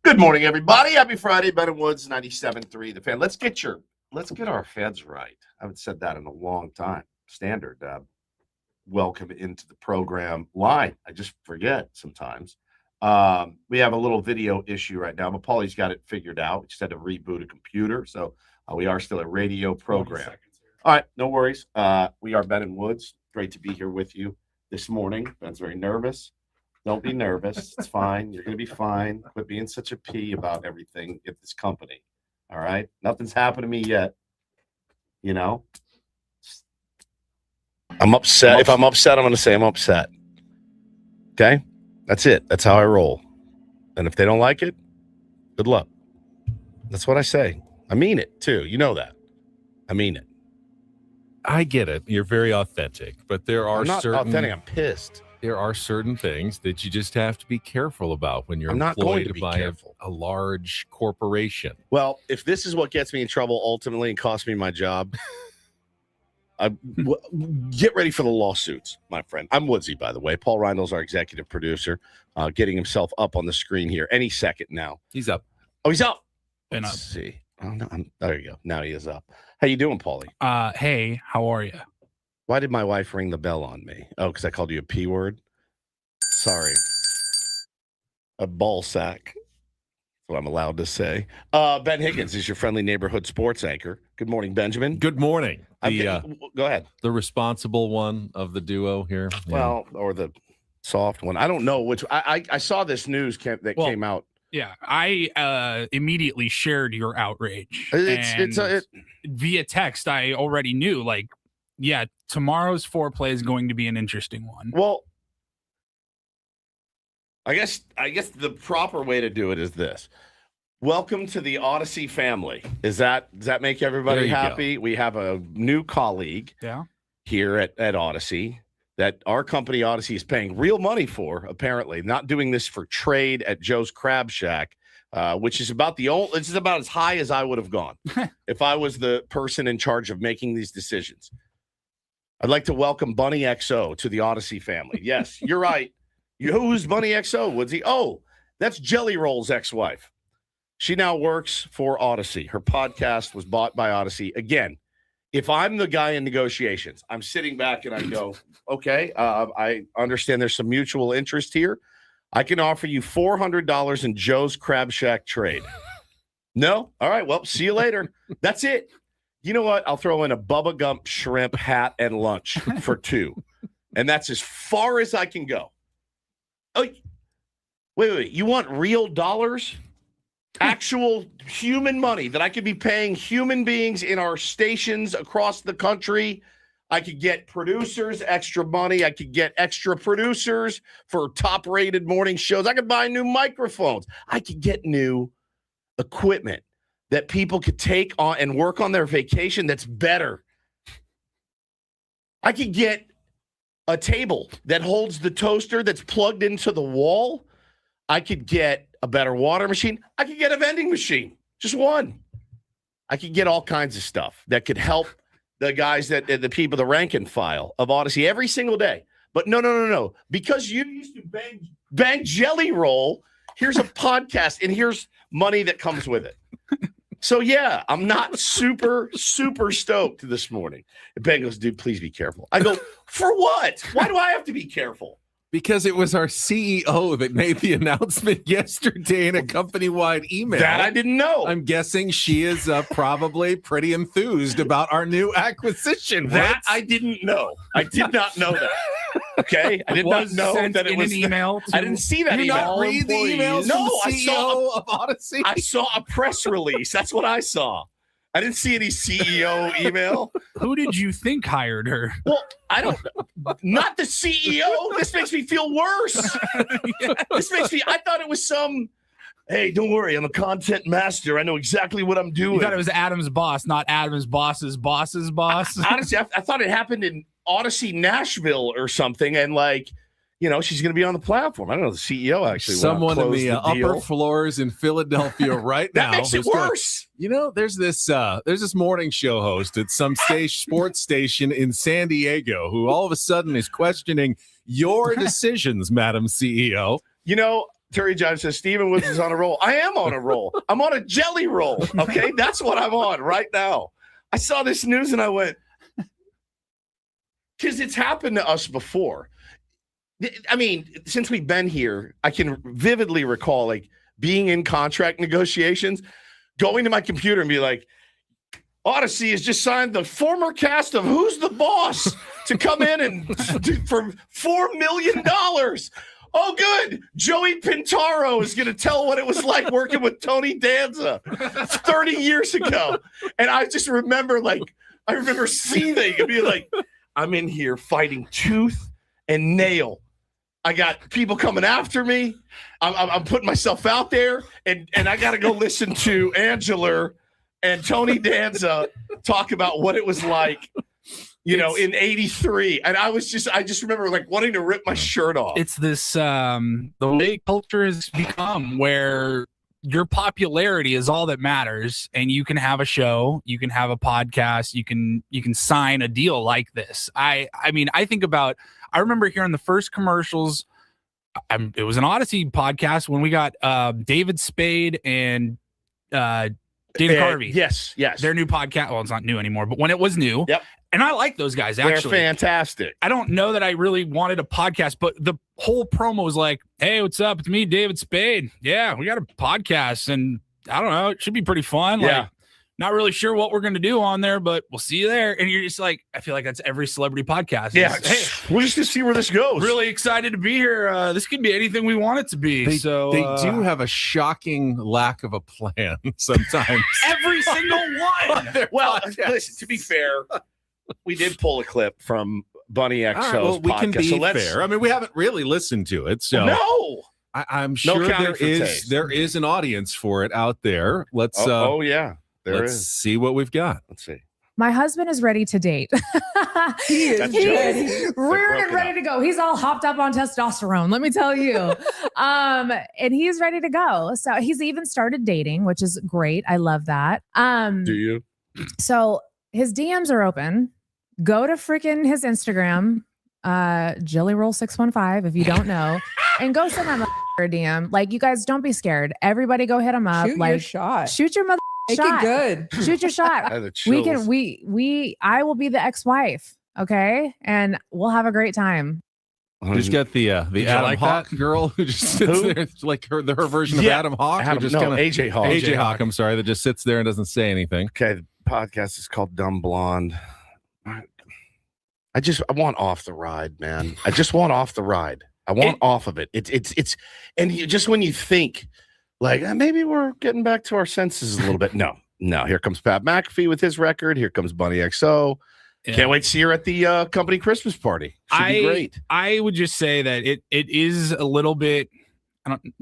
Good morning, everybody. Happy Friday. Ben and Woods, 97.3 The Fan. Let's get our feds right. I haven't said that in a long time. Standard. Welcome into the program line. I just forget sometimes. We have a little video issue right now, but Paulie's got it figured out. We just had to reboot a computer, so we are still a radio program. All right, no worries. We are Ben and Woods. Great to be here with you this morning. Ben's very nervous. Don't be nervous. It's fine. You're going to be fine. Quit being such a pea about everything at this company. All right? Nothing's happened to me yet. You know? I'm upset. If I'm upset, I'm going to say I'm upset. Okay? That's it. That's how I roll. And if they don't like it, good luck. That's what I say. I mean it, too. You know that. I mean it. I get it. You're very authentic, but there are I'm not certain authentic. I'm pissed. There are certain things that you just have to be careful about when you're employed by a large corporation. Well, if this is what gets me in trouble ultimately and costs me my job, get ready for the lawsuits, my friend. I'm Woodsy, by the way. Paul Reindel's our executive producer, getting himself up on the screen here any second now. He's up. Oh, he's up. Let's see. Oh, no, there you go. Now he is up. How you doing, Paulie? Hey, how are you? Why did my wife ring the bell on me? Oh, because I called you a P word? Sorry. A ball sack. That's what I'm allowed to say. Ben Higgins is your friendly neighborhood sports anchor. Good morning, Benjamin. Good morning. Go ahead. The responsible one of the duo here. Well, or the soft one. I don't know which. I saw this news came out. Yeah, I immediately shared your outrage. Via text, I already knew, tomorrow's foreplay is going to be an interesting one. Well, I guess the proper way to do it is this. Welcome to the Odyssey family. Does that make everybody happy? Go. We have a new colleague here at Odyssey that our company Odyssey is paying real money for, apparently. Not doing this for trade at Joe's Crab Shack, which is about as high as I would have gone if I was the person in charge of making these decisions. I'd like to welcome Bunny XO to the Odyssey family. Yes, you're right. Who's Bunny XO, Woodsy? Oh, that's Jelly Roll's ex-wife. She now works for Odyssey. Her podcast was bought by Odyssey. Again, if I'm the guy in negotiations, I'm sitting back and I go, okay, I understand there's some mutual interest here. I can offer you $400 in Joe's Crab Shack trade. No? All right, well, see you later. That's it. You know what? I'll throw in a Bubba Gump shrimp hat and lunch for two. And that's as far as I can go. Oh, wait. You want real dollars? Actual human money that I could be paying human beings in our stations across the country. I could get producers extra money. I could get extra producers for top-rated morning shows. I could buy new microphones. I could get new equipment that people could take on and work on their vacation that's better. I could get a table that holds the toaster that's plugged into the wall. I could get a better water machine. I could get a vending machine, just one. I could get all kinds of stuff that could help the guys the people, the rank and file of Odyssey every single day. But no. Because you used to bang Jelly Roll, here's a podcast and here's money that comes with it. So, yeah, I'm not super stoked this morning. And Ben goes, dude, please be careful. I go, for what? Why do I have to be careful? Because it was our CEO that made the announcement yesterday in a company-wide email. That I didn't know. I'm guessing she is probably pretty enthused about our new acquisition. That I didn't know. I did not know that. Okay? I did not know that it was an email. I didn't see that email. Did you not read the emails from the CEO of Odyssey? I saw a press release. That's what I saw. I didn't see any CEO email. Who did you think hired her? Well, I don't know. Not the CEO. This makes me feel worse. This makes me, I thought it was hey, don't worry. I'm a content master. I know exactly what I'm doing. You thought it was Adam's boss, not Adam's boss's boss's boss? Honestly, I thought it happened in Odyssey Nashville or something. And she's going to be on the platform. I don't know. The CEO actually. Someone in the upper floors in Philadelphia right now. That makes it worse. There's this morning show host at some sports station in San Diego who all of a sudden is questioning your decisions, Madam CEO. Terry John says, Steven Woods is on a roll. I am on a roll. I'm on a jelly roll. Okay. That's what I'm on right now. I saw this news and I went, because it's happened to us before. I mean, since we've been here, I can vividly recall like being in contract negotiations, going to my computer and be like, Odyssey has just signed the former cast of Who's the Boss to come in and for $4 million. Oh, good. Joey Pintaro is going to tell what it was like working with Tony Danza 30 years ago. And I just remember, I remember seething and being like, I'm in here fighting tooth and nail. I got people coming after me. I'm putting myself out there, and I got to go listen to Angela and Tony Danza talk about what it was like, in 83. And I just remember wanting to rip my shirt off. It's this, the way culture has become where your popularity is all that matters. And you can have a show, you can have a podcast, you can sign a deal like this. I mean, I remember hearing the first commercials. It was an Odyssey podcast when we got David Spade and David Carvey. Yes. Their new podcast. Well, it's not new anymore, but when it was new. Yep. And I like those guys, actually. They're fantastic. I don't know that I really wanted a podcast, but the whole promo was like, hey, what's up? It's me, David Spade. Yeah, we got a podcast, and I don't know. It should be pretty fun. Yeah. Not really sure what we're going to do on there, but we'll see you there. And you're just like, I feel like that's every celebrity podcast. Yeah. Hey, we'll just see where this goes. Really excited to be here. This could be anything we want it to be. They do have a shocking lack of a plan sometimes. Every single one. Well, listen, to be fair, we did pull a clip from Bunny XO's right, well, we podcast. can be fair. I mean, we haven't really listened to it, so no. I'm sure there is an audience for it out there. Let's. Yeah. Let's see what we've got. Let's see. My husband is ready to date. He is reared and ready to go. He's all hopped up on testosterone, let me tell you. And he's ready to go. So he's even started dating, which is great. I love that. Do you? So his DMs are open. Go to freaking his Instagram, JillyRoll615, if you don't know, and go send him a DM. Like, you guys, don't be scared. Everybody go hit him up. Shoot your shot. Shoot your mother. Make it good. Shoot your shot. I will be the ex-wife, okay? And we'll have a great time. Who's got the Adam Hawk girl who just sits there? It's like her version of Adam Hawk. AJ Hawk. AJ Hawk, I'm sorry, that just sits there and doesn't say anything. Okay, the podcast is called Dumb Blonde. I want off the ride, man. I just want off the ride. I want off of it. It's and just when you think like maybe we're getting back to our senses a little bit. No. Here comes Pat McAfee with his record. Here comes Bunny XO. Yeah. Can't wait to see her at the company Christmas party. Should be great. I would just say that it is a little bit.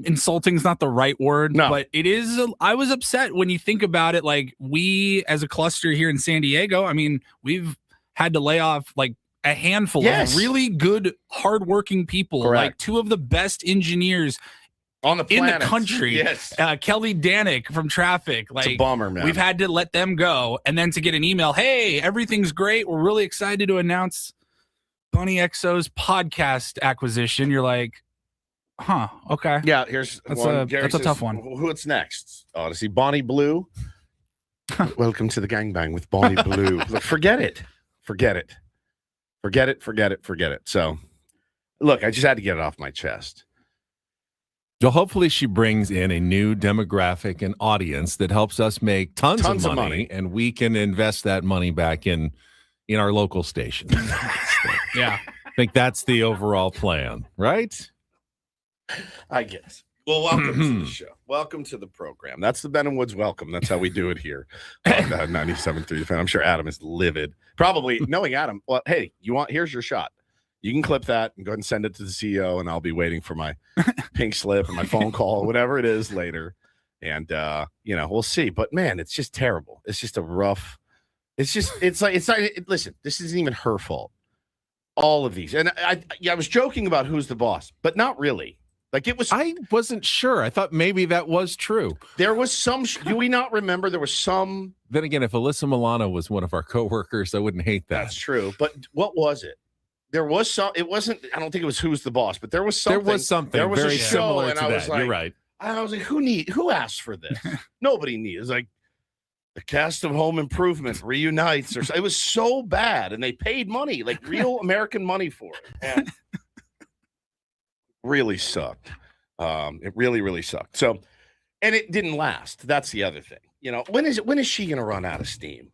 Insulting is not the right word, but it is. I was upset when you think about it. Like, we as a cluster here in San Diego, I mean, we've had to lay off like a handful of really good, hardworking people. Correct. Like 2 of the best engineers on the planet. In the country. Yes. Kelly Danick from Traffic. Like, it's a bummer, man. We've had to let them go. And then to get an email, hey, everything's great. We're really excited to announce Bunny XO's podcast acquisition. You're like, huh, okay. Yeah, here's that's a tough one. What's next? Odyssey. Bonnie Blue. Welcome to the gangbang with Bonnie Blue. Look, forget it. So, look, I just had to get it off my chest. So hopefully she brings in a new demographic and audience that helps us make tons of money, and we can invest that money back in our local station. Yeah. I think that's the overall plan, right? I guess. Well, welcome to the show. Welcome to the program. That's the Ben and Woods welcome. That's how we do it here on 97.3 The Fan. I'm sure Adam is livid. Probably knowing Adam. Well, hey, here's your shot. You can clip that and go ahead and send it to the CEO, and I'll be waiting for my pink slip or my phone call, whatever it is later. And, we'll see. But, man, it's just terrible. It's just a rough. Listen, this isn't even her fault. All of these. And I was joking about who's the boss, but not really. Like, it was. I wasn't sure. I thought maybe that was true. There was some. Do we not remember? There was some. Then again, if Alyssa Milano was one of our coworkers, I wouldn't hate that. That's true. But what was it? there was some. It wasn't. I don't think it was Who's the Boss, but there was something. There was very a show, and I was like, you're right. I was like, who asked for this? Nobody needs. Like the cast of Home Improvement reunites, or it was so bad, and they paid money, like real American money for it, and really sucked. It really, really sucked. So, and it didn't last. That's the other thing. You know, when is she going to run out of steam?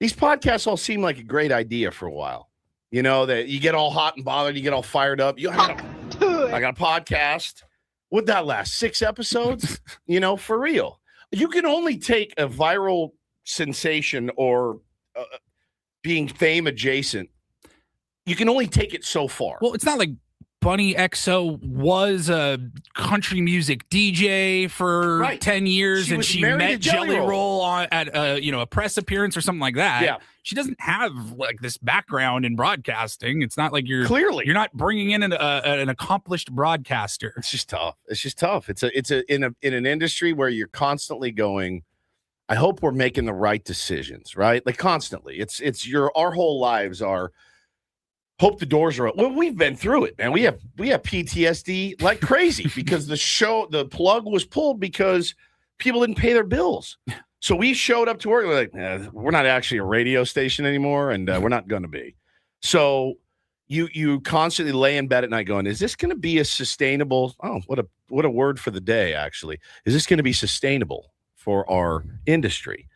These podcasts all seem like a great idea for a while. You know, that you get all hot and bothered, you get all fired up. I got a podcast. Would that last 6 episodes? You know, for real. You can only take a viral sensation or being fame adjacent. You can only take it so far. Well, it's not like Bunny XO was a country music DJ for 10 years, and she met Jelly Roll at a press appearance or something like that. Yeah. She doesn't have like this background in broadcasting. It's not like you're not bringing in an accomplished broadcaster. It's just tough. It's in an industry where you're constantly going, I hope we're making the right decisions, right? Like constantly. Our whole lives are hope the doors are open. Well, we've been through it, man. We have PTSD like crazy because the plug was pulled because people didn't pay their bills. So we showed up to work. We're like, we're not actually a radio station anymore, and we're not going to be. So you constantly lay in bed at night going, is this going to be a sustainable? Oh, what a word for the day, actually. Is this going to be sustainable for our industry?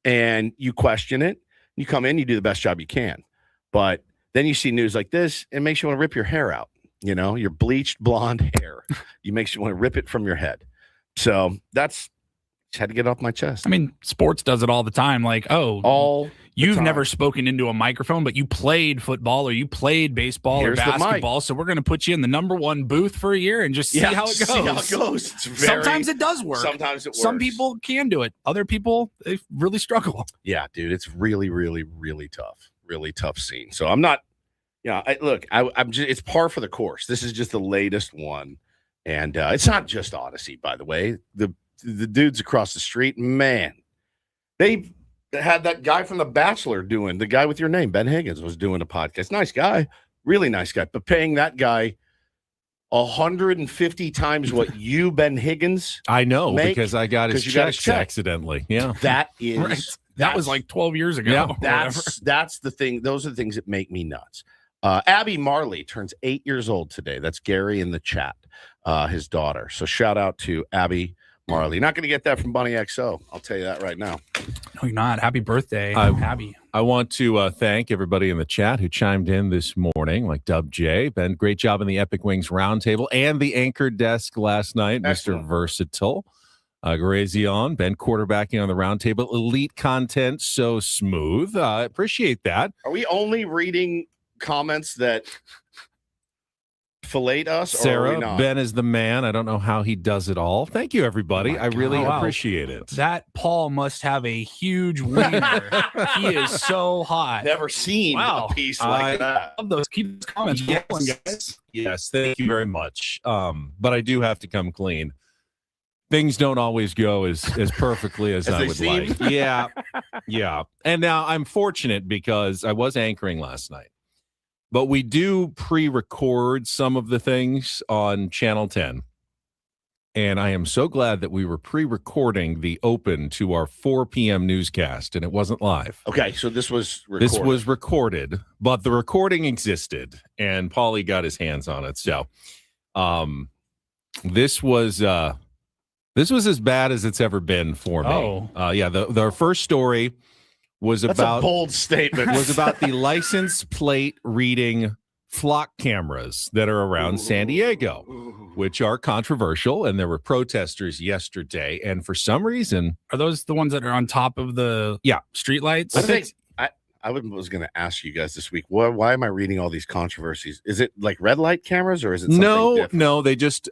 And you question it. You come in, you do the best job you can. But then you see news like this, it makes you want to rip your hair out. You know, your bleached blonde hair. Makes you want to rip it from your head. So just had to get it off my chest. I mean, sports does it all the time. Like, you've never spoken into a microphone, but you played football or you played baseball or basketball. So we're going to put you in the #1 booth for a year and just see how it goes. Sometimes it does work. Sometimes it works. Some people can do it. Other people, they really struggle. Yeah, dude, it's really, really, really tough. Really tough scene. So I'm not, I'm just, it's par for the course. This is just the latest one. And it's not just Odyssey, by the way. The dudes across the street, man, they had that guy from The Bachelor the guy with your name, Ben Higgins, was doing a podcast. Nice guy, really nice guy, but paying that guy 150 times what you, Ben Higgins, I know because I got his checks accidentally. Yeah, that is right. That was like 12 years ago. Yeah, that's the thing. Those are the things that make me nuts. Abby Marley turns 8 years old today. That's Gary in the chat, his daughter. So shout out to Abby Marley. You're not going to get that from Bunny XO. I'll tell you that right now. No, you're not. Happy birthday, Abby. I want to thank everybody in the chat who chimed in this morning, like Dub J. Ben, great job in the Epic Wings Roundtable and the anchor desk last night. Excellent. Mr. Versatile. Grazion, Ben quarterbacking on the roundtable. Elite content, so smooth. Appreciate that. Are we only reading comments that fillet us? Sarah, or are we not? Ben is the man. I don't know how he does it all. Thank you, everybody. I really appreciate it. That Paul must have a huge wiener. He is so hot. Never seen a piece like that. I love those. Keep those comments rolling, guys. Yes, thank you very much. But I do have to come clean. Things don't always go as perfectly as I would like. Yeah. And now I'm fortunate because I was anchoring last night. But we do pre-record some of the things on Channel 10. And I am so glad that we were pre-recording the open to our 4 p.m. newscast, and it wasn't live. Okay, so this was recorded. This was recorded, but the recording existed, and Paulie got his hands on it. So this was as bad as it's ever been for me. The first story was That's about a bold statement. Was about the license plate reading flock cameras that are around San Diego, which are controversial. And there were protesters yesterday. And for some reason, are those the ones that are on top of the streetlights? I was going to ask you guys this week, why am I reading all these controversies? Is it like red light cameras or is it something different? No, they just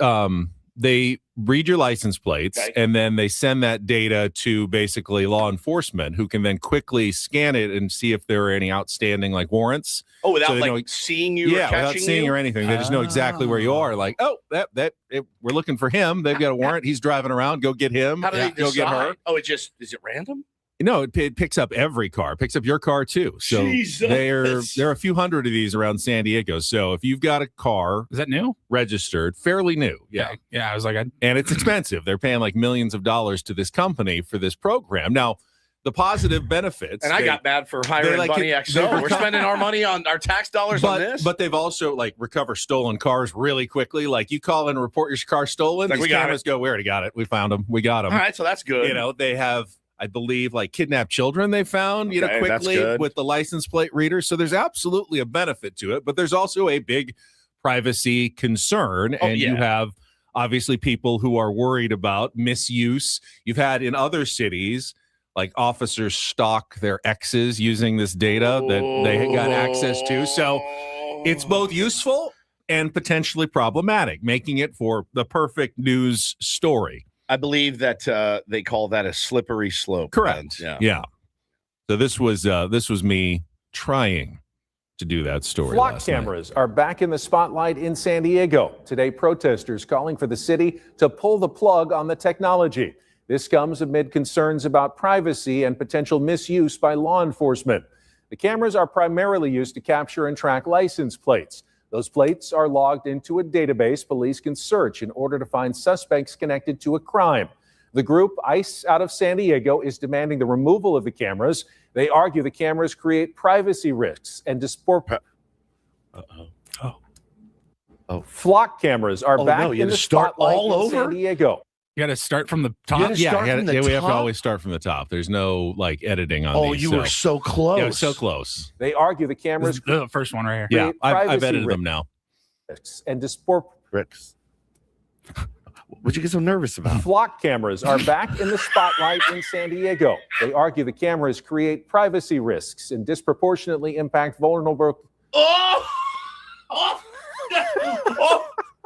they read your license plates and then they send that data to basically law enforcement who can then quickly scan it and see if there are any outstanding like warrants. Oh, without seeing you or catching without seeing you? or anything. They just know exactly where you are. Like, we're looking for him. They've got a warrant. He's driving around. Go get him. How do they go get her. Oh, is it random? No, it picks up every car. It picks up your car too. So there are a few hundred of these around San Diego. So if you've got a car, is that new? Registered, fairly new. Yeah. Okay. Yeah. I was like, and it's expensive. They're paying like millions of dollars to this company for this program. Now, the positive benefits. And I got mad for hiring Bunny XO. We're spending our money on our tax dollars on this. But they've also like recover stolen cars really quickly. Like you call in and report your car stolen. Like, these cameras go, we already got it. We found them. We got them. All right. So that's good. You know, they have, I believe, like kidnapped children they found, quickly with the license plate readers. So there's absolutely a benefit to it, but there's also a big privacy concern. You have obviously people who are worried about misuse. You've had in other cities, like officers stalk their exes using this data that they got access to. So it's both useful and potentially problematic, making it for the perfect news story. I believe that they call that a slippery slope. Correct. Yeah. So this was me trying to do that story. Flock cameras are back in the spotlight in San Diego. Today, protesters calling for the city to pull the plug on the technology. This comes amid concerns about privacy and potential misuse by law enforcement. The cameras are primarily used to capture and track license plates. Those plates are logged into a database police can search in order to find suspects connected to a crime. The group, ICE out of San Diego, is demanding the removal of the cameras. They argue the cameras create privacy risks and Flock cameras are back in the spotlight in San Diego. You got to start from the top. We have to always start from the top. There's no like editing on these. You were so close. Yeah, so close. They argue the cameras. The first one right here. Yeah, I've edited them now. And Ricks. What'd you get so nervous about? Flock cameras are back in the spotlight in San Diego. They argue the cameras create privacy risks and disproportionately impact vulnerable.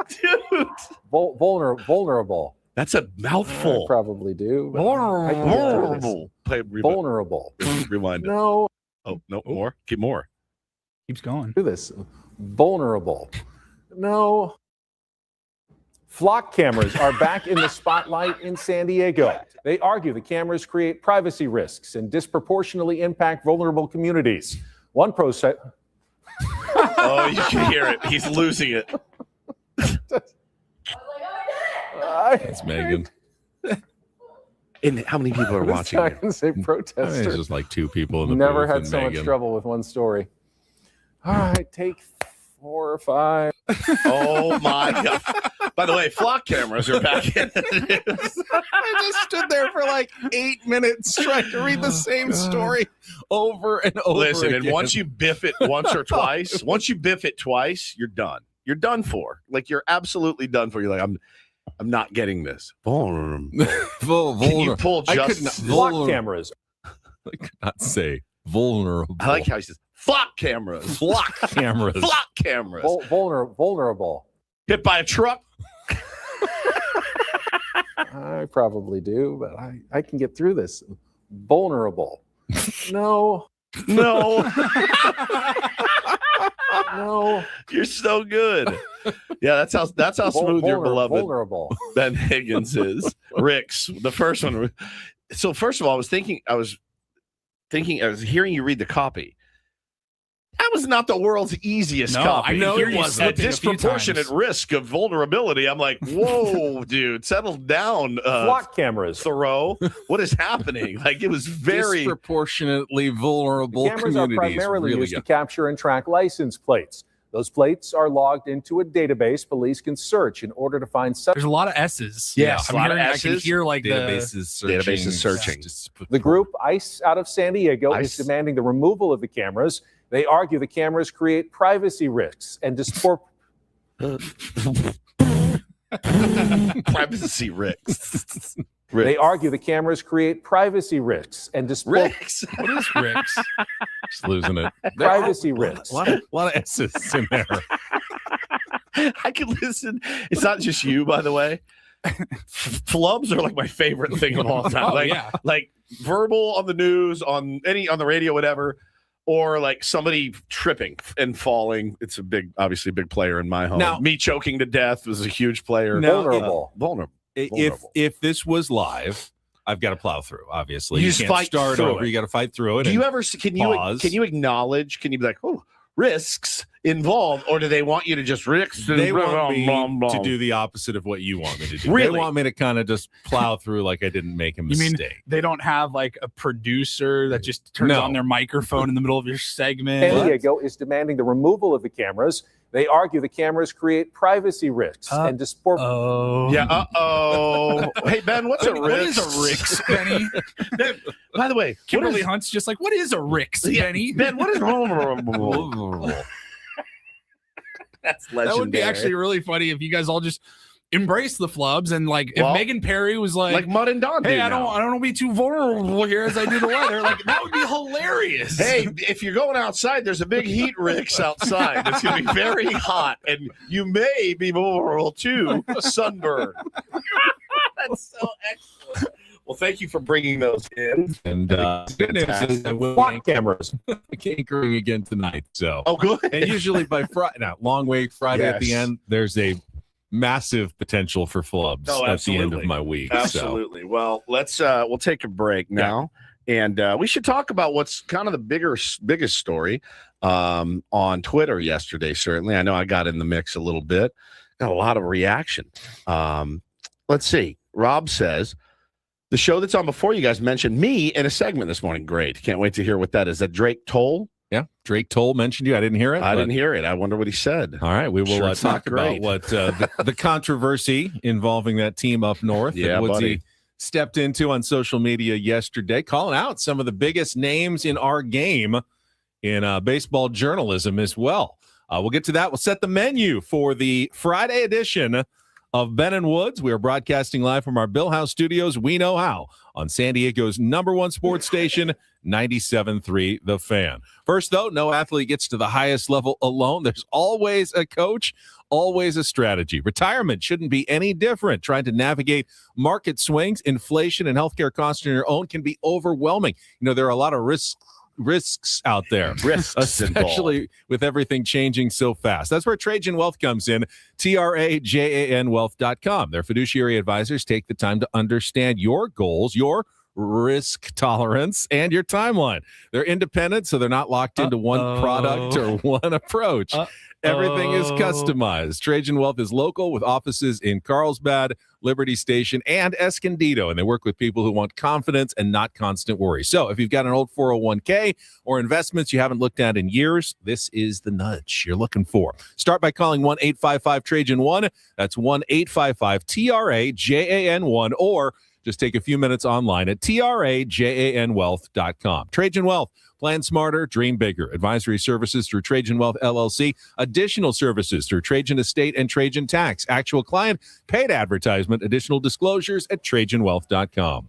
Dude. Vulnerable. That's a mouthful. I probably do. Vulnerable. Vulnerable. Rewind it. No. Oh, no, more. Keep more. Keeps going. Do this. Vulnerable. No. Flock cameras are back in the spotlight in San Diego. They argue the cameras create privacy risks and disproportionately impact vulnerable communities. One protest. Oh, you can hear it. He's losing it. It's Megan. And how many people are watching? I can say protesters. It's just like two people in the Never booth had so much trouble with one story. All right, take 4 or 5. Oh my God. By the way, flock cameras are back in the news. I just stood there for like 8 minutes trying to read the same story over and over. Listen, again. and once you biff it once or twice, you're done. You're done for. Like you're absolutely done for. You're like, I'm not getting this. Vulnerable. Can you pull just flock cameras? I could not say vulnerable. I like how he says flock cameras. Flock cameras. Flock cameras. Vulnerable. Hit by a truck. I probably do, but I can get through this. Vulnerable. No. No. No. You're so good. Yeah, that's how smooth your beloved vulnerable Ben Higgins is. Rick's the first one. So first of all, I was hearing you read the copy. That was not the world's easiest copy. I know it was a disproportionate risk of vulnerability. I'm like, whoa, dude, settle down. Flock cameras. Thoreau, what is happening? Like it was very disproportionately vulnerable. The cameras are communities. primarily Really used to capture and track license plates. Those plates are logged into a database police can search in order to find such. There's a lot of S's. Yes, I'm a lot hearing, of I can S's. hear like Databases searching. The group ICE out of San Diego is ICE. demanding the removal of the cameras. They argue the cameras create privacy risks and privacy risks. They argue the cameras create privacy risks and Ricks. What is Ricks? Just losing it. privacy risks. A lot of S's in there. I could listen. It's not just you, by the way. Flubs are like my favorite thing of all time. Oh, like, yeah. like verbal on the news, on the radio, whatever, or like somebody tripping and falling. It's obviously a big player in my home. Now, me choking to death was a huge player. Vulnerable. Vulnerable. If this was live, I've got to plow through. Obviously, You you just can't fight start through over. it. You got to fight through it. Do you ever can you acknowledge? Can you be like, oh, risks involved, or do they want you to just risks? They want me to do the opposite of what you want me to do. Really? They want me to kind of just plow through like I didn't make a mistake. You mean they don't have like a producer that just turns on their microphone in the middle of your segment? San Diego is demanding the removal of the cameras. They argue the cameras create privacy risks and distort. Hey, Ben, what's a risk? What is a risk, Benny? Ben, by the way, Kimberly Hunt's just like, what is a risk, Benny? Ben, what is That's legendary. That would be actually really funny if you guys all just embrace the flubs and like if Megan Perry was like Mud and Don. Hey, I don't want to be too vulnerable here as I do the weather. Like that would be hilarious. Hey, if you're going outside, there's a big heat risk outside. It's going to be very hot, and you may be vulnerable to sunburn. That's so excellent. Well, thank you for bringing those in. And good news is I will want cameras anchoring again tonight. So good. And usually by Friday, long week Friday at the end, there's a massive potential for flubs at the end of my week. Absolutely. So. Well, let's we'll take a break now, and we should talk about what's kind of the biggest story on Twitter yesterday. Certainly, I know I got in the mix a little bit. Got a lot of reaction. Let's see. Rob says, the show that's on before you guys mentioned me in a segment this morning. Great. Can't wait to hear what that is. That Drake Toll? Yeah. Drake Toll mentioned you. I didn't hear it. I didn't hear it. I wonder what he said. All right. We will talk about what the controversy involving that team up north that Woodsy stepped into on social media yesterday, calling out some of the biggest names in our game in baseball journalism as well. We'll get to that. We'll set the menu for the Friday edition of Ben and Woods. We are broadcasting live from our Bill House studios. We know how on San Diego's #1 sports station, 97.3 The Fan. First, though, no athlete gets to the highest level alone. There's always a coach, always a strategy. Retirement shouldn't be any different. Trying to navigate market swings, inflation, and healthcare costs on your own can be overwhelming. You know, there are a lot of risks out there, especially involved with everything changing so fast. That's where Trajan Wealth comes in. TRAJAN Wealth.com. Their fiduciary advisors take the time to understand your goals, your risk tolerance, and your timeline. They're independent, so they're not locked into one product or one approach. Everything is customized. Trajan Wealth is local with offices in Carlsbad, Liberty Station, and Escondido, and they work with people who want confidence and not constant worry. So if you've got an old 401k or investments you haven't looked at in years, this is the nudge you're looking for. Start by calling 1-855-TRAJAN-1. That's 1-855-TRAJAN-1, or just take a few minutes online at TRAJANWealth.com. Trajan Wealth. Plan smarter, dream bigger. Advisory services through Trajan Wealth, LLC. Additional services through Trajan Estate and Trajan Tax. Actual client, paid advertisement. Additional disclosures at TrajanWealth.com.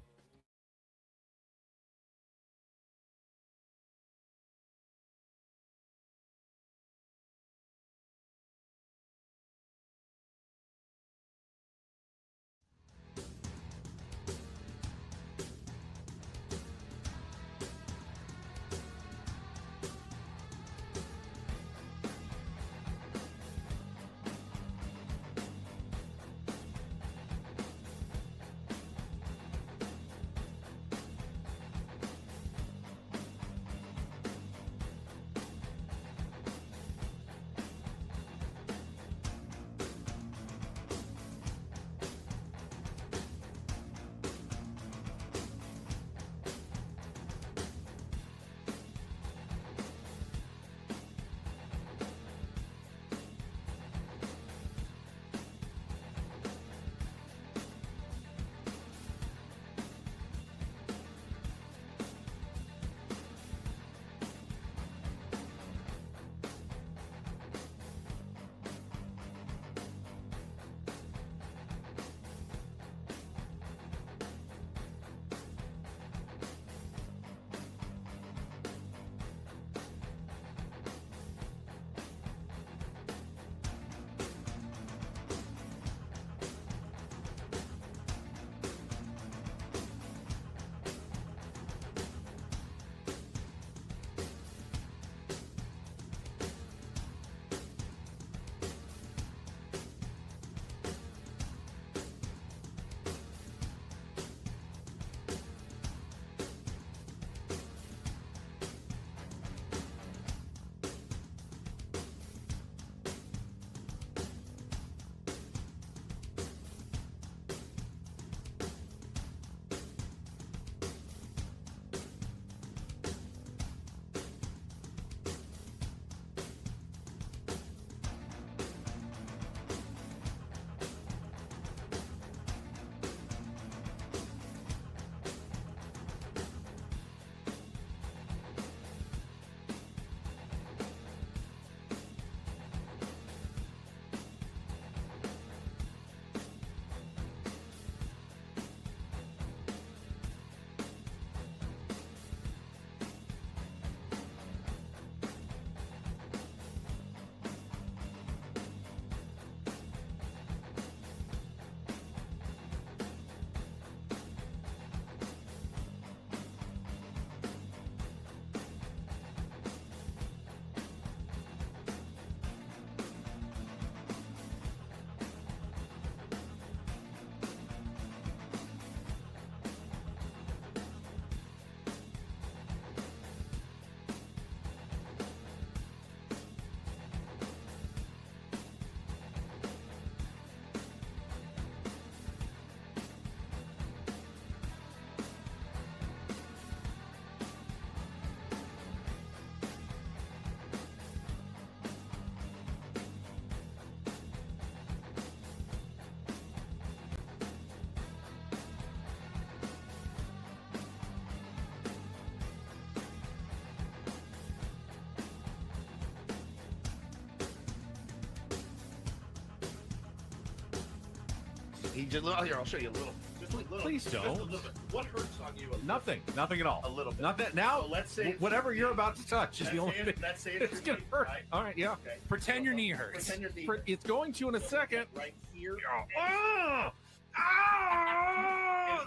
He just here. I'll show you a little. Just a little. Please don't. Just a little bit. What hurts on you? Nothing at all. A little bit. Not that now. So let's say whatever you're about to touch is the only thing. Let's say It's gonna hurt. Right? All right, yeah. Okay. Pretend your knee hurts. Pretend your knee. It's going to in a second. Right here.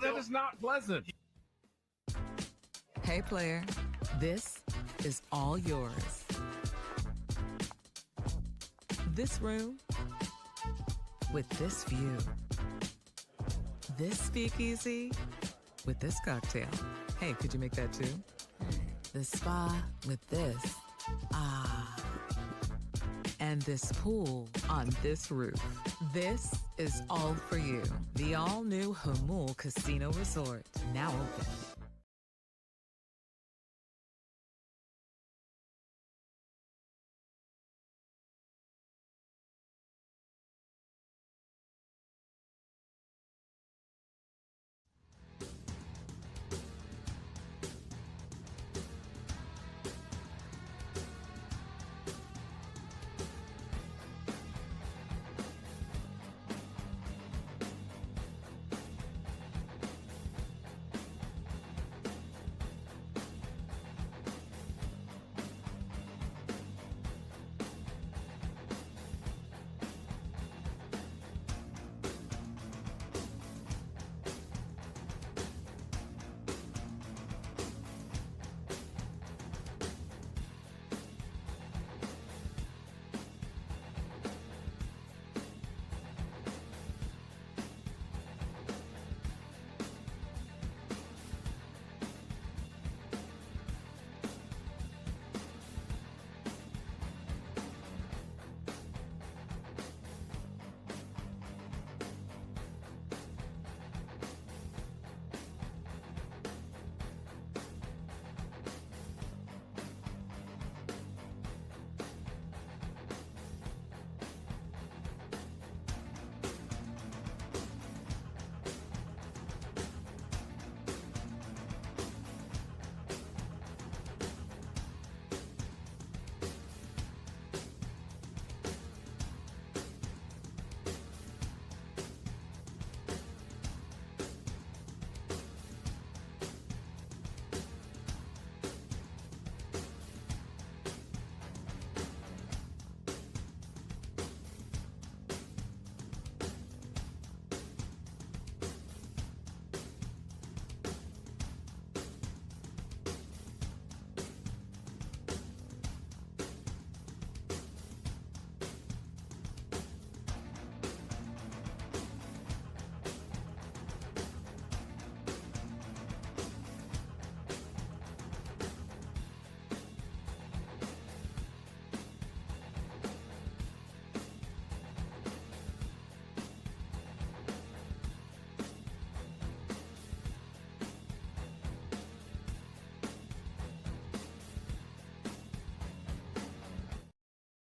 That is not pleasant. Hey, player, this is all yours. This room with this view. This speakeasy with this cocktail. Hey, could you make that too? The spa with this. Ah. And this pool on this roof. This is all for you. The all-new Hamul Casino Resort, now open.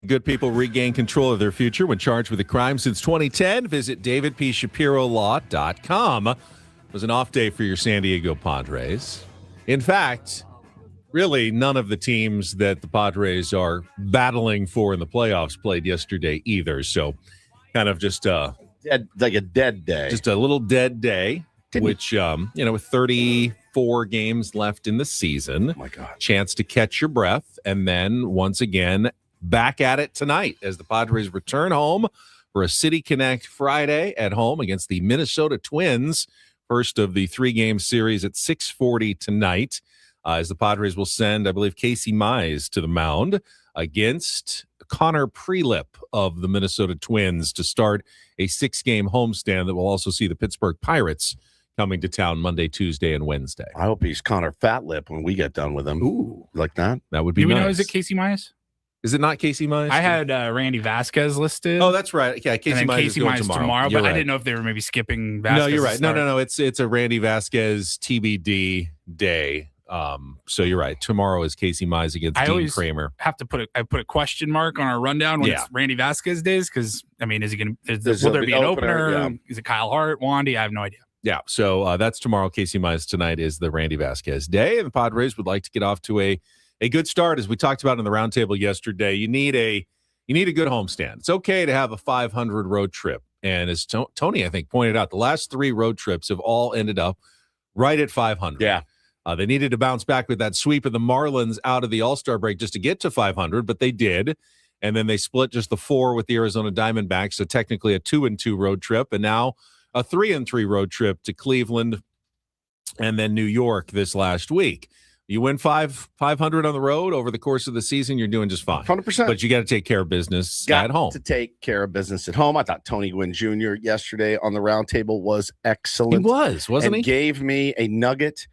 Good people regain control of their future when charged with a crime since 2010. Visit davidpshapirolaw.com. It was an off day for your San Diego Padres. In fact, really none of the teams that the Padres are battling for in the playoffs played yesterday either. So kind of just like a dead day. Just a little dead day, which, with 34 games left in the season. Oh, my God. Chance to catch your breath. And then once again, back at it tonight as the Padres return home for a City Connect Friday at home against the Minnesota Twins. First of the 3-game series at 6:40 tonight, as the Padres will send, I believe, Casey Mize to the mound against Connor Prelip of the Minnesota Twins to start a 6-game homestand that will also see the Pittsburgh Pirates coming to town Monday, Tuesday, and Wednesday. I hope he's Connor Fatlip when we get done with him. Ooh, like that? That would be Do we nice. know, is it Casey Mize? Is it not Casey Mize? I had Randy Vasquez listed. Oh, that's right. Yeah, Casey Mize is going tomorrow. But right. I didn't know if they were maybe skipping Vasquez. No, you're right. No. It's a Randy Vasquez TBD day. So you're right. Tomorrow is Casey Mize against Dean Kramer. I put a question mark on our rundown when it's Randy Vasquez days because is he going to? Will there be an opener? Yeah. Is it Kyle Hart, Wandy? I have no idea. Yeah. So that's tomorrow. Casey Mize tonight is the Randy Vasquez day, and the Padres would like to get off to a good start, as we talked about in the roundtable yesterday. You need a good homestand. It's okay to have a 500 road trip. And as Tony, I think, pointed out, the last 3 road trips have all ended up right at 500. Yeah. They needed to bounce back with that sweep of the Marlins out of the All-Star break just to get to 500, but they did. And then they split just the 4 with the Arizona Diamondbacks, so technically a 2-2 road trip, and now a 3-3 road trip to Cleveland and then New York this last week. You win 500 on the road over the course of the season, you're doing just fine. 100%. But you got to take care of business at home. To take care of business at home. I thought Tony Gwynn Jr. yesterday on the roundtable was excellent. He was, wasn't he? Gave me a nugget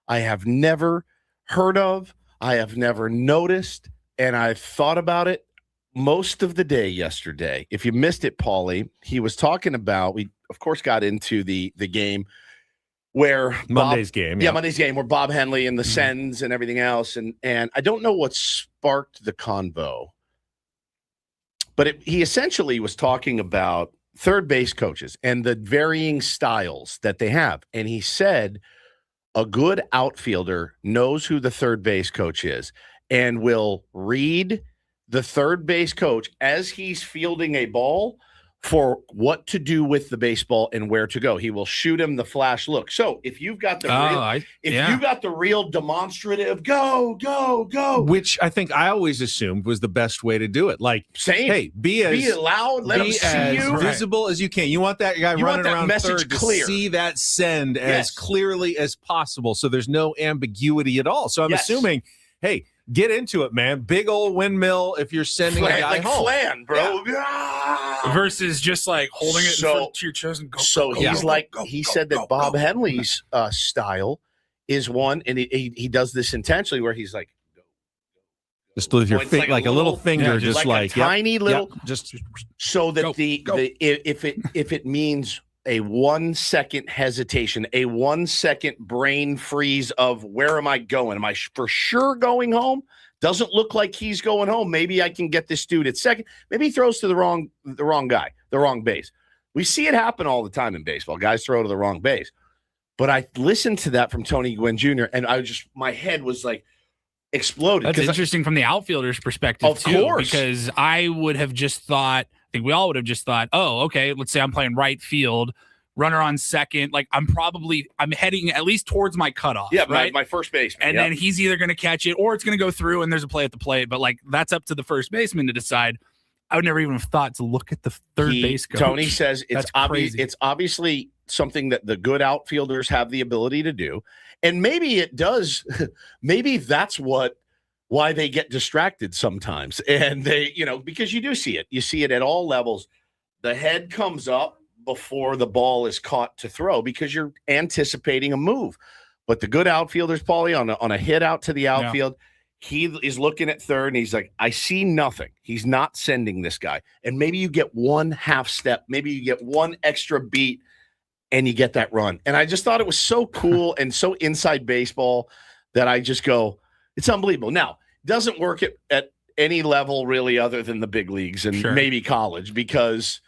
I have never heard of, I have never noticed, and I've thought about it most of the day yesterday. If you missed it, Paulie, he was talking about, we of course got into the game where Monday's game where Bob Henley and the Sens and everything else, and I don't know what sparked the convo, but he essentially was talking about third base coaches and the varying styles that they have, and he said a good outfielder knows who the third base coach is and will read the third base coach as he's fielding a ball for what to do with the baseball and where to go. He will shoot him the flash look. So if you've got the you got the real demonstrative go, which I think I always assumed was the best way to do it. Like, hey, be loud, let them see you, visible as you can. You want that guy running around third clear. To see that send as clearly as possible, so there's no ambiguity at all. So I'm assuming, hey, get into it, man. Big old windmill if you're sending a guy home. Flan, bro. Yeah. Versus just like holding it to your chest and go. So he said that Bob Henley's style is one, and he does this intentionally where he's like, just with your like a little finger, just like a tiny little, just so that if it means a 1 second hesitation, a 1 second brain freeze of where am I going? Am I for sure going home? Doesn't look like he's going home. Maybe I can get this dude at second. Maybe he throws to the wrong guy, the wrong base. We see it happen all the time in baseball. Guys throw to the wrong base. But I listened to that from Tony Gwynn Jr. and my head was like exploded. That's interesting from the outfielder's perspective, of course, because I would have just thought, I think we all would have just thought, oh, okay, let's say I'm playing right field, runner on second. Like I'm heading at least towards my cutoff. Yeah, right? my first baseman. And then he's either going to catch it or it's going to go through and there's a play at the plate. But like that's up to the first baseman to decide. I would never even have thought to look at the third base coach. Tony says it's obvious. It's obviously something that the good outfielders have the ability to do. And maybe it does. Maybe that's why they get distracted sometimes. And they, because you do see it. You see it at all levels. The head comes up before the ball is caught to throw because you're anticipating a move. But the good outfielders, Paulie, on a hit out to the outfield, he is looking at third and he's like, I see nothing. He's not sending this guy. And maybe you get one half step, maybe you get one extra beat and you get that run. And I just thought it was so cool and so inside baseball that I just go, it's unbelievable. Now, it doesn't work at any level really other than the big leagues and maybe college, because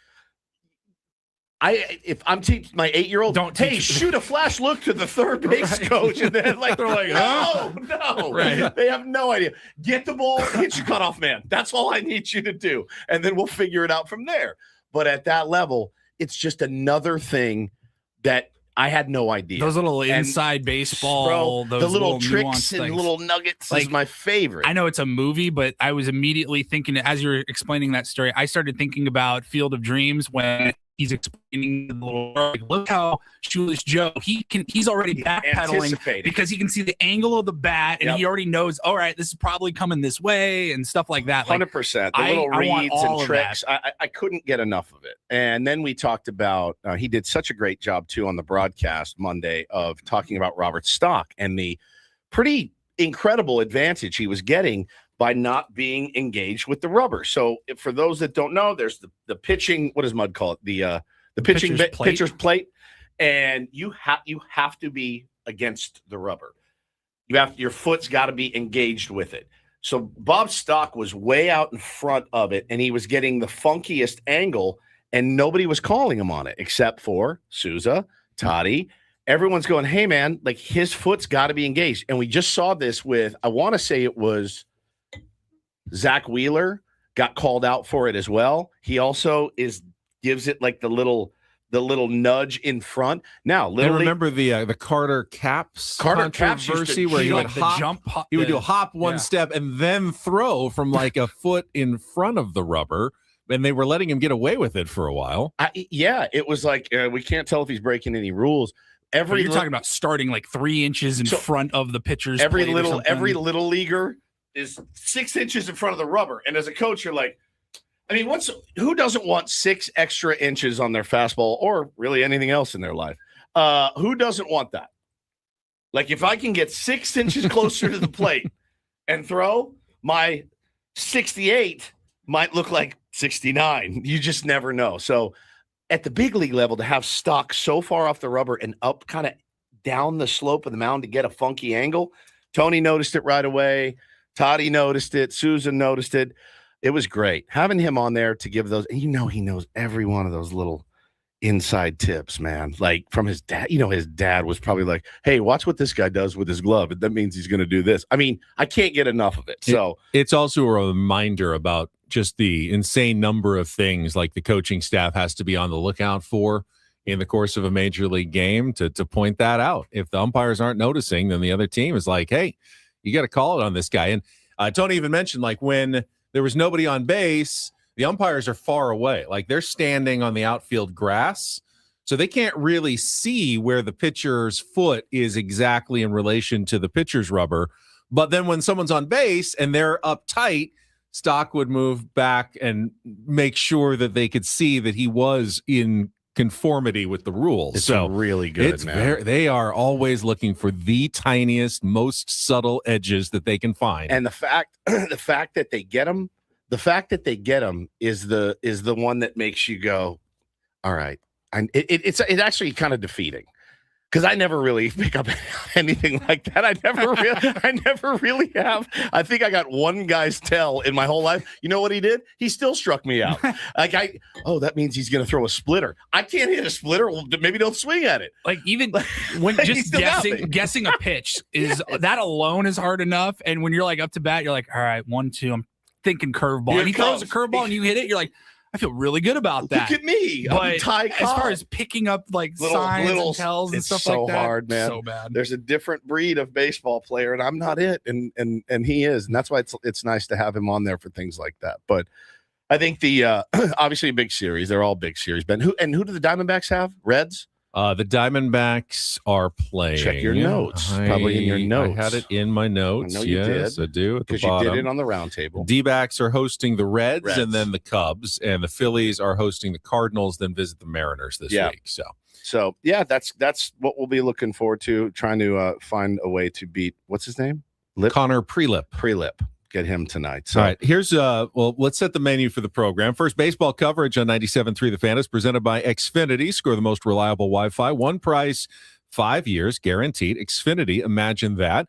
if I'm teaching my 8-year-old, shoot a flash look to the third base coach, and then they're like, no, right. They have no idea. Get the ball, hit your cutoff man. That's all I need you to do, and then we'll figure it out from there. But at that level, it's just another thing that I had no idea. Those little inside baseball, the little tricks and little nuggets is my favorite. I know it's a movie, but I was immediately thinking, as you were explaining that story, I started thinking about Field of Dreams when he's explaining the little, like, look how Shoeless Joe, he's already backpedaling because he can see the angle of the bat and he already knows, all right, this is probably coming this way and stuff like that. 100%. The little reads and tricks. I couldn't get enough of it. And then we talked about, he did such a great job too on the broadcast Monday of talking about Robert Stock and the pretty incredible advantage he was getting by not being engaged with the rubber. So for those that don't know, there's the pitching, what does Mud call it? The pitcher's plate. And you have to be against the rubber. Your foot's got to be engaged with it. So Bob Stock was way out in front of it, and he was getting the funkiest angle, and nobody was calling him on it except for Souza, Toddy. Everyone's going, hey man, like his foot's got to be engaged. And we just saw this with, I want to say it was Zach Wheeler got called out for it as well. He also is gives it like the little nudge in front. Now, literally, remember the Carter Caps controversy where he would he would do a hop one step and then throw from like a foot in front of the rubber, and they were letting him get away with it for a while. It was like we can't tell if he's breaking any rules. You're talking about starting like 3 inches in front of the pitcher's every little leaguer is 6 inches in front of the rubber, and as a coach, you're like, I mean, who doesn't want 6 extra inches on their fastball or really anything else in their life? Who doesn't want that? Like, if I can get 6 inches closer to the plate and throw, my 68 might look like 69. You just never know. So at the big league level, to have stock so far off the rubber and up kind of down the slope of the mound to get a funky angle, Tony noticed it right away. Toddy noticed it. Susan noticed it. It was great having him on there to give those. And he knows every one of those little inside tips, man. Like from his dad. His dad was probably like, "Hey, watch what this guy does with his glove. That means he's going to do this." I mean, I can't get enough of it. So it's also a reminder about just the insane number of things like the coaching staff has to be on the lookout for in the course of a major league game to point that out. If the umpires aren't noticing, then the other team is like, "Hey, you got to call it on this guy." And Tony even mentioned like when there was nobody on base, the umpires are far away. Like they're standing on the outfield grass, so they can't really see where the pitcher's foot is exactly in relation to the pitcher's rubber. But then when someone's on base and they're up tight, Stock would move back and make sure that they could see that he was in conformity with the rules. It's so really good, man. They are always looking for the tiniest, most subtle edges that they can find. And the fact that they get them, is the one that makes you go, all right. And it's actually kind of defeating because I never really pick up anything like that. I never really have. I think I got one guy's tell in my whole life. You know what he did? He still struck me out. That means he's going to throw a splitter. I can't hit a splitter. Well, maybe don't swing at it. Like even when just guessing a pitch that alone is hard enough. And when you're like up to bat, you're like, all right, 1, 2, I'm thinking curveball. And he throws a curveball and you hit it. You're like, I feel really good about that. Look at me. But as far as picking up like signs and tells and stuff like that, it's so hard, man. So bad. There's a different breed of baseball player, and I'm not it, and he is, and that's why it's nice to have him on there for things like that. But I think the obviously a big series. They're all big series. Ben, who do the Diamondbacks have? Reds. The Diamondbacks are playing. Check your notes. Probably in your notes. I had it in my notes. I know you did. Yes, I do. Because you did it on the round table. D-backs are hosting the Reds and then the Cubs, and the Phillies are hosting the Cardinals, then visit the Mariners this week. So yeah, that's what we'll be looking forward to, trying to find a way to beat, what's his name? Connor Prelip. Get him tonight. So. All right, here's let's set the menu for the program. First, baseball coverage on 97.3 The Fan is presented by Xfinity. Score the most reliable Wi-Fi. One price, 5 years, guaranteed. Xfinity, imagine that.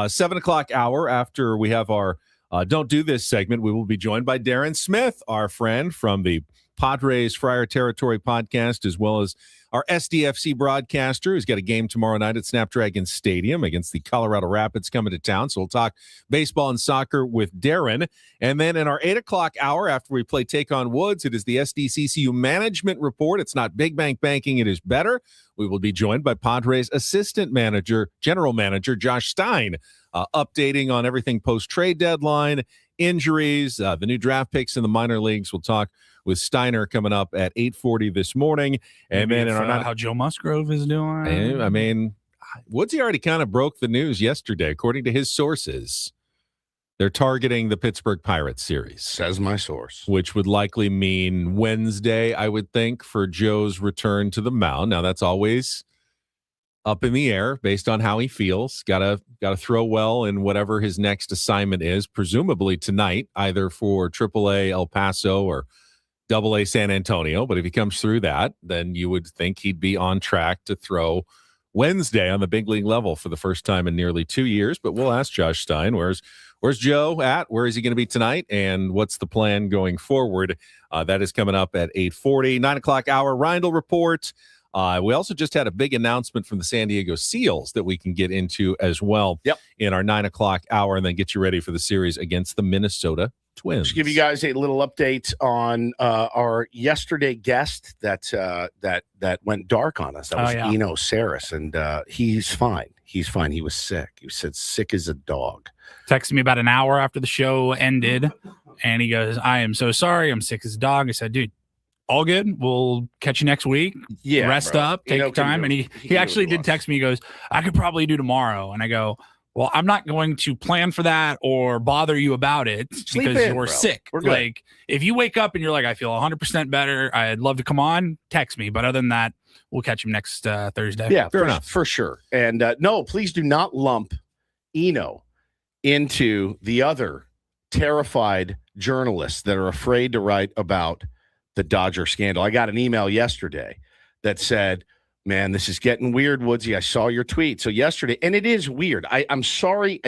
7 o'clock hour after we have our Don't Do This segment, we will be joined by Darren Smith, our friend from the Padres Friar Territory podcast, as well as our SDFC broadcaster who's got a game tomorrow night at Snapdragon Stadium against the Colorado Rapids coming to town. So we'll talk baseball and soccer with Darren. And then in our 8 o'clock hour, after we play Take on Woods, it is the SDCCU Management Report. It's not big bank banking. It is better. We will be joined by Padres General Manager Josh Stein, updating on everything post-trade deadline, injuries, the new draft picks in the minor leagues. We'll talk with Steiner coming up at 8:40 this morning. And then how Joe Musgrove is doing. I mean, Woodsy already kind of broke the news yesterday. According to his sources, they're targeting the Pittsburgh Pirates series. Says my source. Which would likely mean Wednesday, I would think, for Joe's return to the mound. Now, that's always up in the air based on how he feels. Gotta throw well in whatever his next assignment is, presumably tonight, either for AAA El Paso or AA San Antonio. But if he comes through that, then you would think he'd be on track to throw Wednesday on the big league level for the first time in nearly 2 years. But we'll ask Josh Stein, where's Joe at? Where is he going to be tonight? And what's the plan going forward? That is coming up at 8:40. 9 o'clock hour, Reindl Report. We also just had a big announcement from the San Diego Seals that we can get into as well in our 9 o'clock hour, and then get you ready for the series against the Minnesota Twins. Just give you guys a little update on our yesterday guest that went dark on us. That was Eno Saris, and he's fine. He's fine. He was sick. He said sick as a dog. Texted me about an hour after the show ended, and he goes, "I am so sorry. I'm sick as a dog." I said, "Dude, all good. We'll catch you next week. Yeah, rest up, take your time." And he actually did text me. He goes, "I could probably do tomorrow." And I go, "Well, I'm not going to plan for that or bother you about it because you're sick. Like, if you wake up and you're like, I feel 100% better, I'd love to come on, text me. But other than that, we'll catch him next Thursday." Yeah, fair enough. For sure. And no, please do not lump Eno into the other terrified journalists that are afraid to write about the Dodger scandal. I got an email yesterday that said, "Man, this is getting weird, Woodsy. I saw your tweet." So yesterday, and it is weird. I'm sorry.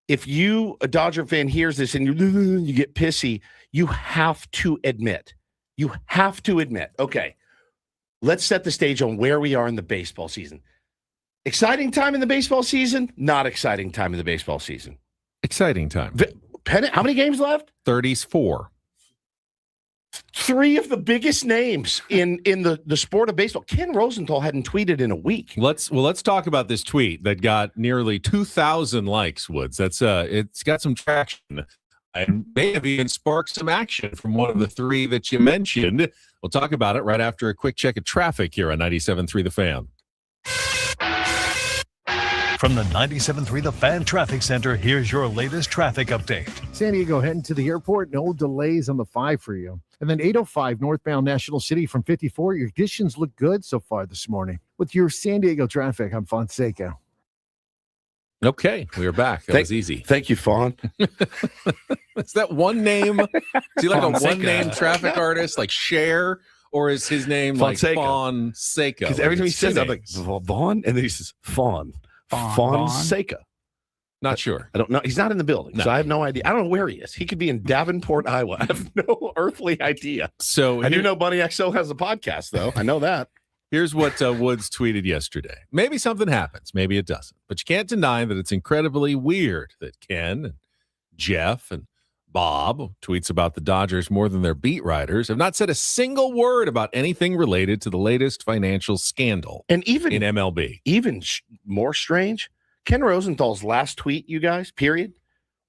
If you, a Dodger fan, hears this and you get pissy, you have to admit. Okay, let's set the stage on where we are in the baseball season. Exciting time in the baseball season? Not exciting time in the baseball season. Exciting time. Pennant, how many games left? 34. 3 of the biggest names in the sport of baseball. Ken Rosenthal hadn't tweeted in a week. Let's talk about this tweet that got nearly 2,000 likes, Woods. That's it's got some traction and may have even sparked some action from one of the 3 that you mentioned. We'll talk about it right after a quick check of traffic here on 97.3 The Fan. From the 97.3 The Fan Traffic Center, here's your latest traffic update. San Diego heading to the airport, no delays on the 5 for you. And then 805 northbound National City from 54. Your conditions look good so far this morning. With your San Diego traffic, I'm Fonseca. Okay, we are back. That was easy. Thank you, Fawn. Is that one name? Is he like a one-name traffic artist, like Cher? Or is his name Fonseca. Like Fonseca? Because every time he says that, I'm like, Vaughn? And then he says, Fawn. Fonseca. Not sure. I don't know. He's not in the building, so I have no idea. I don't know where he is. He could be in Davenport, Iowa. I have no earthly idea. So I do know Bunny XO has a podcast, though. I know that. Here's what Woods tweeted yesterday. Maybe something happens. Maybe it doesn't. But you can't deny that it's incredibly weird that Ken and Jeff and Bob, who tweets about the Dodgers more than their beat writers, have not said a single word about anything related to the latest financial scandal. And even in MLB. Even more strange, Ken Rosenthal's last tweet, you guys, period,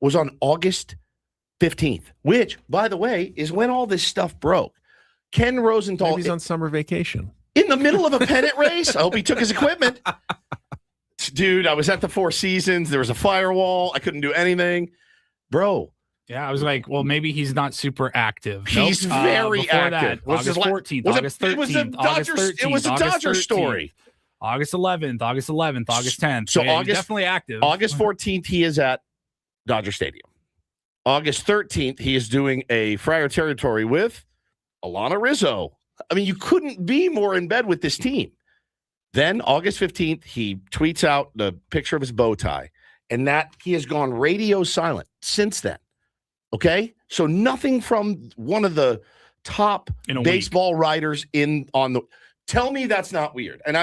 was on August 15th, which, by the way, is when all this stuff broke. Ken Rosenthal. Maybe he's on summer vacation. In the middle of a pennant race? I hope he took his equipment. Dude, I was at the Four Seasons. There was a firewall. I couldn't do anything. Bro. Yeah, I was like, well, maybe he's not super active. He's very active. August 14th, August 13th, it was a Dodger story. August 11th, August 10th. So yeah, August, definitely active. August 14th, he is at Dodger Stadium. August 13th, he is doing a Friar Territory with Alana Rizzo. I mean, you couldn't be more in bed with this team. Then August 15th, he tweets out the picture of his bow tie, and that he has gone radio silent since then. Okay? So nothing from one of the top baseball writers on the – tell me that's not weird. And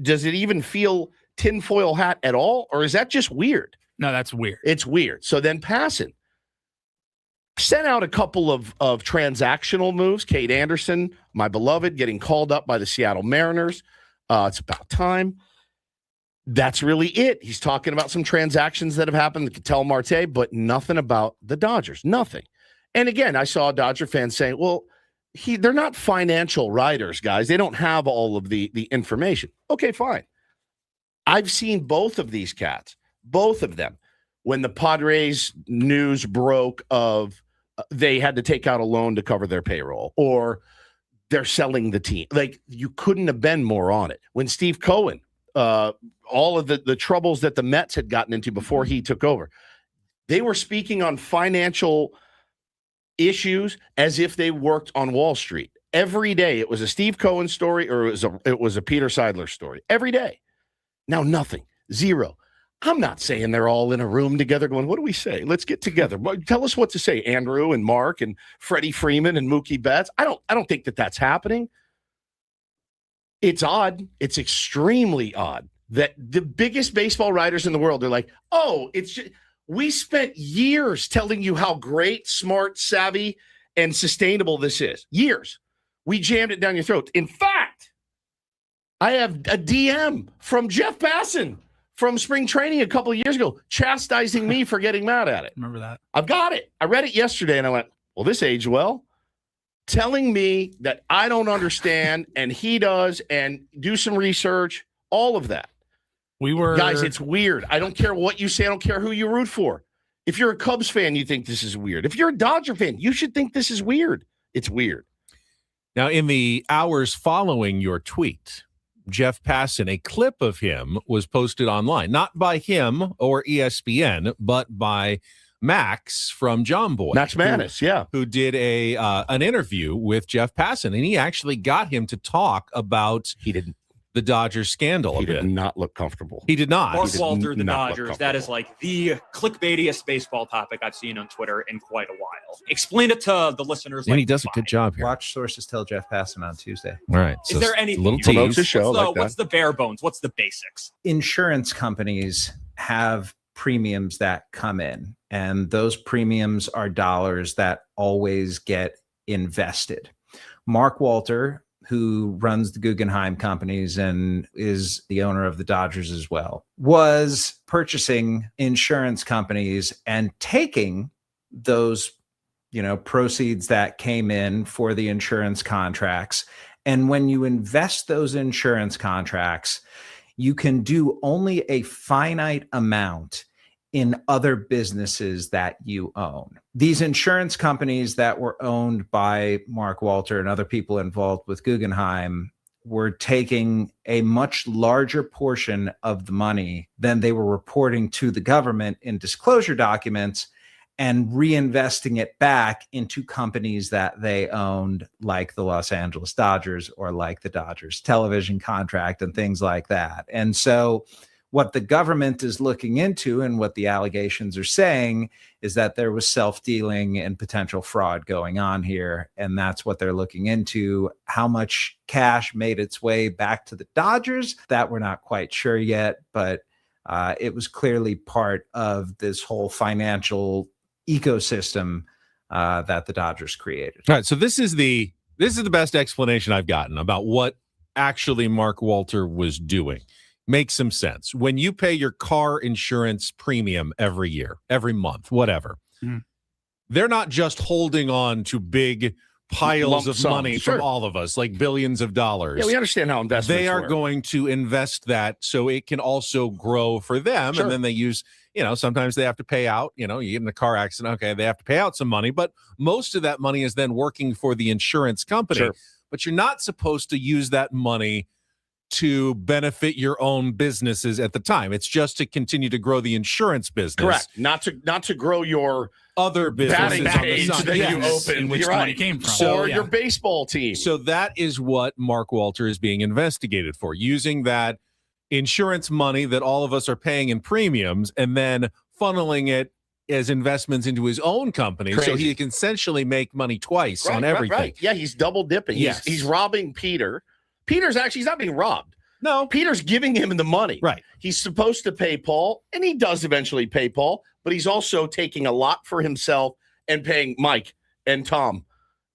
does it even feel tinfoil hat at all, or is that just weird? No, that's weird. It's weird. So then Passan sent out a couple of transactional moves. Kate Anderson, my beloved, getting called up by the Seattle Mariners. It's about time. That's really it. He's talking about some transactions that have happened to Ketel Marte, but nothing about the Dodgers. Nothing. And again, I saw Dodger fans saying, well, they're not financial writers, guys. They don't have all of the information. Okay, fine. I've seen both of these cats, both of them, when the Padres news broke of they had to take out a loan to cover their payroll, or they're selling the team. Like, you couldn't have been more on it. When Steve Cohen, all of the troubles that the Mets had gotten into before he took over, they were speaking on financial issues as if they worked on Wall Street. Every day it was a Steve Cohen story, or it was a Peter Seidler story. Every day. Now nothing. Zero. I'm not saying they're all in a room together going, what do we say? Let's get together. Tell us what to say, Andrew and Mark and Freddie Freeman and Mookie Betts. I don't think that that's happening. It's odd. It's extremely odd that the biggest baseball writers in the world are like, oh, it's just, We spent years telling you how great, smart, savvy, and sustainable this is. Years. We jammed it down your throat. In fact, I have a DM from Jeff Passan from spring training a couple of years ago, chastising me for getting mad at it. Remember that? I've got it. I read it yesterday, and I went, well, this aged well. Telling me that I don't understand, and he does, and do some research, all of that. Guys, it's weird. I don't care what you say. I don't care who you root for. If you're a Cubs fan, you think this is weird. If you're a Dodger fan, you should think this is weird. It's weird. Now, in the hours following your tweet, Jeff Passan, a clip of him was posted online, not by him or ESPN, but by Max from John Boy. Max Manis, who did an interview with Jeff Passan, and he actually got him to talk about the Dodgers scandal. He did not look comfortable. He did not. Mark Walter, the Dodgers, that is like the clickbaitiest baseball topic I've seen on Twitter in quite a while. Explain it to the listeners. And he does a good job here. Watch sources tell Jeff Passan on Tuesday. All right. Is there anything? Little tease. What's the bare bones? What's the basics? Insurance companies have premiums that come in, and those premiums are dollars that always get invested. Mark Walter, who runs the Guggenheim companies and is the owner of the Dodgers as well, was purchasing insurance companies and taking those, proceeds that came in for the insurance contracts. And when you invest those insurance contracts, you can do only a finite amount in other businesses that you own. These insurance companies that were owned by Mark Walter and other people involved with Guggenheim were taking a much larger portion of the money than they were reporting to the government in disclosure documents and reinvesting it back into companies that they owned, like the Los Angeles Dodgers or like the Dodgers television contract and things like that. And so what the government is looking into and what the allegations are saying is that there was self-dealing and potential fraud going on here. And that's what they're looking into. How much cash made its way back to the Dodgers, that we're not quite sure yet, but it was clearly part of this whole financial ecosystem that the Dodgers created. All right. So this is the best explanation I've gotten about what actually Mark Walter was doing. Makes some sense. When you pay your car insurance premium every year, every month, whatever, they're not just holding on to big piles of money from all of us, like billions of dollars. Yeah, we understand how investments They are work. going to invest that so it can also grow for them. Sure. And then they use, sometimes they have to pay out, you get in a car accident. Okay, they have to pay out some money, but most of that money is then working for the insurance company. Sure. But you're not supposed to use that money to benefit your own businesses at the time. It's just to continue to grow the insurance business. Correct. Not to grow your other businesses page that you open, which money came from. Or your baseball team. So that is what Mark Walter is being investigated for, using that insurance money that all of us are paying in premiums and then funneling it as investments into his own company. Crazy. So he can essentially make money twice on everything. Right. Yeah, he's double dipping. He's robbing Peter. Peter's actually, he's not being robbed. No. Peter's giving him the money. Right. He's supposed to pay Paul, and he does eventually pay Paul, but he's also taking a lot for himself and paying Mike and Tom,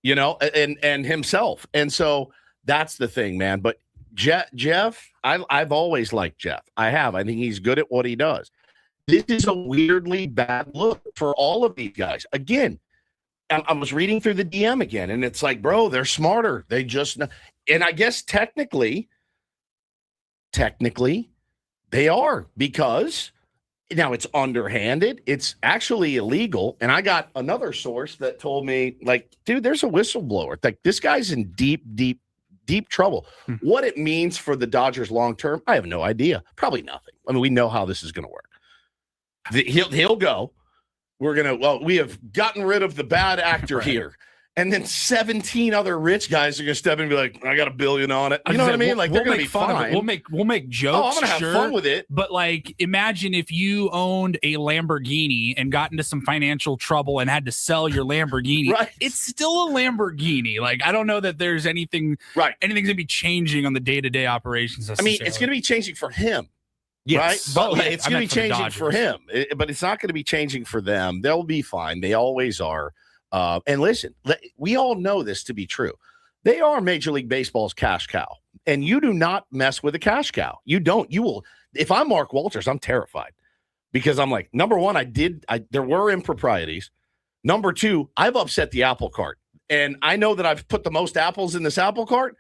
and himself. And so that's the thing, man. But Jeff, I've always liked Jeff. I think he's good at what he does. This is a weirdly bad look for all of these guys. Again, I was reading through the DM again, and it's like, bro, they're smarter. They just – and I guess technically, they are, because now it's underhanded. It's actually illegal. And I got another source that told me, like, dude, there's a whistleblower. Like, this guy's in deep trouble. What it means for the Dodgers long term, I have no idea. Probably nothing. I mean, we know how this is going to work. He'll go. We have gotten rid of the bad actor here. And then 17 other rich guys are going to step in and be like, I got $1 billion on it. You know what I mean? Like, they're going to be fine. We'll make jokes. Oh, I'm going to have fun with it. But, like, imagine if you owned a Lamborghini and got into some financial trouble and had to sell your Lamborghini. Right. It's still a Lamborghini. Like, I don't know that there's anything's going to be changing on the day-to-day operations. I mean, it's going to be changing for him. Yes. Right? But it's going to be changing for him, but it's not going to be changing for them. They'll be fine. They always are. And listen, we all know this to be true. They are Major League Baseball's cash cow, and you do not mess with a cash cow. You don't. You will. If I'm Mark Walters, I'm terrified because I'm like, number one, there were improprieties. Number two, I've upset the apple cart, and I know that I've put the most apples in this apple cart.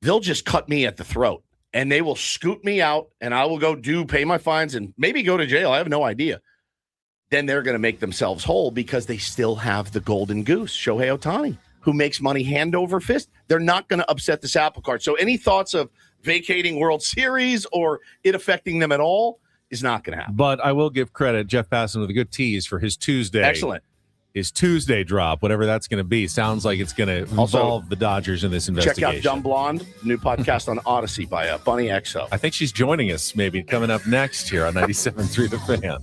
They'll just cut me at the throat. And they will scoot me out, and I will pay my fines and maybe go to jail. I have no idea. Then they're going to make themselves whole because they still have the golden goose, Shohei Ohtani, who makes money hand over fist. They're not going to upset this apple cart. So any thoughts of vacating World Series or it affecting them at all is not going to happen. But I will give credit, Jeff Passan, with a good tease for his Tuesday. Excellent. His Tuesday drop, whatever that's going to be, sounds like it's going to involve the Dodgers in this investigation. Check out Dumb Blonde, new podcast on Odyssey by Bunny XO. I think she's joining us maybe coming up next here on 97.3 The Fan.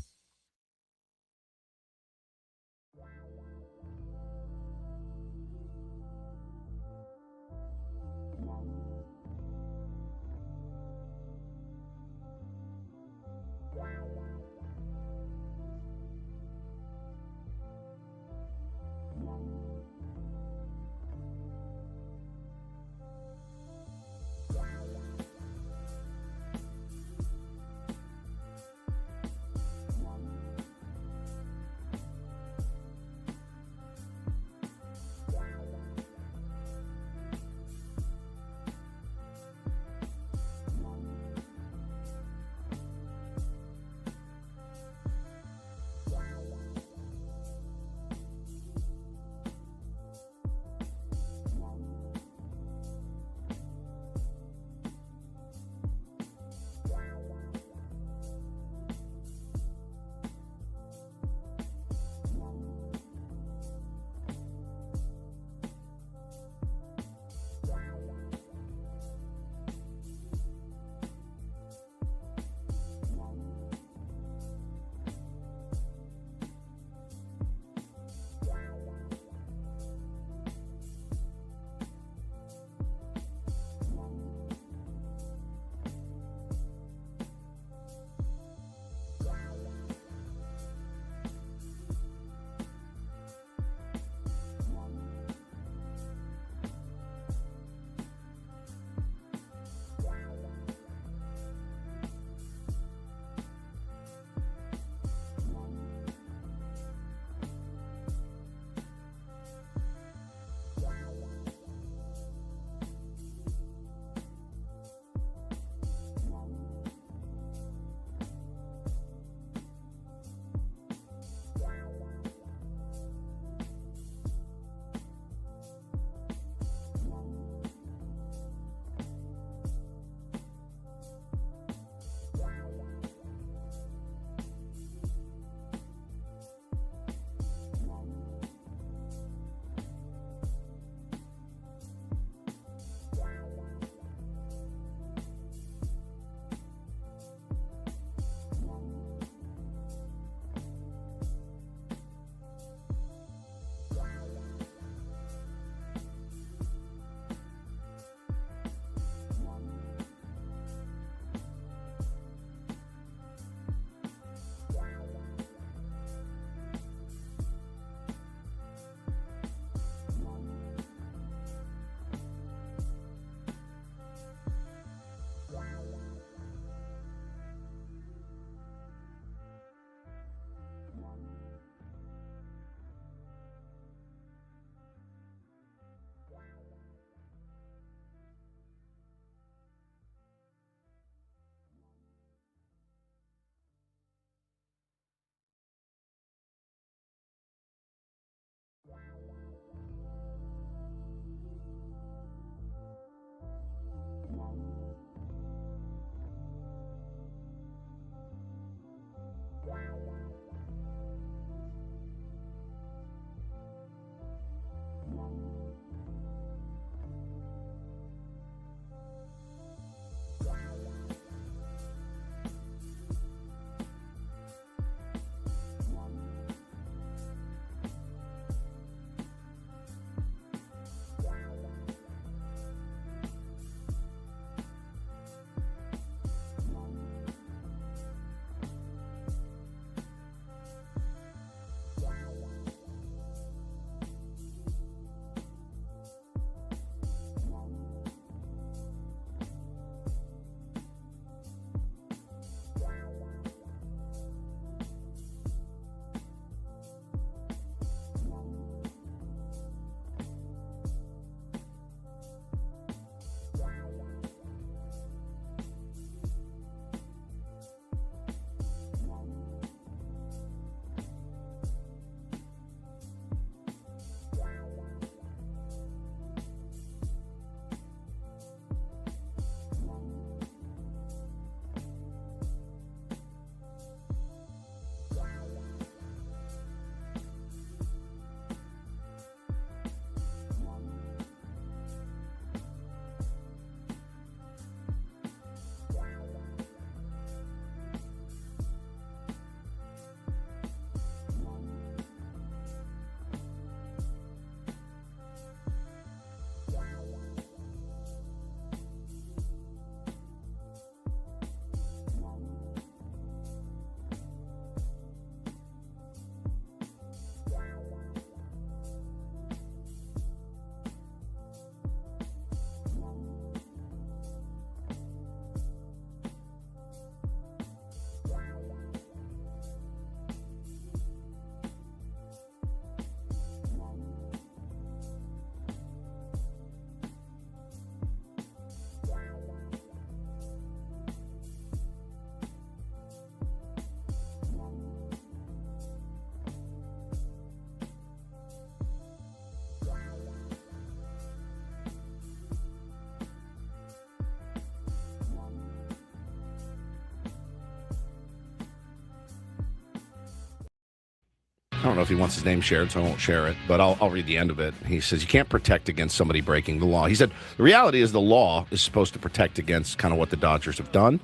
don't know if he wants his name shared, so I won't share it, but I'll read the end of it. He says, you can't protect against somebody breaking the law. He said, the reality is the law is supposed to protect against kind of what the Dodgers have done.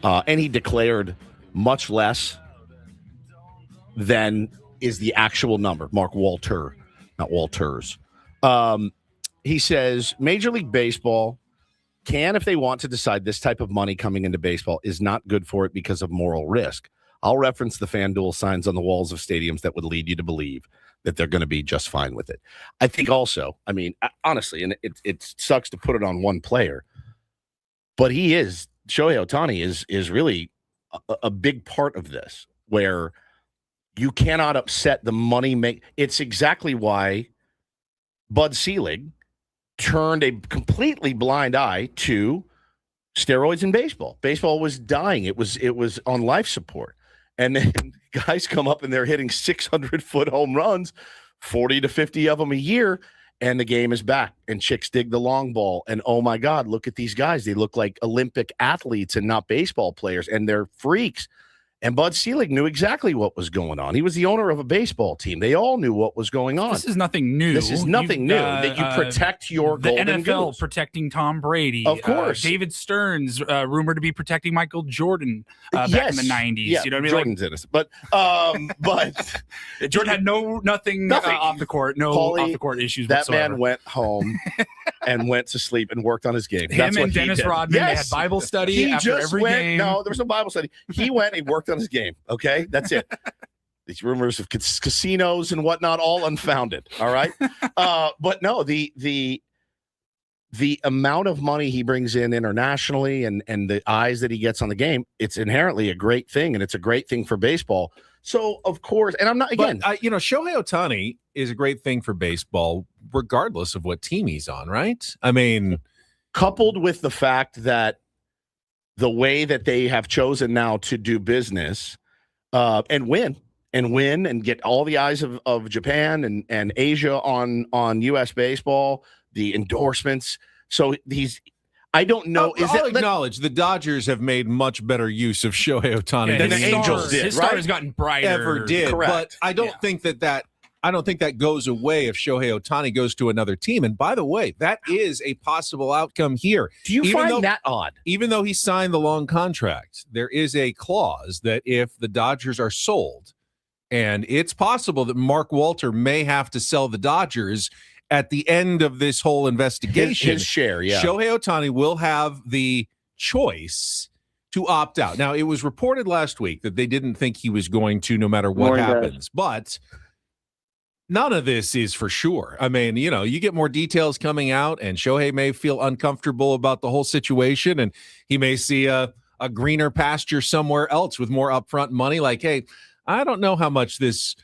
And he declared much less than is the actual number. Mark Walter, not Walters. He says, Major League Baseball can, if they want to decide this type of money coming into baseball is not good for it because of moral risk. I'll reference the FanDuel signs on the walls of stadiums that would lead you to believe that they're going to be just fine with it. I think also, I mean, honestly, and it sucks to put it on one player, but Shohei Ohtani is really a big part of this, where you cannot upset the money. It's exactly why Bud Selig turned a completely blind eye to steroids in baseball. Baseball was dying. It was on life support. And then guys come up and they're hitting 600-foot home runs, 40 to 50 of them a year, and the game is back. And chicks dig the long ball. And, oh, my God, look at these guys. They look like Olympic athletes and not baseball players, and they're freaks. And Bud Selig knew exactly what was going on. He was the owner of a baseball team. They all knew what was going on. This is nothing new. This is nothing new. That you protect your golden NFL goose. Protecting Tom Brady. Of course. David Stearns, rumored to be protecting Michael Jordan back in the 90s. Yeah, you know what I mean? Jordan's innocent. But Jordan had nothing. Off the court. Paulie, off the court issues that whatsoever. man went home and went to sleep and worked on his game. Him and Dennis Rodman, they had Bible study after every game. No, there was no Bible study. He went and worked on his game. Okay, that's it. These rumors of casinos and whatnot, all unfounded. All right, but no, the amount of money he brings in internationally and the eyes that he gets on the game, it's inherently a great thing, and it's a great thing for baseball. So, of course, and I'm not, again. But, Shohei Ohtani is a great thing for baseball, regardless of what team he's on, right? I mean, coupled with the fact that the way that they have chosen now to do business and win and get all the eyes of Japan and Asia on U.S. baseball, the endorsements. So I don't know. I'll acknowledge the Dodgers have made much better use of Shohei Ohtani than the Angels did. His star has gotten brighter. Ever did. Correct. But I don't think that goes away if Shohei Ohtani goes to another team. And by the way, that is a possible outcome here. Do you find that odd? Even though he signed the long contract, there is a clause that if the Dodgers are sold, and it's possible that Mark Walter may have to sell the Dodgers at the end of this whole investigation, his share, yeah. Shohei Ohtani will have the choice to opt out. Now, it was reported last week that they didn't think he was going to, no matter what happens. But none of this is for sure. I mean, you get more details coming out, and Shohei may feel uncomfortable about the whole situation, and he may see a greener pasture somewhere else with more upfront money. Like, hey, I don't know how much this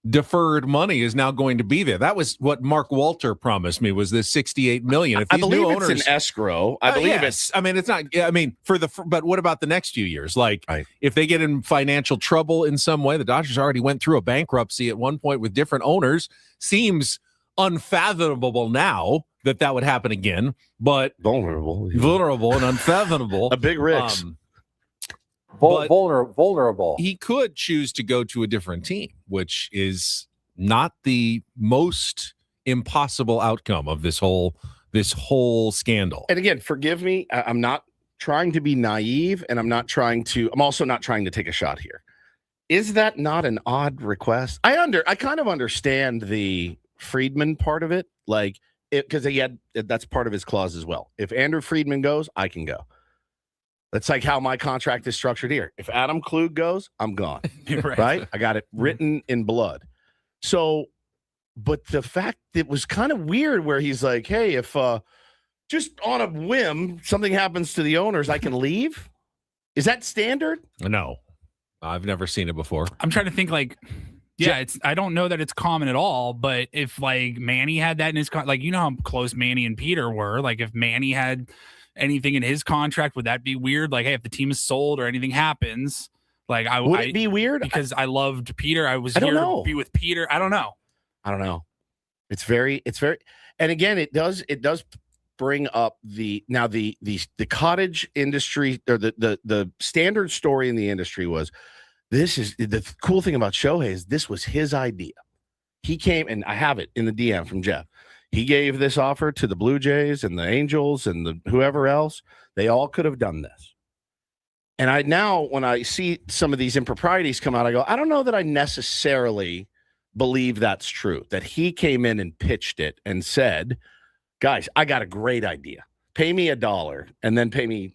deferred money is now going to be there. That was what Mark Walter promised me, was this $68 million. If I these believe new it's owners, an escrow. I believe it's. I mean, it's not. I mean, but what about the next few years? Like, if they get in financial trouble in some way, the Dodgers already went through a bankruptcy at one point with different owners. Seems unfathomable now that would happen again. But vulnerable and unfathomable. A big risk. Vulnerable. He could choose to go to a different team, which is not the most impossible outcome of this whole scandal. And again, forgive me, I'm not trying to be naive, and I'm also not trying to take a shot here. Is that not an odd request? I kind of understand the Friedman part of it, like because that's part of his clause as well. If Andrew Friedman goes, I can go. That's like how my contract is structured here. If Adam Klug goes, I'm gone. Right? I got it written in blood. So, but the fact it was kind of weird where he's like, hey, if just on a whim something happens to the owners, I can leave. Is that standard? No, I've never seen it before. I'm trying to think I don't know that it's common at all, but if like Manny had that in his how close Manny and Peter were, like if Manny had anything in his contract, would that be weird? Like, hey, if the team is sold or anything happens, like would it be weird? Because I loved Peter. I was here to be with Peter. I don't know. It's very, and again, it does bring up the cottage industry, or the standard story in the industry was this is the cool thing about Shohei is this was his idea. He came, and I have it in the DM from Jeff. He gave this offer to the Blue Jays and the Angels and the whoever else. They all could have done this. And I now, when I see some of these improprieties come out, I go, I don't know that I necessarily believe that's true, that he came in and pitched it and said, guys, I got a great idea. Pay me $1 and then pay me,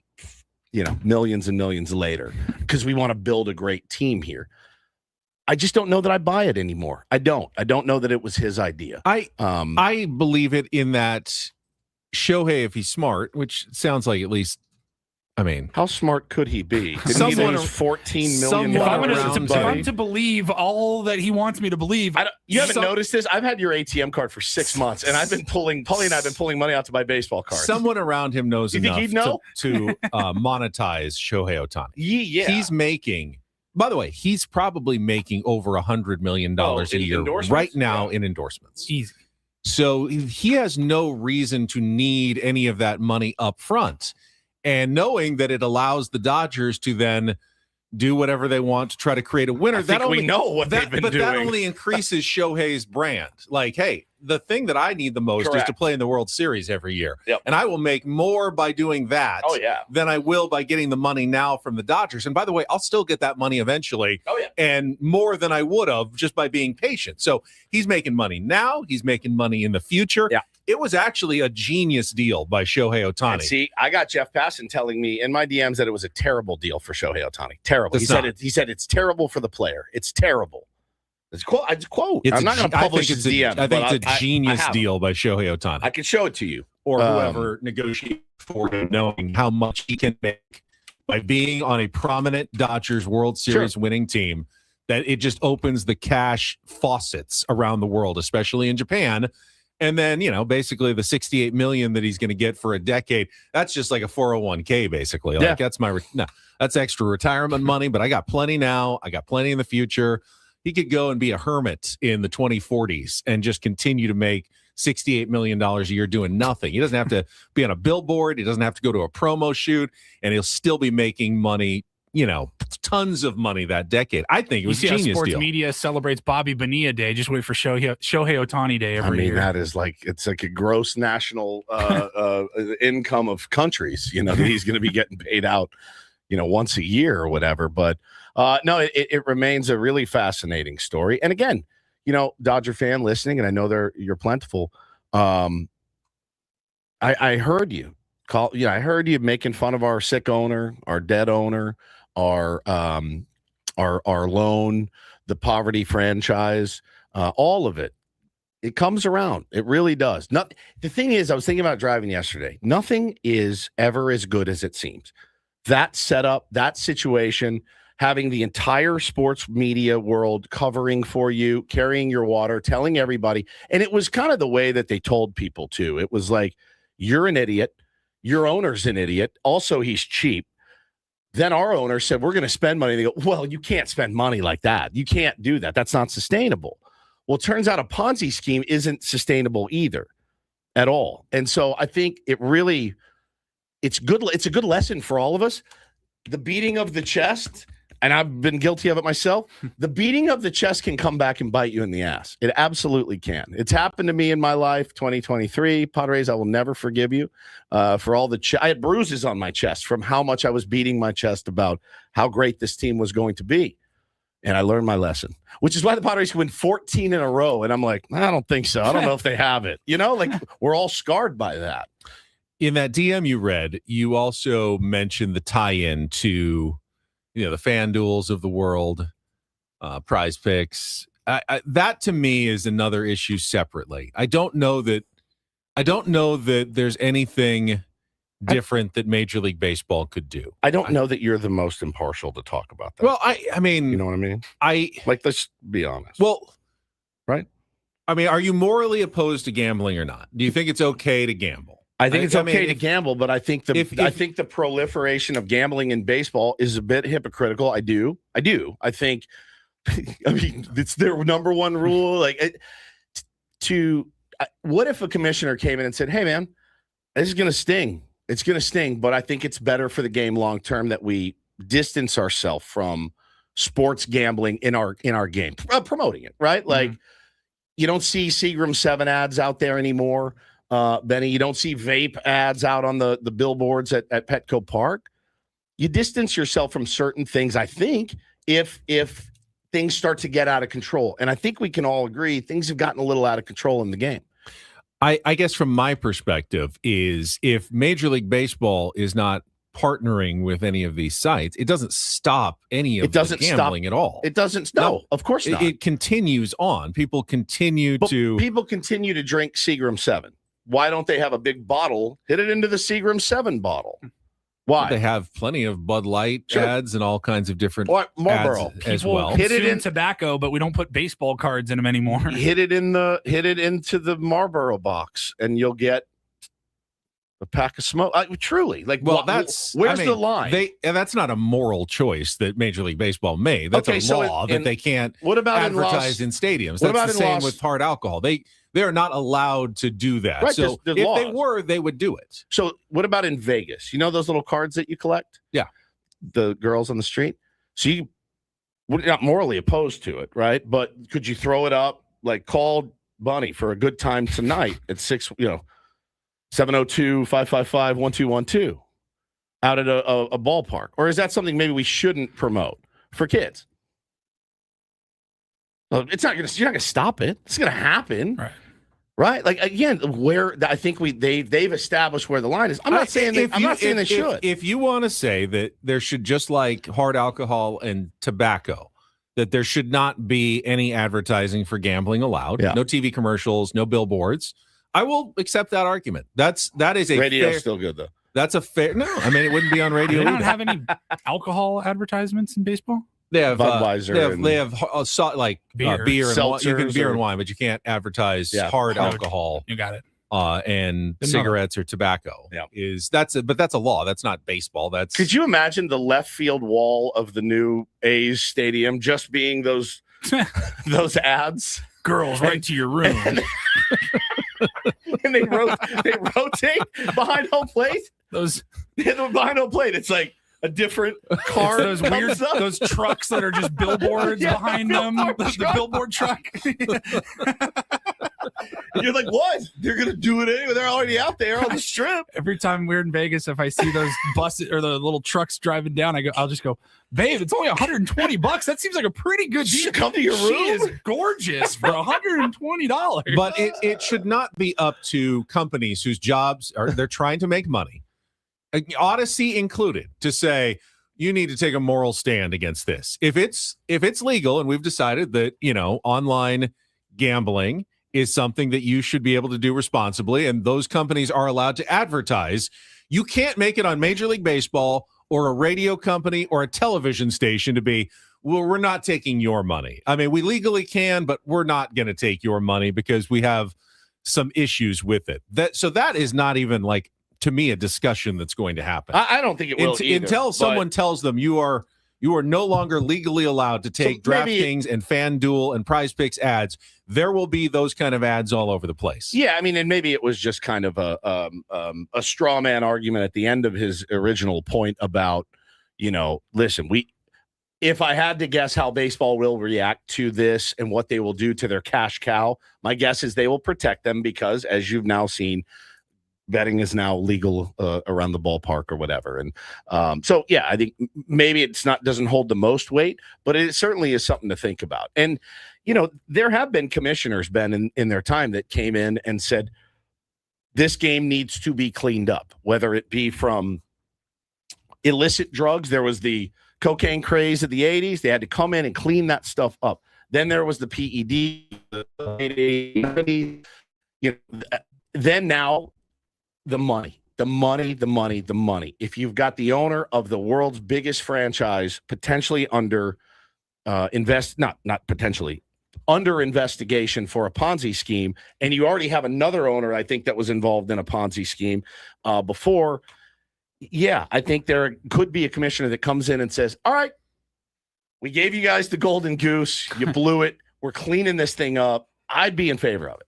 millions and millions later because we want to build a great team here. I just don't know that I buy it anymore. I don't know that it was his idea. I believe it in that Shohei, if he's smart, which sounds like at least, how smart could he be? Didn't he lose $14 million? If I'm to believe all that he wants me to believe, you haven't noticed this? I've had your ATM card for 6 months, and I've been Paulie and I've been pulling money out to buy baseball cards. Someone around him knows enough to monetize Shohei Ohtani. Yeah, he's making. By the way, he's probably making over $100 million a year right now in endorsements. Easy. So he has no reason to need any of that money up front. And knowing that it allows the Dodgers to then do whatever they want to try to create a winner. We know what they've been doing. That only increases Shohei's brand. Like, hey, the thing that I need the most is to play in the World Series every year. Yep. And I will make more by doing that than I will by getting the money now from the Dodgers. And by the way, I'll still get that money eventually. And more than I would have just by being patient. So he's making money now. He's making money in the future. Yeah. It was actually a genius deal by Shohei Ohtani. And see, I got Jeff Passan telling me in my DMs that it was a terrible deal for Shohei Ohtani. Terrible. He said it's terrible for the player. It's terrible. It's quote. I'm not going to publish his DM. I think it's a genius deal by Shohei Ohtani. I can show it to you. Or whoever negotiated for him, knowing how much he can make by being on a prominent Dodgers World Series winning team, that it just opens the cash faucets around the world, especially in Japan. And then, basically the $68 million that he's going to get for a decade, that's just like a 401k, basically. Like that's extra retirement money, but I got plenty now. I got plenty in the future. He could go and be a hermit in the 2040s and just continue to make $68 million a year doing nothing. He doesn't have to be on a billboard. He doesn't have to go to a promo shoot, and he'll still be making money, tons of money that decade. I think it was a genius sports deal. Media celebrates Bobby Bonilla Day. Just wait for Shohei Ohtani Day every year. That is it's like a gross national income of countries, that he's going to be getting paid out, once a year or whatever. But no, it remains a really fascinating story. And again, Dodger fan listening, and I know you're plentiful. I heard you call. I heard you making fun of our sick owner, our dead owner, our loan, the poverty franchise, all of it. It comes around. It really does. The thing is, I was thinking about driving yesterday. Nothing is ever as good as it seems. That setup, that situation, having the entire sports media world covering for you, carrying your water, telling everybody. And it was kind of the way that they told people too. It was like, you're an idiot. Your owner's an idiot. Also, he's cheap. Then our owner said, we're going to spend money. They go, well, you can't spend money like that. You can't do that. That's not sustainable. Well, it turns out a Ponzi scheme isn't sustainable either at all. And so I think it's good. It's a good lesson for all of us. The beating of the chest, and I've been guilty of it myself, the beating of the chest can come back and bite you in the ass. It absolutely can. It's happened to me in my life, 2023. Padres, I will never forgive you for all I had bruises on my chest from how much I was beating my chest about how great this team was going to be. And I learned my lesson, which is why the Padres win 14 in a row. And I'm like, I don't think so. I don't know if they have it. We're all scarred by that. In that DM you read, you also mentioned the tie-in to the FanDuels of the world, Prize Picks. That to me is another issue separately. I don't know that there's anything different that Major League Baseball could do. I don't know that you're the most impartial to talk about that. Well, I mean, you know what I mean? Let's be honest. Well, right? I mean, are you morally opposed to gambling or not? Do you think it's okay to gamble? I think it's okay to gamble, but I think the proliferation of gambling in baseball is a bit hypocritical. I do. I think, it's their number one rule. What if a commissioner came in and said, "Hey, man, this is going to sting. It's going to sting, but I think it's better for the game long term that we distance ourselves from sports gambling in our game, promoting it, right? Like you don't see Seagram 7 ads out there anymore, Benny. You don't see vape ads out on the billboards at Petco Park. You distance yourself from certain things, I think, if things start to get out of control. And I think we can all agree things have gotten a little out of control in the game. I guess from my perspective is if Major League Baseball is not partnering with any of these sites, it doesn't stop any of the gambling at all. It doesn't stop. No, of course not. It continues on. People continue to drink Seagram 7. Why don't they have a big bottle, hit it into the Seagram 7 bottle? Why? They have plenty of Bud Light ads and all kinds of different Marlboro ads as well. Hit it in tobacco, but we don't put baseball cards in them anymore. Hit it into the Marlboro box, and you'll get a pack of smoke. Truly, like, well, where's the line? That's not a moral choice that Major League Baseball made. That's a law that they can't advertise in stadiums. That's the same with hard alcohol. They're not allowed to do that. Right, so there's if laws. they were, they would do it. So what about in Vegas? You know those little cards that you collect? Yeah. The girls on the street? So we're not morally opposed to it, right? But could you throw it up, like call Bunny for a good time tonight at 702-555-1212 out at a ballpark? Or is that something maybe we shouldn't promote for kids? Well, you're not going to stop it. It's going to happen. Right? Like, again, where I think they've established where the line is. I'm not saying they should. If you want to say that there should, just like hard alcohol and tobacco, that there should not be any advertising for gambling allowed, no TV commercials, no billboards, I will accept that argument. That is a radio's still good though. That's a fair. No, I mean it wouldn't be on radio. They don't have any alcohol advertisements in baseball. They have Budweiser. They have beer and wine. You can beer and wine, but you can't advertise hard alcohol. You got it. And cigarettes or tobacco. But that's a law. That's not baseball. Could you imagine the left field wall of the new A's stadium just being those ads? Girls, right to your room. And they rotate behind home plate. Behind home plate, it's like a different car. Those trucks that are just billboards behind them. The billboard truck. You're like, what? They're gonna do it anyway. They're already out there on the strip. Every time we're in Vegas, if I see those buses or the little trucks driving down, I'll just go, babe, it's only $120. That seems like a pretty good deal. Come to your room. She is gorgeous for $120. But it should not be up to companies whose jobs they're trying to make money, Odyssey included, to say you need to take a moral stand against this. If it's legal, and we've decided that online gambling is something that you should be able to do responsibly, and those companies are allowed to advertise, you can't make it on Major League Baseball or a radio company or a television station to be, well, we're not taking your money. I mean, we legally can, but we're not going to take your money because we have some issues with it. That is not even, like, to me, a discussion that's going to happen. I don't think it will either, until someone tells them you are no longer legally allowed to take DraftKings and FanDuel and Prize Picks ads. There will be those kind of ads all over the place. Yeah, I mean, and maybe it was just kind of a straw man argument at the end of his original point about, listen, if I had to guess how baseball will react to this and what they will do to their cash cow, my guess is they will protect them because, as you've now seen, betting is now legal around the ballpark or whatever. And so, yeah, I think maybe doesn't hold the most weight, but it certainly is something to think about. And, there have been commissioners, Ben, in their time that came in and said, this game needs to be cleaned up, whether it be from illicit drugs. There was the cocaine craze of the 80s. They had to come in and clean that stuff up. Then there was the PED, the 80s, then now, the money. If you've got the owner of the world's biggest franchise potentially under under investigation for a Ponzi scheme, and you already have another owner, I think, that was involved in a Ponzi scheme before. Yeah, I think there could be a commissioner that comes in and says, all right, we gave you guys the golden goose. You blew it. We're cleaning this thing up. I'd be in favor of it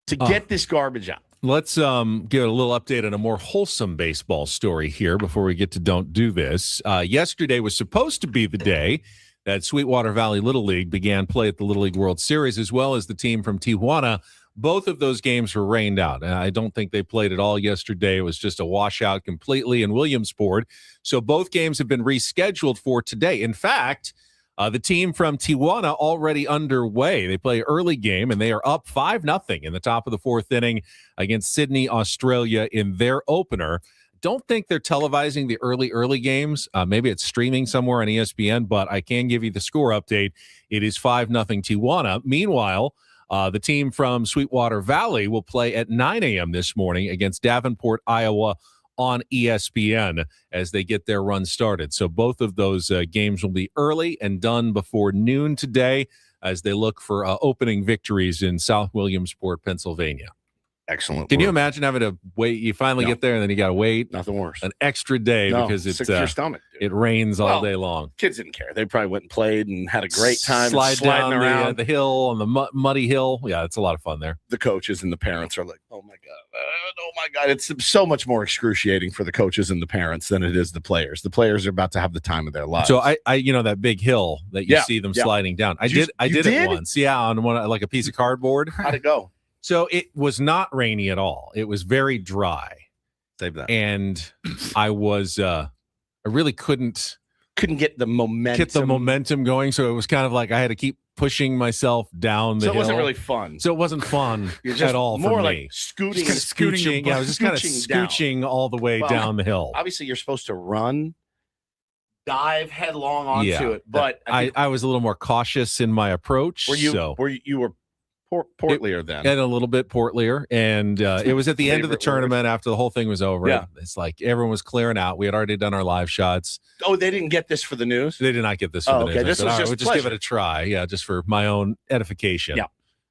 to get this garbage out. Let's give a little update on a more wholesome baseball story here before we get to Don't Do This. Yesterday was supposed to be the day that Sweetwater Valley Little League began play at the Little League World Series, as well as the team from Tijuana. Both of those games were rained out. And I don't think they played at all yesterday. It was just a washout completely in Williamsport. So both games have been rescheduled for today. In fact, the team from Tijuana already underway. They play early game, and they are up 5-0 in the top of the fourth inning against Sydney, Australia in their opener. Don't think they're televising the early games. Maybe it's streaming somewhere on ESPN, but I can give you the score update. It is 5-0 Tijuana. Meanwhile, the team from Sweetwater Valley will play at 9 a.m. this morning against Davenport, Iowa on ESPN as they get their run started. So both of those games will be early and done before noon today as they look for opening victories in South Williamsport, Pennsylvania. Excellent. Can you imagine having to wait? You finally get there, and then you got to wait. Nothing worse. An extra day because it's your stomach. It rains all day long. Kids didn't care. They probably went and played and had a great time sliding down around the hill on the muddy hill. Yeah, it's a lot of fun there. The coaches and the parents are like, "Oh my god!" It's so much more excruciating for the coaches and the parents than it is the players. The players are about to have the time of their lives. So I that big hill that you see them sliding down. I did it once. Yeah, on one like a piece of cardboard. How'd it go? So it was not rainy at all. It was very dry. Save that. And I was I really couldn't get the momentum going. So it was kind of like I had to keep pushing myself down the hill. So it wasn't really fun. So it wasn't fun at all for more me. Like scooting. Yeah, I was just kind of scooching all the way down the hill. Obviously, you're supposed to run, dive headlong onto it. But I was a little more cautious in my approach. You were portlier then. And a little bit portlier. And it was at the end of the tournament after the whole thing was over. Yeah. It's like everyone was clearing out. We had already done our live shots. Oh, they didn't get this for the news? They did not get this for the news. Okay. This was just we'll just give it a try. Yeah, just for my own edification. Yeah.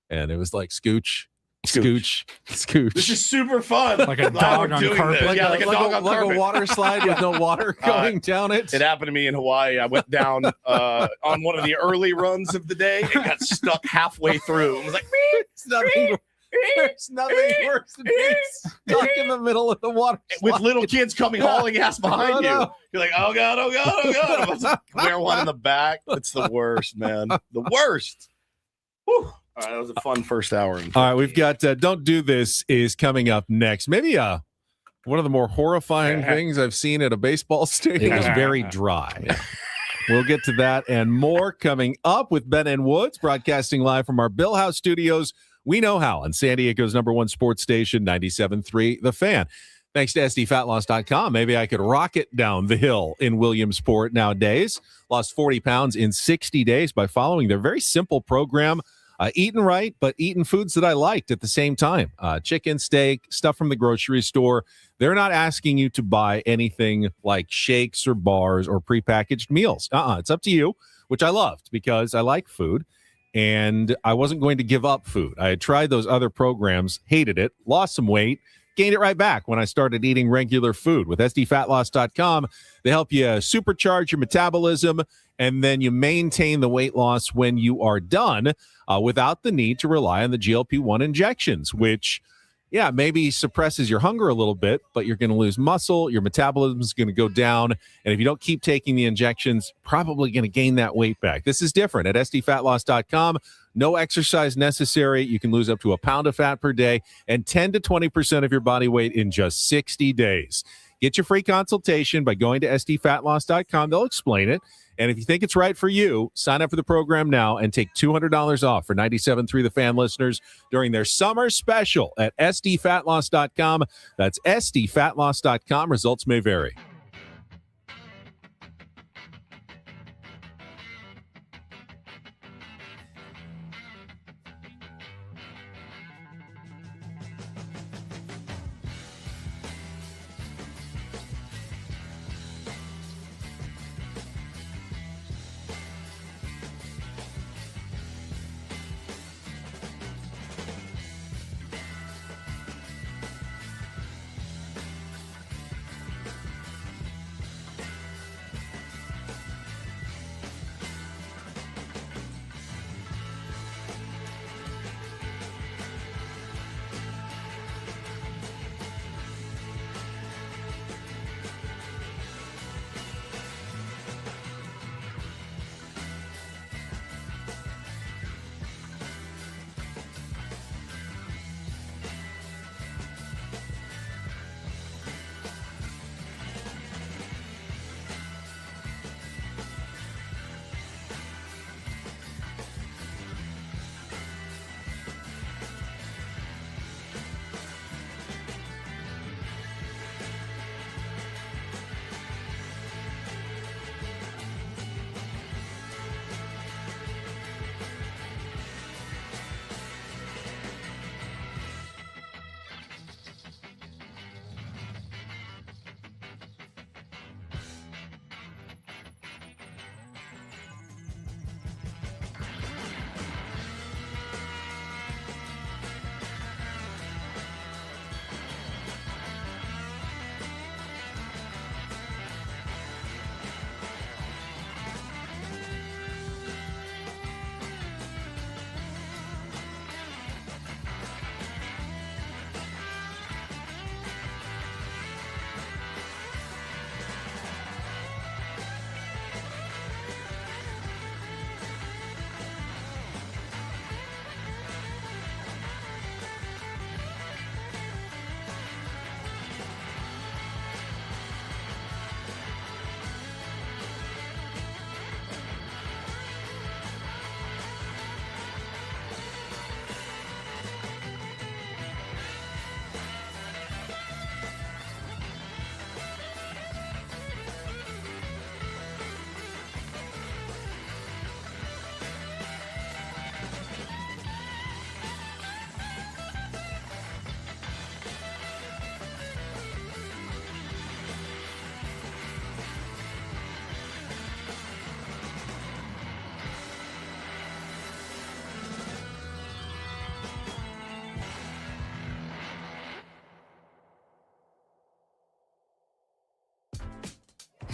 And it was like scooch. This is super fun. Like a dog on carpet. Like a dog on carpet. Like a water slide with no water going down it. It happened to me in Hawaii. I went down on one of the early runs of the day and got stuck halfway through. I was like, there's nothing worse than being stuck in the middle of the water slide. With little kids coming hauling ass behind you. You're like, oh God. I was like, wear one in the back. It's the worst, man. The worst. Whew. All right, that was a fun first hour. All right, we've got Don't Do This is coming up next. Maybe one of the more horrifying things I've seen at a baseball stadium. It was very dry. We'll get to that and more coming up with Ben and Woods, broadcasting live from our Bill House studios. We know how on San Diego's #1 sports station, 97.3 The Fan. Thanks to SDFatLoss.com. Maybe I could rocket down the hill in Williamsport nowadays. Lost 40 pounds in 60 days by following their very simple program. Eating right, but eating foods that I liked at the same time. Chicken, steak, stuff from the grocery store. They're not asking you to buy anything like shakes or bars or prepackaged meals. It's up to you, which I loved because I like food, and I wasn't going to give up food. I had tried those other programs, hated it, lost some weight, gained it right back when I started eating regular food. With SDFatLoss.com, they help you supercharge your metabolism, and then you maintain the weight loss when you are done without the need to rely on the GLP-1 injections, which, maybe suppresses your hunger a little bit, but you're going to lose muscle, your metabolism is going to go down, and if you don't keep taking the injections, probably going to gain that weight back. This is different at SDFatLoss.com. No exercise necessary. You can lose up to a pound of fat per day and 10 to 20% of your body weight in just 60 days. Get your free consultation by going to SDFatLoss.com. They'll explain it. And if you think it's right for you, sign up for the program now and take $200 off for 97.3 The Fan listeners during their summer special at SDFatLoss.com. That's SDFatLoss.com. Results may vary.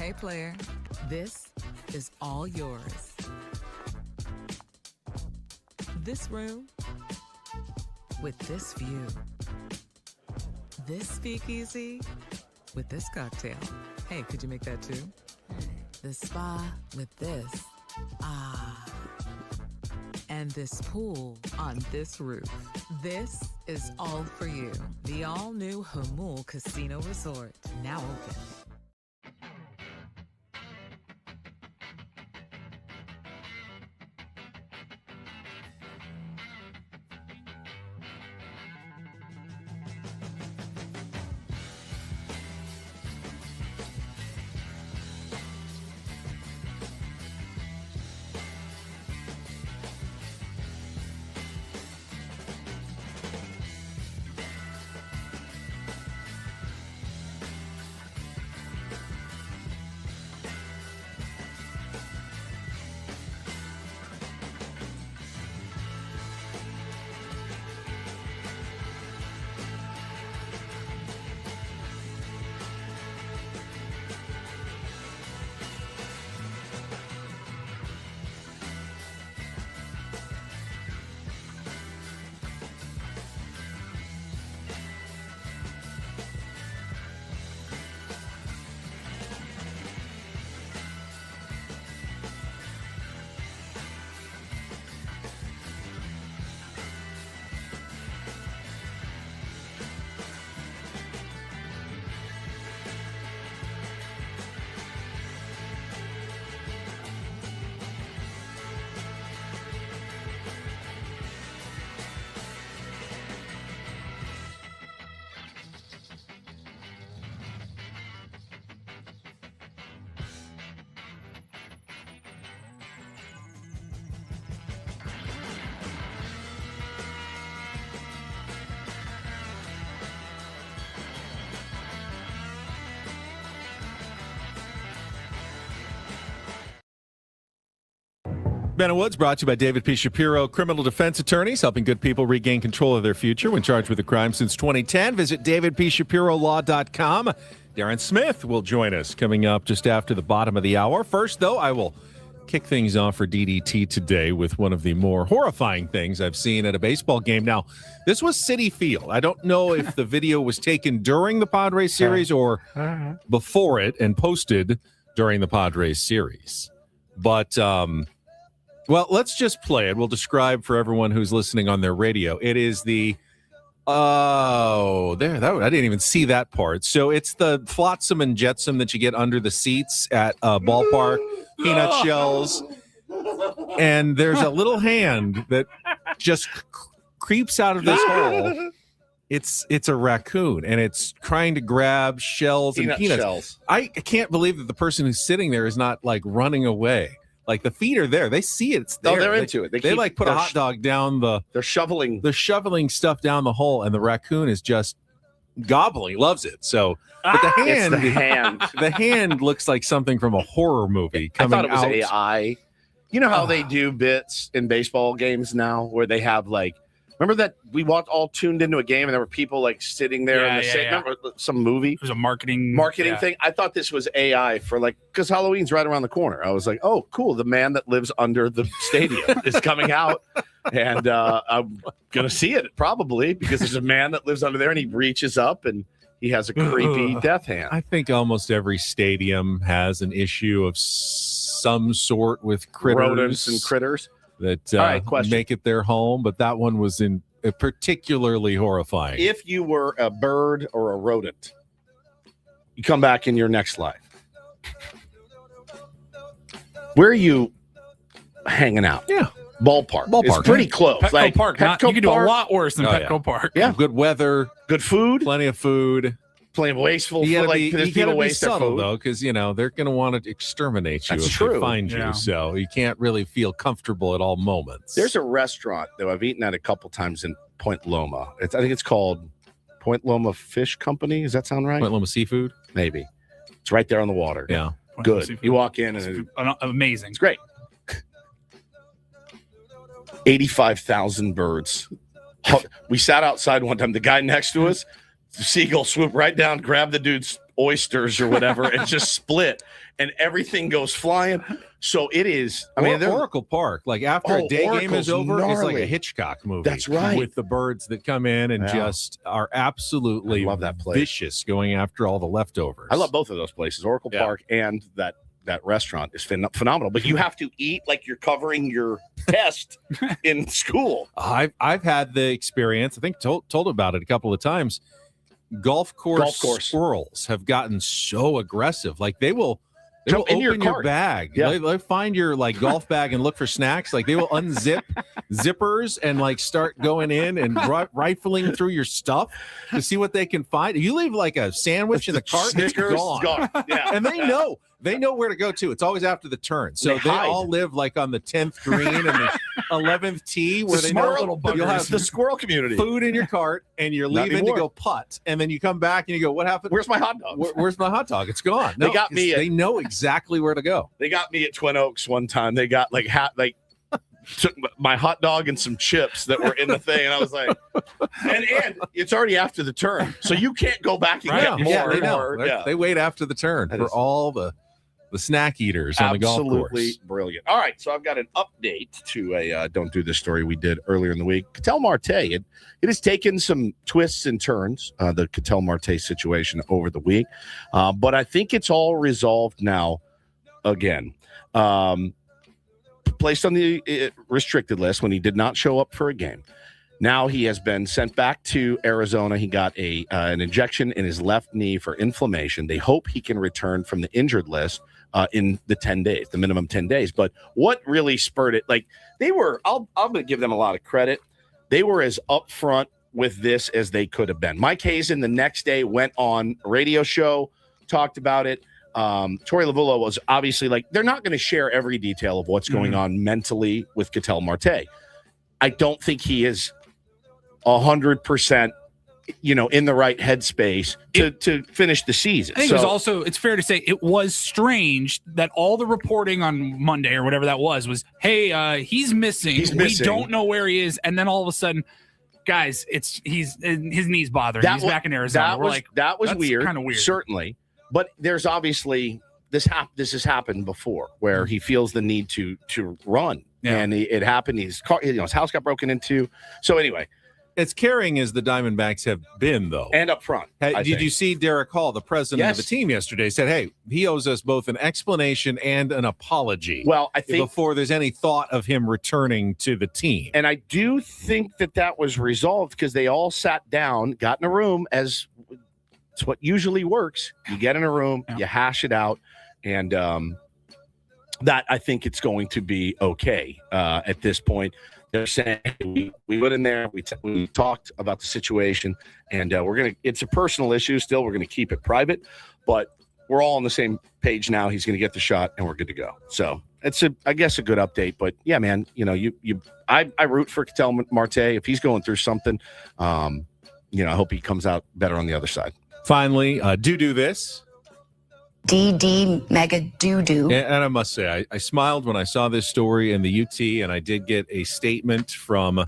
Okay, player. This is all yours. This room with this view. This speakeasy with this cocktail. Hey, could you make that too? The spa with this. Ah. And this pool on this roof. This is all for you. The all-new Hamul Casino Resort, now open. Ben Woods brought to you by David P. Shapiro, criminal defense attorneys helping good people regain control of their future when charged with a crime since 2010. Visit davidpshapirolaw.com. Darren Smith will join us coming up just after the bottom of the hour. First, though, I will kick things off for DDT today with one of the more horrifying things I've seen at a baseball game. Now, this was Citi Field. I don't know if the video was taken during the Padres series or before it and posted during the Padres series. But, well, let's just play it. We'll describe for everyone who's listening on their radio. It is the I didn't even see that part. So it's the flotsam and jetsam that you get under the seats at a ballpark, peanut shells. And there's a little hand that just creeps out of this hole. It's a raccoon, and it's trying to grab shells and peanuts. Shells. I can't believe that the person who's sitting there is not, like, running away. Like, the feet are there. They see it. It's there. Oh, they're into it. They like put a hot dog down the... They're shoveling. They're shoveling stuff down the hole, and the raccoon is just gobbling. Loves it. So, but the hand... It's the hand. The hand looks like something from a horror movie coming out. I thought it was AI. You know how they do bits in baseball games now where they have, like... Remember that we all tuned into a game and there were people like sitting there in the same. Remember some movie? It was a marketing thing. I thought this was AI for because Halloween's right around the corner. I was like, oh, cool. The man that lives under the stadium is coming out, and I'm gonna see it probably because there's a man that lives under there and he reaches up and he has a creepy death hand. I think almost every stadium has an issue of some sort with rodents and critters that make it their home, but that one was particularly horrifying. If you were a bird or a rodent, you come back in your next life. Where are you hanging out? Yeah. Ballpark. It's pretty close. Petco Park. You can do a lot worse than Petco Park. Yeah. Good weather. Good food. Plenty of food. Plenty of wasteful food. There's people waste their food. Though, because, they're going to want to exterminate you if they find you. So you can't really feel comfortable at all moments. There's a restaurant, though, I've eaten at a couple times in Point Loma. I think it's called Point Loma Fish Company. Does that sound right? Point Loma Seafood? Maybe. It's right there on the water. Yeah. Good. You walk in and it's amazing. It's great. 85,000 birds. We sat outside one time. The guy next to us, the seagull swooped right down, grabbed the dude's oysters or whatever and just split, and everything goes flying. So it is. I mean, Oracle Park, like after a day game is over, it's like a Hitchcock movie. That's right. With the birds that come in and just are absolutely love that place. Vicious going after all the leftovers. I love both of those places, Oracle Park and that restaurant is phenomenal. But you have to eat like you're covering your test in school. I've had the experience. I think told about it a couple of times. Golf course squirrels have gotten so aggressive. Like they will open your bag. Yeah. They find your like golf bag and look for snacks. Like they will unzip zippers and like start going in and rifling through your stuff to see what they can find. You leave like a sandwich in the cart, Snickers, it's gone. Yeah. And they know where to go to. It's always after the turn. So they all live like on the 10th green and the 11th tee where they know you'll have the squirrel community. Food in your cart and you're leaving to go putt. And then you come back and you go, what happened? Where's my hot dog? Where's my hot dog? It's gone. They got me. They know exactly where to go. They got me at Twin Oaks one time. They got took my hot dog and some chips that were in the thing, and I was like, and it's already after the turn, so you can't go back and get more. They know. They wait after the turn for all the snack eaters on the golf course. Absolutely brilliant. All right, so I've got an update to a Don't Do This story we did earlier in the week. Ketel Marte, it has taken some twists and turns, the Ketel Marte situation over the week, but I think it's all resolved now again. Placed on the restricted list when he did not show up for a game. Now he has been sent back to Arizona. He got an injection in his left knee for inflammation. They hope he can return from the injured list in the 10 days, the minimum 10 days. But what really spurred it, like they were, I'm going to give them a lot of credit. They were as upfront with this as they could have been. Mike Hazen the next day went on a radio show, talked about it. Tori Lavullo was obviously like, they're not going to share every detail of what's going on mentally with Ketel Marte. I don't think he is 100%, in the right headspace to finish the season. I think it's fair to say it was strange that all the reporting on Monday or whatever that was, hey, he's missing. We don't know where he is. And then all of a sudden, guys, his knee's bothering. He's back in Arizona. That was weird. Kind of weird. Certainly. But there's obviously this has happened before where he feels the need to run, and it happened. His house got broken into. So anyway, as caring as the Diamondbacks have been, though, and up front, did you see Derek Hall, the president of the team yesterday, said, "Hey, he owes us both an explanation and an apology." Well, I think before there's any thought of him returning to the team, and I do think that was resolved because they all sat down, got in a room as. It's what usually works. You get in a room, you hash it out, and that I think it's going to be okay at this point. They're saying we went in there, we talked about the situation, and it's a personal issue still. We're going to keep it private, but we're all on the same page now. He's going to get the shot, and we're good to go. So it's I guess a good update. But yeah, man, I root for Ketel Marte if he's going through something. I hope he comes out better on the other side. Finally, do this. DD mega doo-doo. And I must say, I smiled when I saw this story in the UT, and I did get a statement from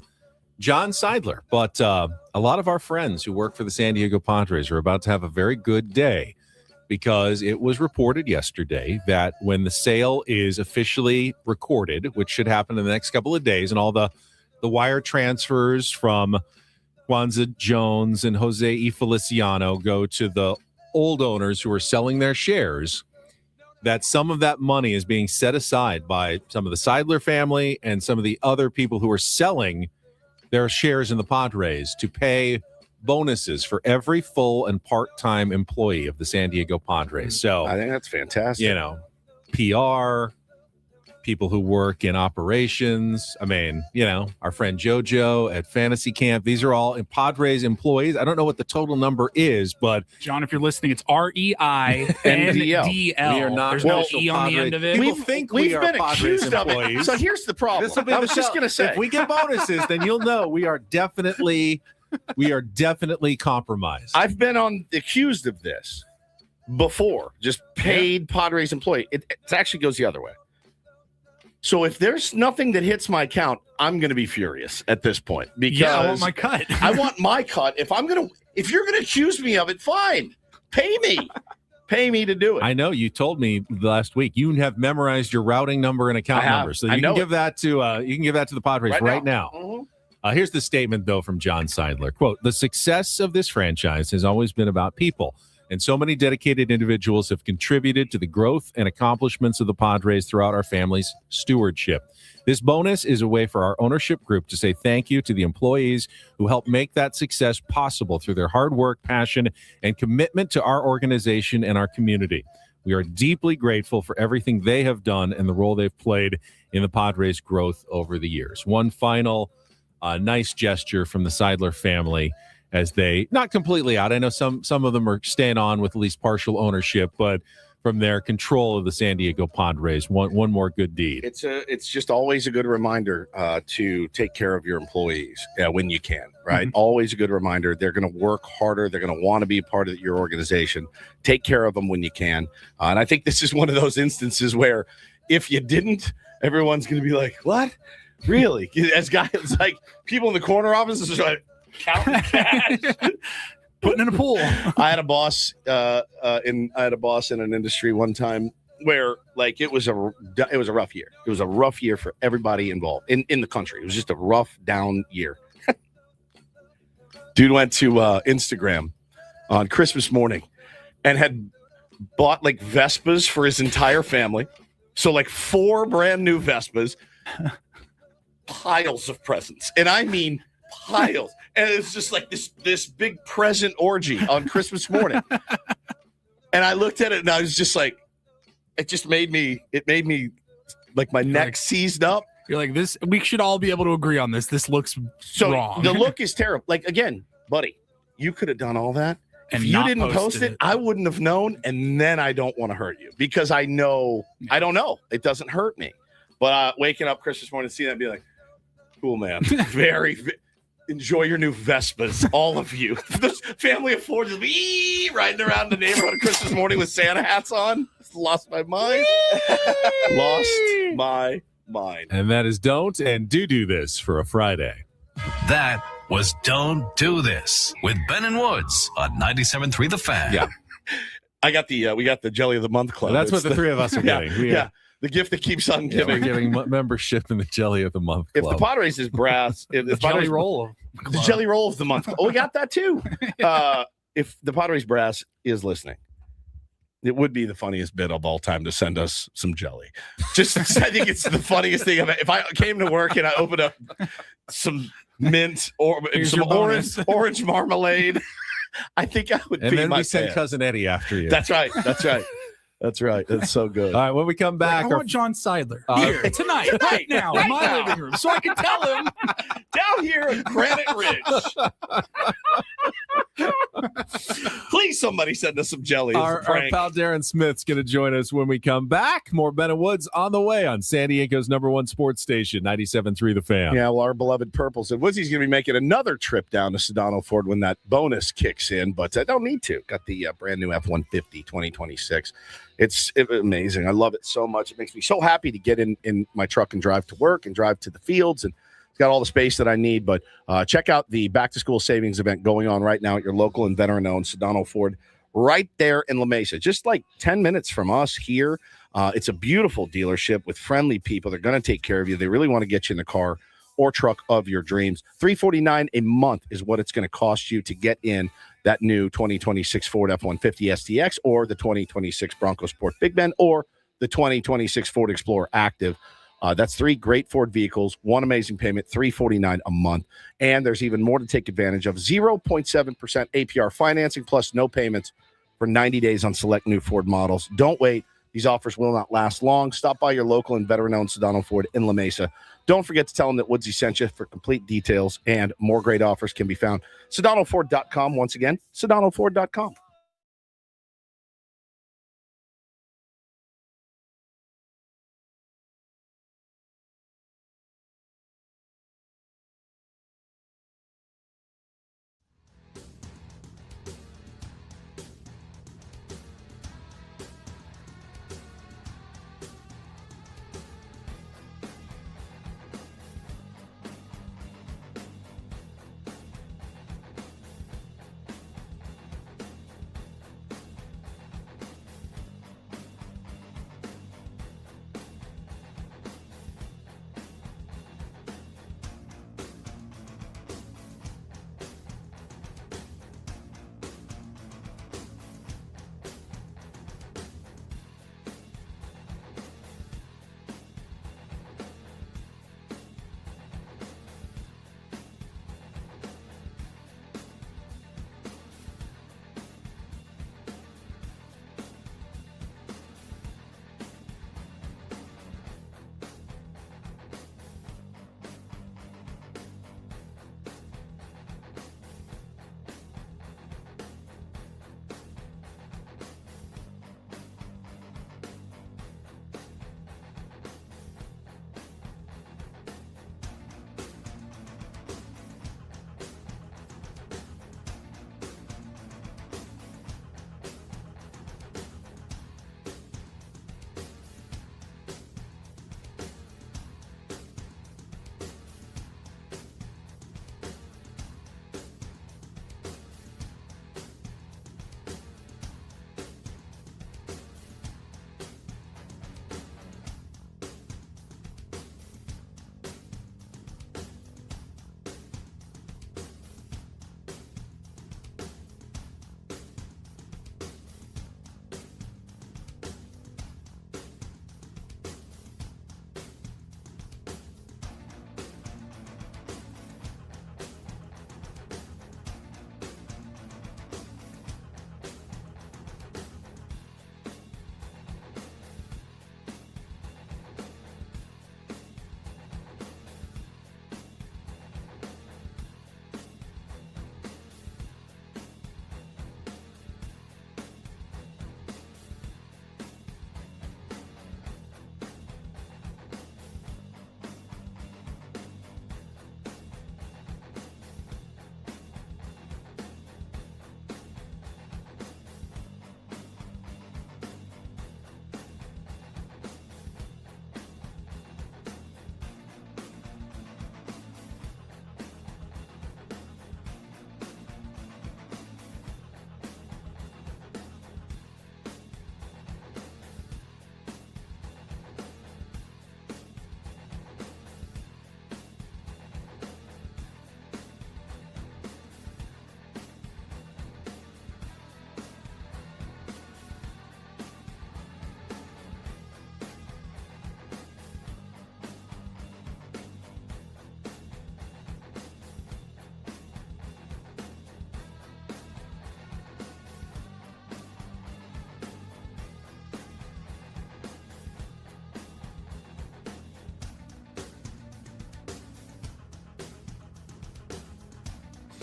John Seidler. But a lot of our friends who work for the San Diego Padres are about to have a very good day because it was reported yesterday that when the sale is officially recorded, which should happen in the next couple of days, and all the wire transfers from Kwanzaa Jones and Jose E. Feliciano go to the old owners who are selling their shares, that some of that money is being set aside by some of the Seidler family and some of the other people who are selling their shares in the Padres to pay bonuses for every full and part-time employee of the San Diego Padres. So I think that's fantastic. PR, people who work in operations. I mean, our friend JoJo at Fantasy Camp. These are all Padres employees. I don't know what the total number is, but John, if you're listening, it's REINDL. We are not. There's no E on the end of it. People think we are been Padres accused employees. of it. So here's the problem. I was just going to say, if we get bonuses, then you'll know we are definitely compromised. I've been accused of this before. Just paid Padres employee. It actually goes the other way. So if there's nothing that hits my account, I'm going to be furious at this point because I want my cut. I want my cut. If you're going to accuse me of it, fine, pay me. Pay me to do it. I know you told me last week you have memorized your routing number and account number, so you can give that to the Padres right now. Mm-hmm. Here's the statement though from John Seidler. Quote, "The success of this franchise has always been about people, and so many dedicated individuals have contributed to the growth and accomplishments of the Padres throughout our family's stewardship. This bonus is a way for our ownership group to say thank you to the employees who helped make that success possible through their hard work, passion, and commitment to our organization and our community. We are deeply grateful for everything they have done and the role they've played in the Padres' growth over the years." One final nice gesture from the Seidler family as they, not completely out. I know some of them are staying on with at least partial ownership, but from their control of the San Diego Padres, one more good deed. It's just always a good reminder to take care of your employees when you can, right? Mm-hmm. Always a good reminder. They're going to work harder. They're going to want to be a part of your organization. Take care of them when you can. And I think this is one of those instances where if you didn't, everyone's going to be like, what? Really? As guys, like people in the corner offices are like, counting cash. Putting in a pool. I had a boss in an industry one time where like it was a rough year. It was a rough year for everybody involved in the country. It was just a rough down year. Dude went to Instagram on Christmas morning and had bought like Vespas for his entire family. So like 4 brand new Vespas, piles of presents. And I mean piles. And it's just like this big present orgy on Christmas morning. And I looked at it and I was just like, it made me like my neck seized up. You're like, this, we should all be able to agree on this. This looks wrong. The look is terrible. Like, again, buddy, you could have done all that. If you didn't post it, I wouldn't have known. And then I don't want to hurt you because I don't know. It doesn't hurt me. But waking up Christmas morning and seeing that and be like, cool, man. Very enjoy your new Vespas, all of you. This family of 4 just riding around the neighborhood on Christmas morning with Santa hats on. Lost my mind. Lost my mind. And that is Don't and Do This for a Friday. That was Don't Do This with Ben and Woods on 97.3 The Fan. Yeah. I got we got the Jelly of the Month Club. Well, that's what the 3 of us are getting. Yeah. The gift that keeps on giving. We're getting membership in the Jelly of the Month Club. If the Padres is brass, the Jelly Roll of the Jelly Roll of the Month. Oh, we got that too. If the Padres brass is listening, it would be the funniest bit of all time to send us some jelly. Just, I think it's the funniest thing. If I came to work and I opened up some mint or some orange marmalade, I think I would. And then we send Cousin Eddie after you. That's right. That's right. That's right. That's so good. All right, when we come back, I want John Seidler here tonight, right now, in my living room, so I can tell him down here in Granite Ridge. Please, somebody send us some jelly. Our pal Darren Smith's going to join us when we come back. More Ben and Woods on the way on San Diego's #1 sports station, 97.3 The Fan. Yeah, well, our beloved Purples and Woodsy's going to be making another trip down to Sedano Ford when that bonus kicks in, but I don't need to. Got the brand new F-150 2026. It's amazing. I love it so much. It makes me so happy to get in my truck and drive to work and drive to the fields, and it's got all the space that I need. But check out the back-to-school savings event going on right now at your local and veteran-owned Sedano Ford right there in La Mesa, just like 10 minutes from us here. It's a beautiful dealership with friendly people. They're going to take care of you. They really want to get you in the car or truck of your dreams. $349 a month is what it's going to cost you to get in that new 2026 Ford F-150 STX or the 2026 Bronco Sport Big Ben or the 2026 Ford Explorer Active. That's 3 great Ford vehicles, 1 amazing payment, $349 a month. And there's even more to take advantage of. 0.7% APR financing plus no payments for 90 days on select new Ford models. Don't wait. These offers will not last long. Stop by your local and veteran-owned Sedano Ford in La Mesa. Don't forget to tell them that Woodsy sent you for complete details, and more great offers can be found. SedanoFord.com. Once again, SedanoFord.com.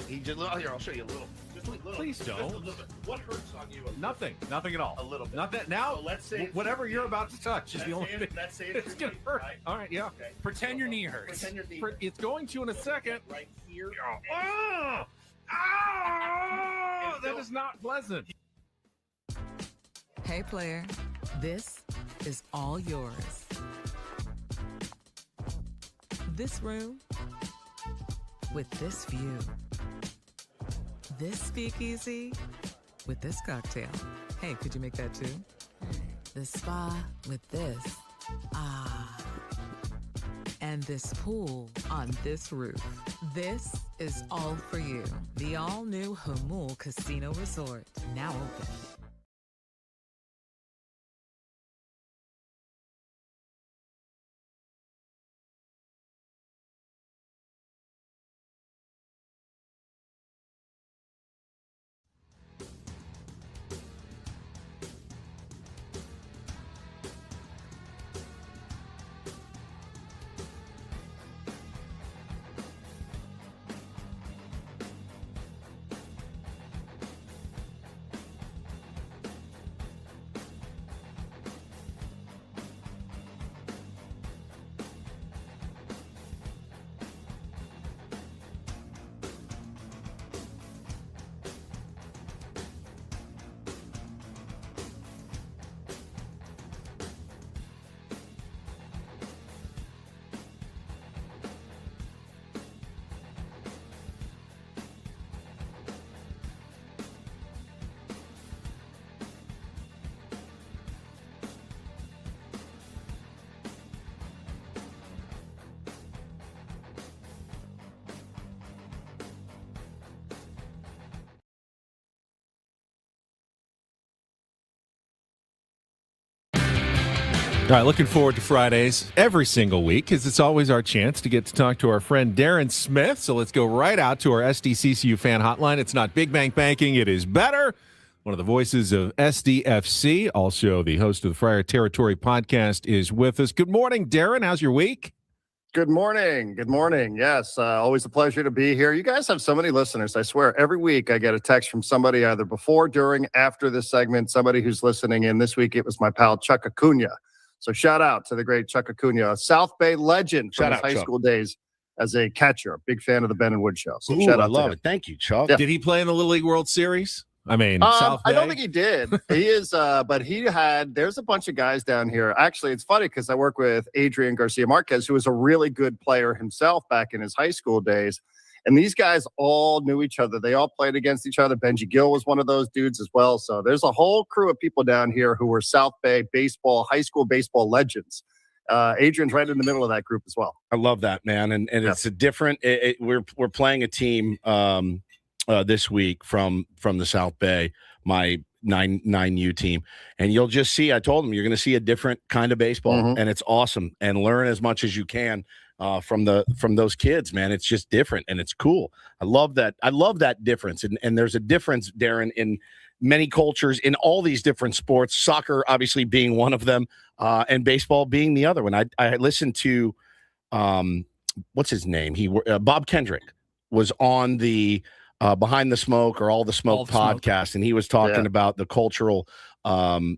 He just here. I'll show you a little. Just a little. Please don't. Just a little bit. What hurts on you? Nothing at all. A little bit. Nothing. Now, so let's say whatever you're about to touch is the only thing. Let's say it's gonna hurt. Right? All right, yeah. Okay. Pretend your knee hurts. Pretend your knee. It's going to in a second. Right here. That is not pleasant. Hey, player, this is all yours. This room with this view. This speakeasy with this cocktail. Hey, could you make that too? The spa with this. Ah. And this pool on this roof. This is all for you. The all-new Hamul Casino Resort, now open. All right, looking forward to Fridays every single week because it's always our chance to get to talk to our friend Darren Smith. So let's go right out to our SDCCU fan hotline. It's not Big Bank Banking, it is better. One of the voices of SDFC, also the host of the Friar Territory podcast, is with us. Good morning, Darren. How's your week? Good morning. Good morning. Yes, always a pleasure to be here. You guys have so many listeners. I swear, every week I get a text from somebody either before, during, after this segment, somebody who's listening in. This week it was my pal Chuck Acuna. So shout out to the great Chuck Acuna, a South Bay legend from his high school days as a catcher. Big fan of the Ben and Wood show. So shout out I love to him. it. Thank you, Chuck. Yeah. Did he play in the Little League World Series? I mean, South Bay? I don't think he did. He is, but there's a bunch of guys down here. Actually, it's funny because I work with Adrian Garcia Marquez, who was a really good player himself back in his high school days. And these guys all knew each other. They all played against each other. Benji Gill was one of those dudes as well. So there's a whole crew of people down here who were South Bay baseball, high school baseball legends. Adrian's right in the middle of that group as well. I love that, man. And it's a different. We're playing a team this week from the South Bay, my 9U team, and you'll just see. I told them you're going to see a different kind of baseball, and it's awesome. And learn as much as you can from those kids, man. It's just different and it's cool. I love that. I love that difference. And there's a difference, Darren, in many cultures in all these different sports. Soccer, obviously, being one of them, and baseball being the other one. I listened to what's his name? Bob Kendrick was on the Behind the Smoke or All the Smoke podcast, and he was talking about the cultural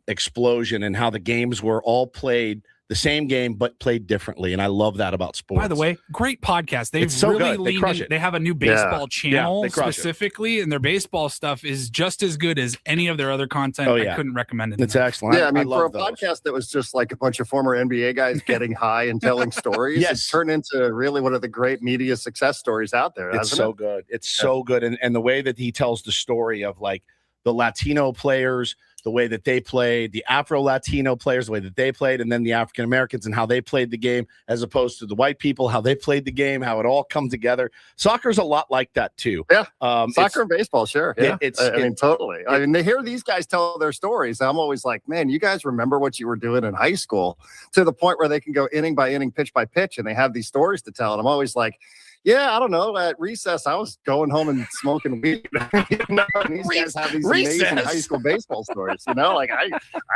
explosion and how the games were all played the same game but played differently, and I love that about sports. By the way, great podcast. They've so really good. They leaned crush in. it. They have a new baseball channel they crush specifically, and their baseball stuff is just as good as any of their other content. I couldn't recommend it. It's excellent. Yeah, I mean, for a those. podcast that was just like a bunch of former NBA guys getting high and telling stories, it's turned into really one of the great media success stories out there. It's so good. It's so good. And the way that he tells the story of like the Latino players, the way that they played, the Afro-Latino players, the way that they played, and then the African-Americans and how they played the game as opposed to the white people, how they played the game, how it all come together. Soccer's a lot like that too. Yeah. Soccer and baseball, sure. Yeah. I mean, totally. I mean, they hear these guys tell their stories. And I'm always like, man, you guys remember what you were doing in high school, to the point where they can go inning by inning, pitch by pitch, and they have these stories to tell. And I'm always like, Yeah, I don't know. At recess, I was going home and smoking weed. And these guys have these amazing high school baseball stories. Like I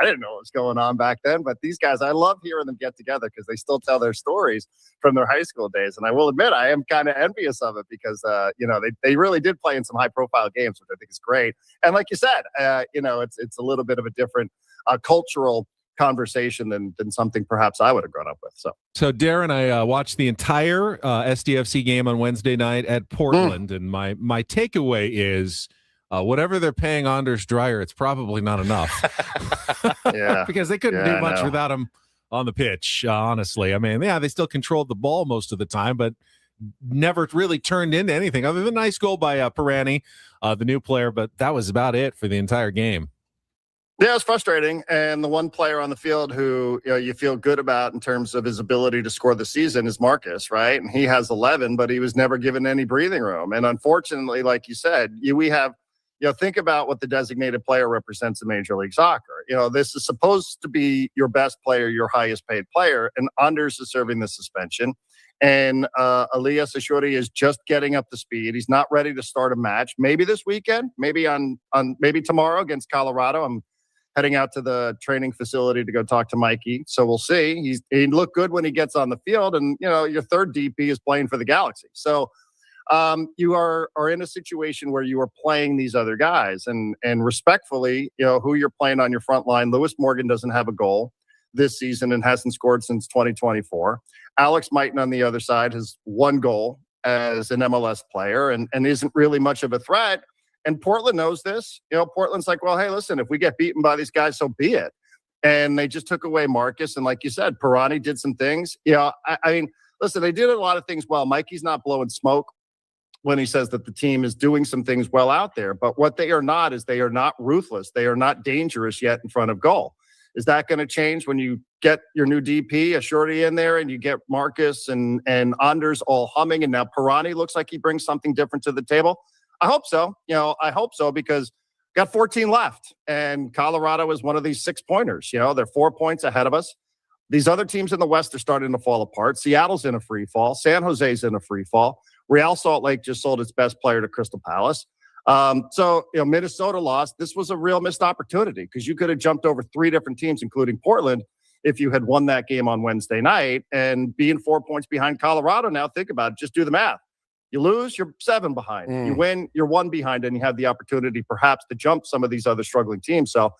didn't know what was going on back then, but these guys, I love hearing them get together because they still tell their stories from their high school days. And I will admit, I am kind of envious of it because they really did play in some high profile games, which I think is great. And like you said, it's a little bit of a different cultural conversation than something perhaps I would have grown up with. So Darren, I watched the entire SDFC game on Wednesday night at Portland, and my takeaway is whatever they're paying Anders Dreyer, it's probably not enough. Yeah, because they couldn't do much without him on the pitch. Honestly, I mean, they still controlled the ball most of the time, but never really turned into anything other than a nice goal by Pirani, the new player. But that was about it for the entire game. Yeah, it's frustrating. And the one player on the field who you feel good about in terms of his ability to score the season is Marcus, right? And he has 11, but he was never given any breathing room. And unfortunately, like you said, we have, think about what the designated player represents in Major League Soccer. This is supposed to be your best player, your highest paid player, and Anders is serving the suspension. And Elias Ashuri is just getting up to speed. He's not ready to start a match. Maybe this weekend, maybe maybe tomorrow against Colorado. I'm heading out to the training facility to go talk to Mikey. So we'll see. He looked good when he gets on the field. And, your third DP is playing for the Galaxy. So you are in a situation where you are playing these other guys. And respectfully, who you're playing on your front line. Lewis Morgan doesn't have a goal this season and hasn't scored since 2024. Alex Mighton on the other side has one goal as an MLS player and isn't really much of a threat. And Portland knows this. Portland's like, well, hey, listen, if we get beaten by these guys, so be it. And they just took away Marcus. And like you said, Pirani did some things. I mean, listen, they did a lot of things well. Mikey's not blowing smoke when he says that the team is doing some things well out there. But what they are not is they are not ruthless. They are not dangerous yet in front of goal. Is that going to change when you get your new DP, a shorty in there, and you get Marcus and Anders all humming? And now Pirani looks like he brings something different to the table. I hope so. I hope so because got 14 left and Colorado is one of these 6-pointers. They're 4 points ahead of us. These other teams in the West are starting to fall apart. Seattle's in a free fall. San Jose's in a free fall. Real Salt Lake just sold its best player to Crystal Palace. So Minnesota lost. This was a real missed opportunity because you could have jumped over 3 different teams, including Portland, if you had won that game on Wednesday night. And being 4 points behind Colorado now, think about it. Just do the math. You lose, you're 7 behind. You win, you're 1 behind, and you have the opportunity perhaps to jump some of these other struggling teams. So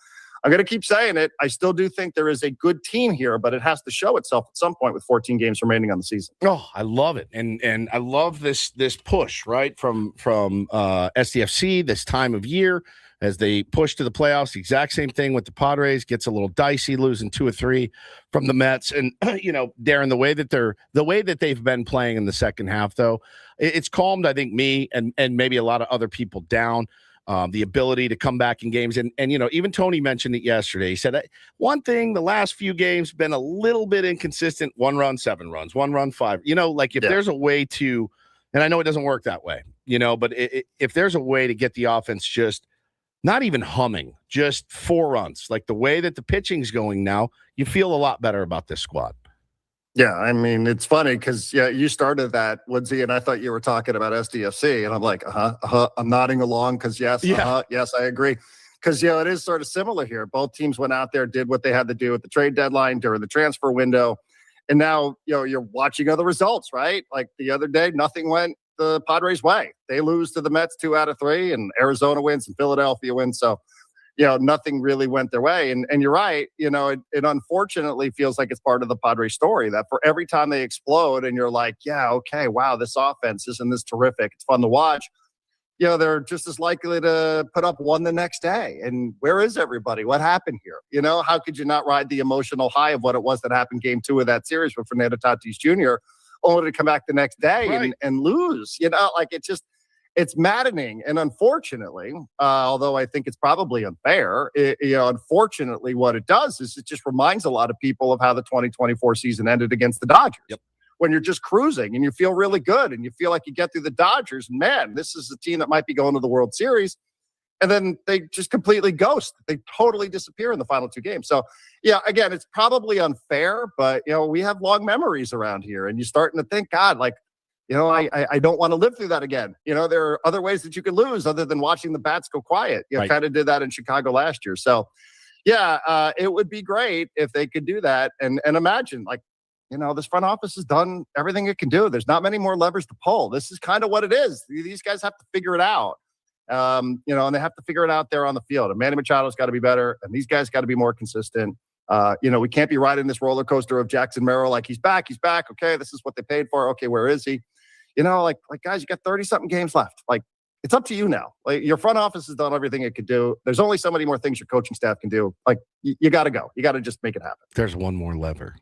I'm going to keep saying it. I still do think there is a good team here, but it has to show itself at some point with 14 games remaining on the season. Oh, I love it. And I love this push, right, from SDFC this time of year as they push to the playoffs. The exact same thing with the Padres. Gets a little dicey, losing 2 or 3 from the Mets. And Darren, the way that they've been playing in the second half, though, it's calmed, I think, me and maybe a lot of other people down. The ability to come back in games. And even Tony mentioned it yesterday. He said, one thing, the last few games been a little bit inconsistent. 1 run, 7 runs, 1 run, 5. There's a way to, and I know it doesn't work that way, but if there's a way to get the offense just not even humming, just 4 runs, like the way that the pitching's going now, you feel a lot better about this squad. Yeah, I mean, it's funny because, you started that, Woodsy, and I thought you were talking about SDFC, and I'm like, I'm nodding along because, yes, I agree. Because, it is sort of similar here. Both teams went out there, did what they had to do at the trade deadline during the transfer window, and now, you're watching other results, right? Like the other day, nothing went the Padres' way. They lose to the Mets 2 out of 3, and Arizona wins, and Philadelphia wins, so nothing really went their way. And you're right. It unfortunately feels like it's part of the Padres story that for every time they explode and you're like, yeah, okay, wow, this offense, isn't this terrific? It's fun to watch. They're just as likely to put up 1 the next day. And where is everybody? What happened here? How could you not ride the emotional high of what it was that happened game 2 of that series with Fernando Tatis Jr. only to come back the next day and lose? It's maddening. And unfortunately, although I think it's probably unfair, unfortunately, what it does is it just reminds a lot of people of how the 2024 season ended against the Dodgers. Yep. When you're just cruising and you feel really good and you feel like you get through the Dodgers, and man, this is a team that might be going to the World Series. And then they just completely ghost. They totally disappear in the final 2 games. So, again, it's probably unfair, but, we have long memories around here. And you're starting to think, God, like, I don't want to live through that again. There are other ways that you could lose other than watching the bats go quiet. Kind of did that in Chicago last year. So, yeah, it would be great if they could do that. And imagine, this front office has done everything it can do. There's not many more levers to pull. This is kind of what it is. These guys have to figure it out. And they have to figure it out there on the field. And Manny Machado's got to be better, and these guys got to be more consistent. We can't be riding this roller coaster of Jackson Merrill like he's back. Okay, this is what they paid for. Okay, where is he? Guys, you got 30-something games left. It's up to you now. Your front office has done everything it could do. There's only so many more things your coaching staff can do. You got to go. You got to just make it happen. There's one more lever.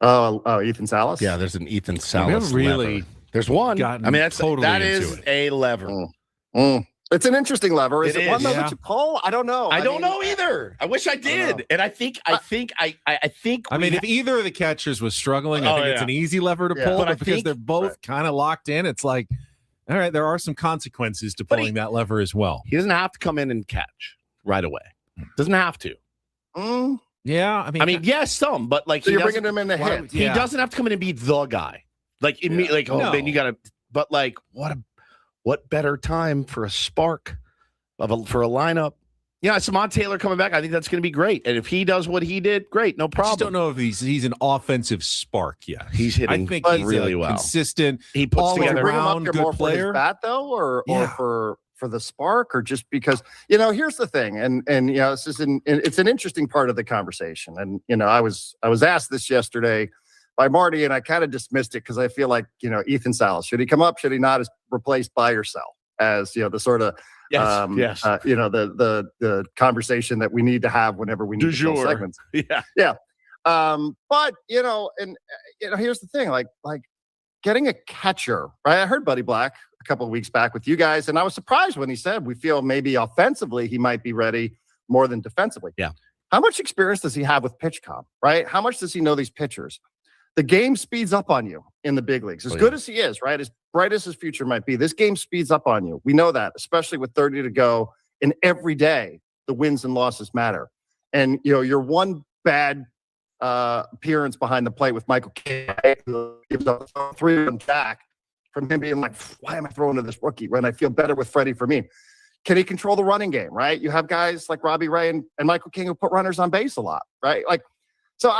Oh, Ethan Salas? Yeah, there's an Ethan Salas really lever. There's one. I mean, that is a lever. It's an interesting lever. Is It it one is, that yeah. would you pull? I don't know. I don't know either. I wish I did. And I think. I mean, if either of the catchers was struggling, I think it's an easy lever to pull. But because they're both kind of locked in, it's like, all right, there are some consequences to pulling that lever as well. He doesn't have to come in and catch right away. Doesn't have to. Yeah, I mean, yes, some, but so you're bringing him in to hit. He doesn't have to come in and be the guy. Then you got to. But what better time for a spark for a lineup? Yeah, Samad Taylor coming back. I think that's going to be great. And if he does what he did, great, no problem. I just don't know if he's an offensive spark yet. He's hitting I think he's really well. Consistent. He puts together bring him up here good more player. for his bat though, or for the spark, or just because here's the thing, and it's an interesting part of the conversation. And I was asked this yesterday by Marty, and I kind of dismissed it because I feel like Ethan Salas, should he come up? Should he not? Is replaced by yourself as the sort of the conversation that we need to have whenever we need to fill segments. Yeah. But here's the thing, like getting a catcher, right? I heard Buddy Black a couple of weeks back with you guys, and I was surprised when he said we feel maybe offensively he might be ready more than defensively. Yeah. How much experience does he have with pitch comp, right? How much does he know these pitchers? The game speeds up on you in the big leagues. As good as he is, right? As bright as his future might be, this game speeds up on you. We know that, especially with 30 to go. And every day, the wins and losses matter. And, your one bad appearance behind the plate with Michael King, who gives up 3-run jack from him being like, why am I throwing to this rookie when I feel better with Freddie Fermin? Can he control the running game, right? You have guys like Robbie Ray and Michael King who put runners on base a lot, right? So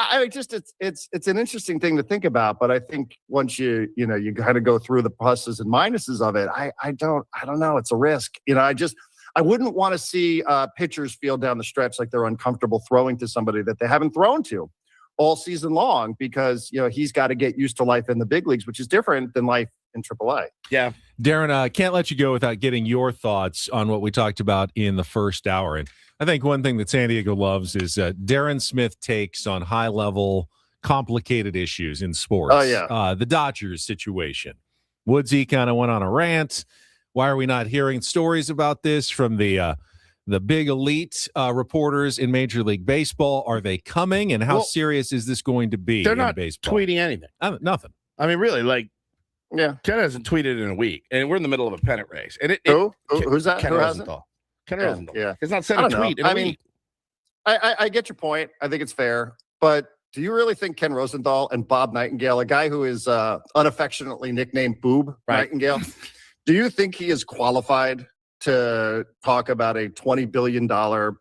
it's an interesting thing to think about, but I think once you kind of go through the pluses and minuses of it, I don't know. It's a risk. I wouldn't want to see pitchers feel down the stretch like they're uncomfortable throwing to somebody that they haven't thrown to all season long because he's got to get used to life in the big leagues, which is different than life in AAA. Yeah, Darren, can't let you go without getting your thoughts on what we talked about in the first hour. And I think one thing that San Diego loves is Darren Smith takes on high-level, complicated issues in sports. Oh, yeah. The Dodgers situation. Woodsy kind of went on a rant. Why are we not hearing stories about this from the big elite reporters in Major League Baseball? Are they coming? And how serious is this going to be they're in not baseball? Tweeting anything. Nothing. I mean, really, yeah. Ken hasn't tweeted in a week, and we're in the middle of a pennant race. And who's that? Ken Who Rosenthal. Ken Rosenthal. Yeah. He's not sent a tweet in a week. I get your point. I think it's fair. But do you really think Ken Rosenthal and Bob Nightingale, a guy who is unaffectionately nicknamed Boob Nightingale, do you think he is qualified to talk about a $20 billion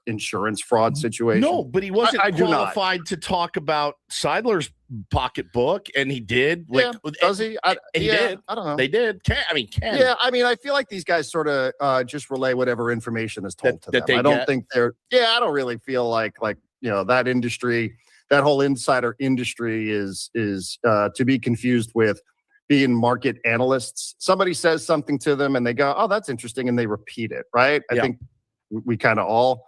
insurance fraud situation? No, but he wasn't qualified to talk about Seidler's pocketbook, and he did. Does he? He did. I don't know. They did. Ken. Yeah, I mean, I feel like these guys sort of just relay whatever information is told to them. I don't think they're. Yeah, I don't really feel like that industry, that whole insider industry is to be confused with being market analysts. Somebody says something to them and they go, oh, that's interesting. And they repeat it, right? I think we kind of all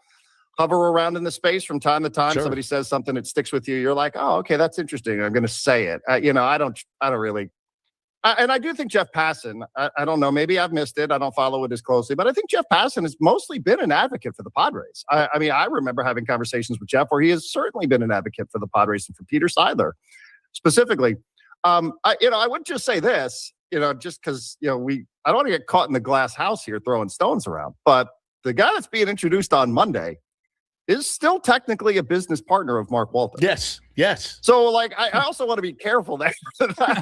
hover around in the space from time to time. Sure. Somebody says something that sticks with you. You're like, oh, okay, that's interesting. I'm going to say it. I don't really. And I do think Jeff Passan, I don't know, maybe I've missed it. I don't follow it as closely, but I think Jeff Passan has mostly been an advocate for the Padres. I mean, I remember having conversations with Jeff where he has certainly been an advocate for the Padres and for Peter Seidler specifically. I would just say this, just because, I don't want to get caught in the glass house here throwing stones around, but the guy that's being introduced on Monday is still technically a business partner of Mark Walter. Yes. So, like, I also want to be careful that,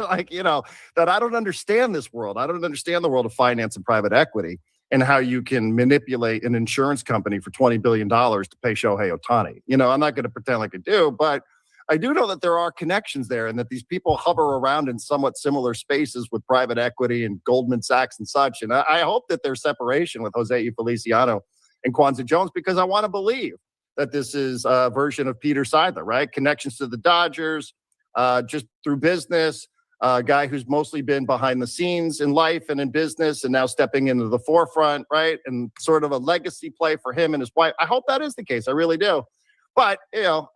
like, that I don't understand this world. I don't understand the world of finance and private equity and how you can manipulate an insurance company for $20 billion to pay Shohei Ohtani. I'm not going to pretend like I do, but I do know that there are connections there and that these people hover around in somewhat similar spaces with private equity and Goldman Sachs and such. And I hope that there's separation with Jose Feliciano and Kwanzaa Jones, because I want to believe that this is a version of Peter Seidler, right? Connections to the Dodgers, just through business, a guy who's mostly been behind the scenes in life and in business and now stepping into the forefront, right? And sort of a legacy play for him and his wife. I hope that is the case. I really do. But,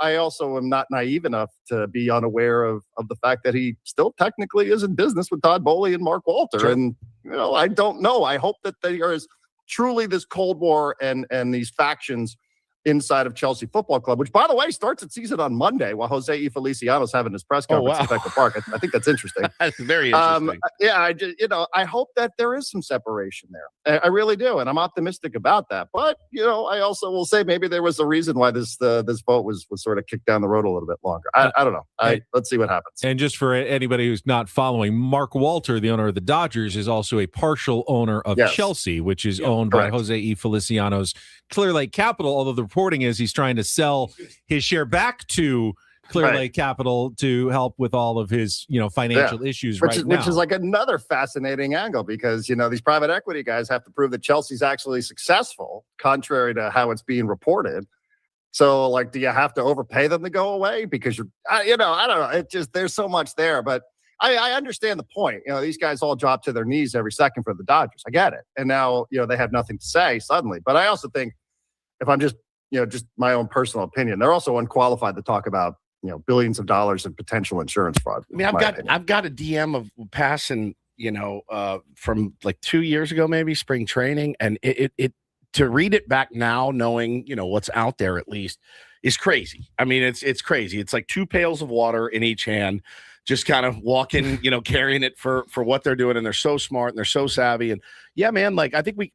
I also am not naive enough to be unaware of the fact that he still technically is in business with Todd Boehly and Mark Walter. Sure. And, I don't know. I hope that there is truly this Cold War and these factions inside of Chelsea Football Club, which, by the way, starts its season on Monday while Jose Feliciano is having his press conference in Petco Park. I think that's interesting. That's very interesting. I hope that there is some separation there. I really do, and I'm optimistic about that. But I also will say maybe there was a reason why this vote was sort of kicked down the road a little bit longer. I don't know. Let's see what happens. And just for anybody who's not following, Mark Walter, the owner of the Dodgers, is also a partial owner of Chelsea, which is owned by Jose Feliciano's Clear Lake Capital, although the reporting is he's trying to sell his share back to Clear Lake Capital to help with all of his, financial issues which is like another fascinating angle, because, these private equity guys have to prove that Chelsea's actually successful, contrary to how it's being reported. So, like, do you have to overpay them to go away? Because I don't know. It just, there's so much there, but I understand the point. These guys all drop to their knees every second for the Dodgers. I get it. And now, they have nothing to say suddenly. But I also think, if I'm just my own personal opinion, they're also unqualified to talk about, billions of dollars in potential insurance fraud. I mean, I've got a DM of passing, from like 2 years ago, maybe spring training. And it to read it back now, knowing, what's out there at least, is crazy. I mean, it's crazy. It's like 2 pails of water in each hand, just kind of walking, carrying it for what they're doing. And they're so smart and they're so savvy. And yeah, man, like I think me,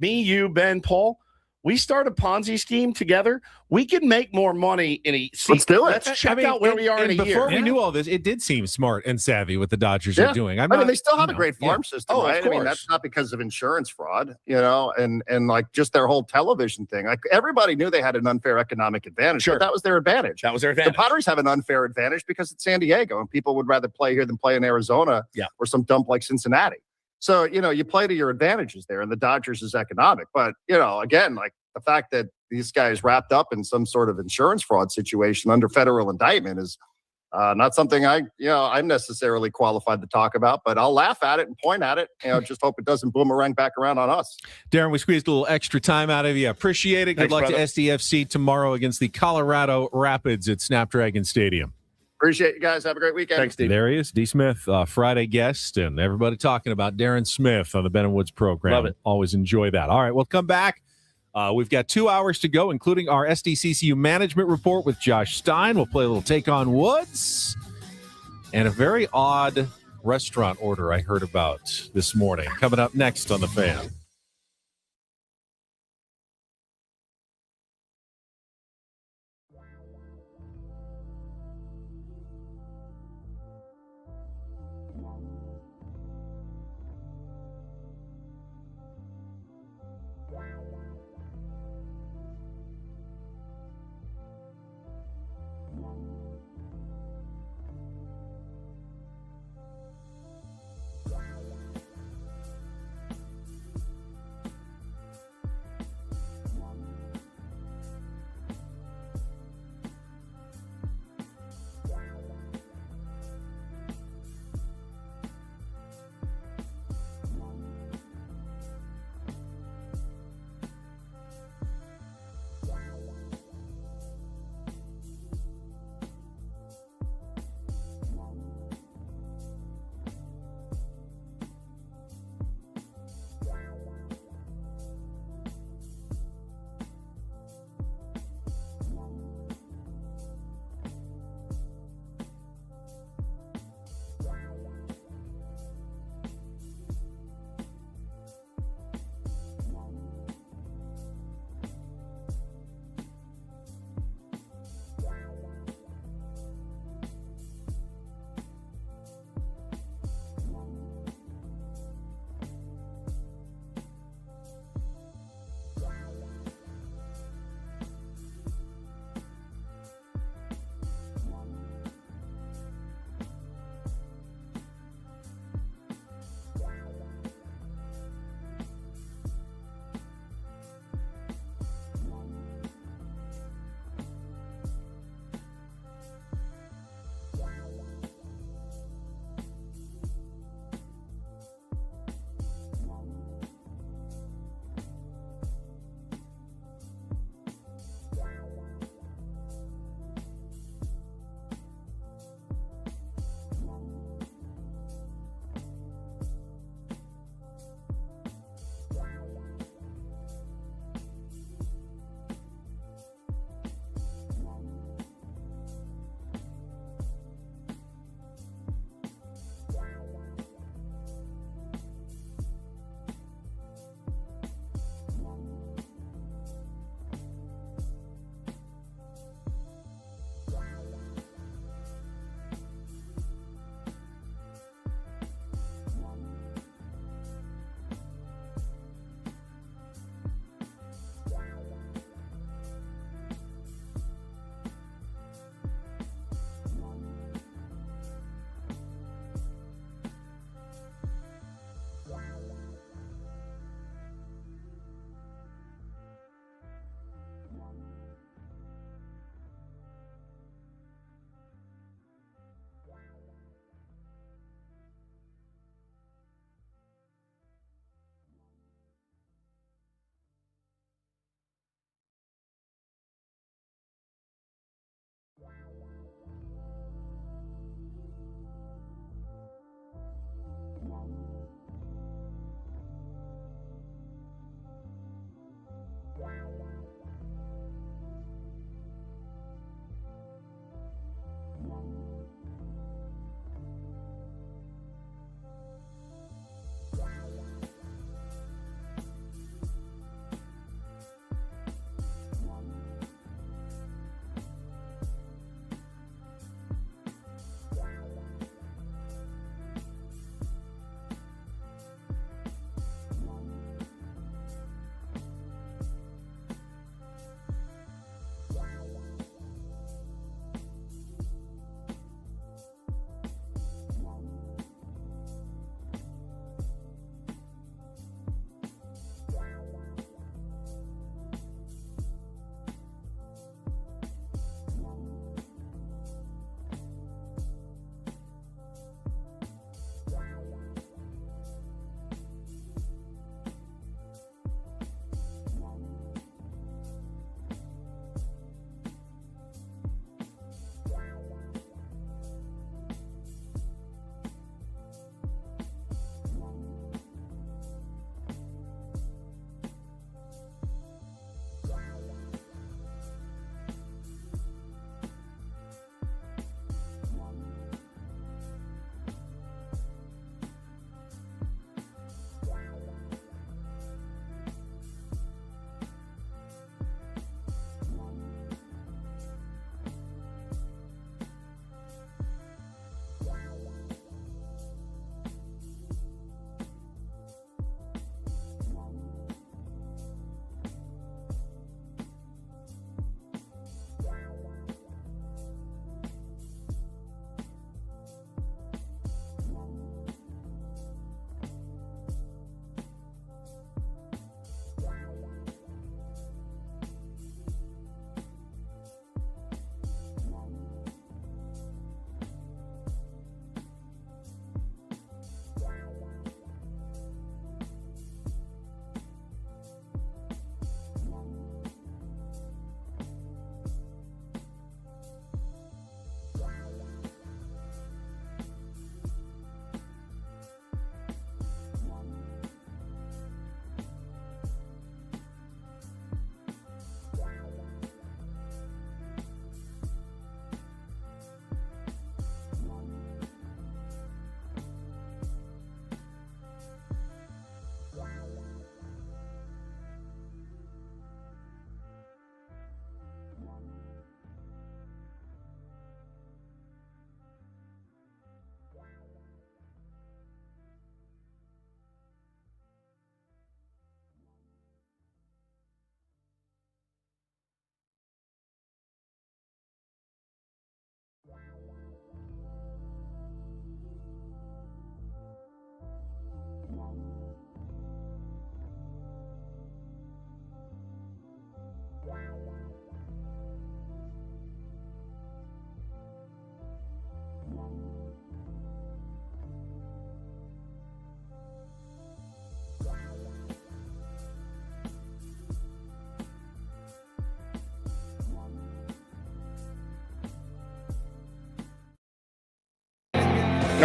you, Ben, Paul, we start a Ponzi scheme together. We can make more money in a season. Let's do it. Let's check out where we are in a year. Before we knew all this, it did seem smart and savvy what the Dodgers are doing. I mean, they still have a great farm system, right? I mean, that's not because of insurance fraud, and like just their whole television thing. Like, everybody knew they had an unfair economic advantage. Sure. But that was their advantage. The Padres have an unfair advantage because it's San Diego, and people would rather play here than play in Arizona or some dump like Cincinnati. So, you play to your advantages there, and the Dodgers is economic. But, again, like the fact that these guys wrapped up in some sort of insurance fraud situation under federal indictment is not something I'm necessarily qualified to talk about, but I'll laugh at it and point at it. Just hope it doesn't boomerang back around on us. Darren, we squeezed a little extra time out of you. Appreciate it. Good luck to SDFC tomorrow against the Colorado Rapids at Snapdragon Stadium. Appreciate you guys. Have a great weekend. Thanks, Steve. There he is, D. Smith, Friday guest, and everybody talking about Darren Smith on the Ben and Woods program. Love it. Always enjoy that. All right, we'll come back. We've got 2 hours to go, including our SDCCU management report with Josh Stein. We'll play a little Take on Woods and a very odd restaurant order I heard about this morning. Coming up next on The Fan.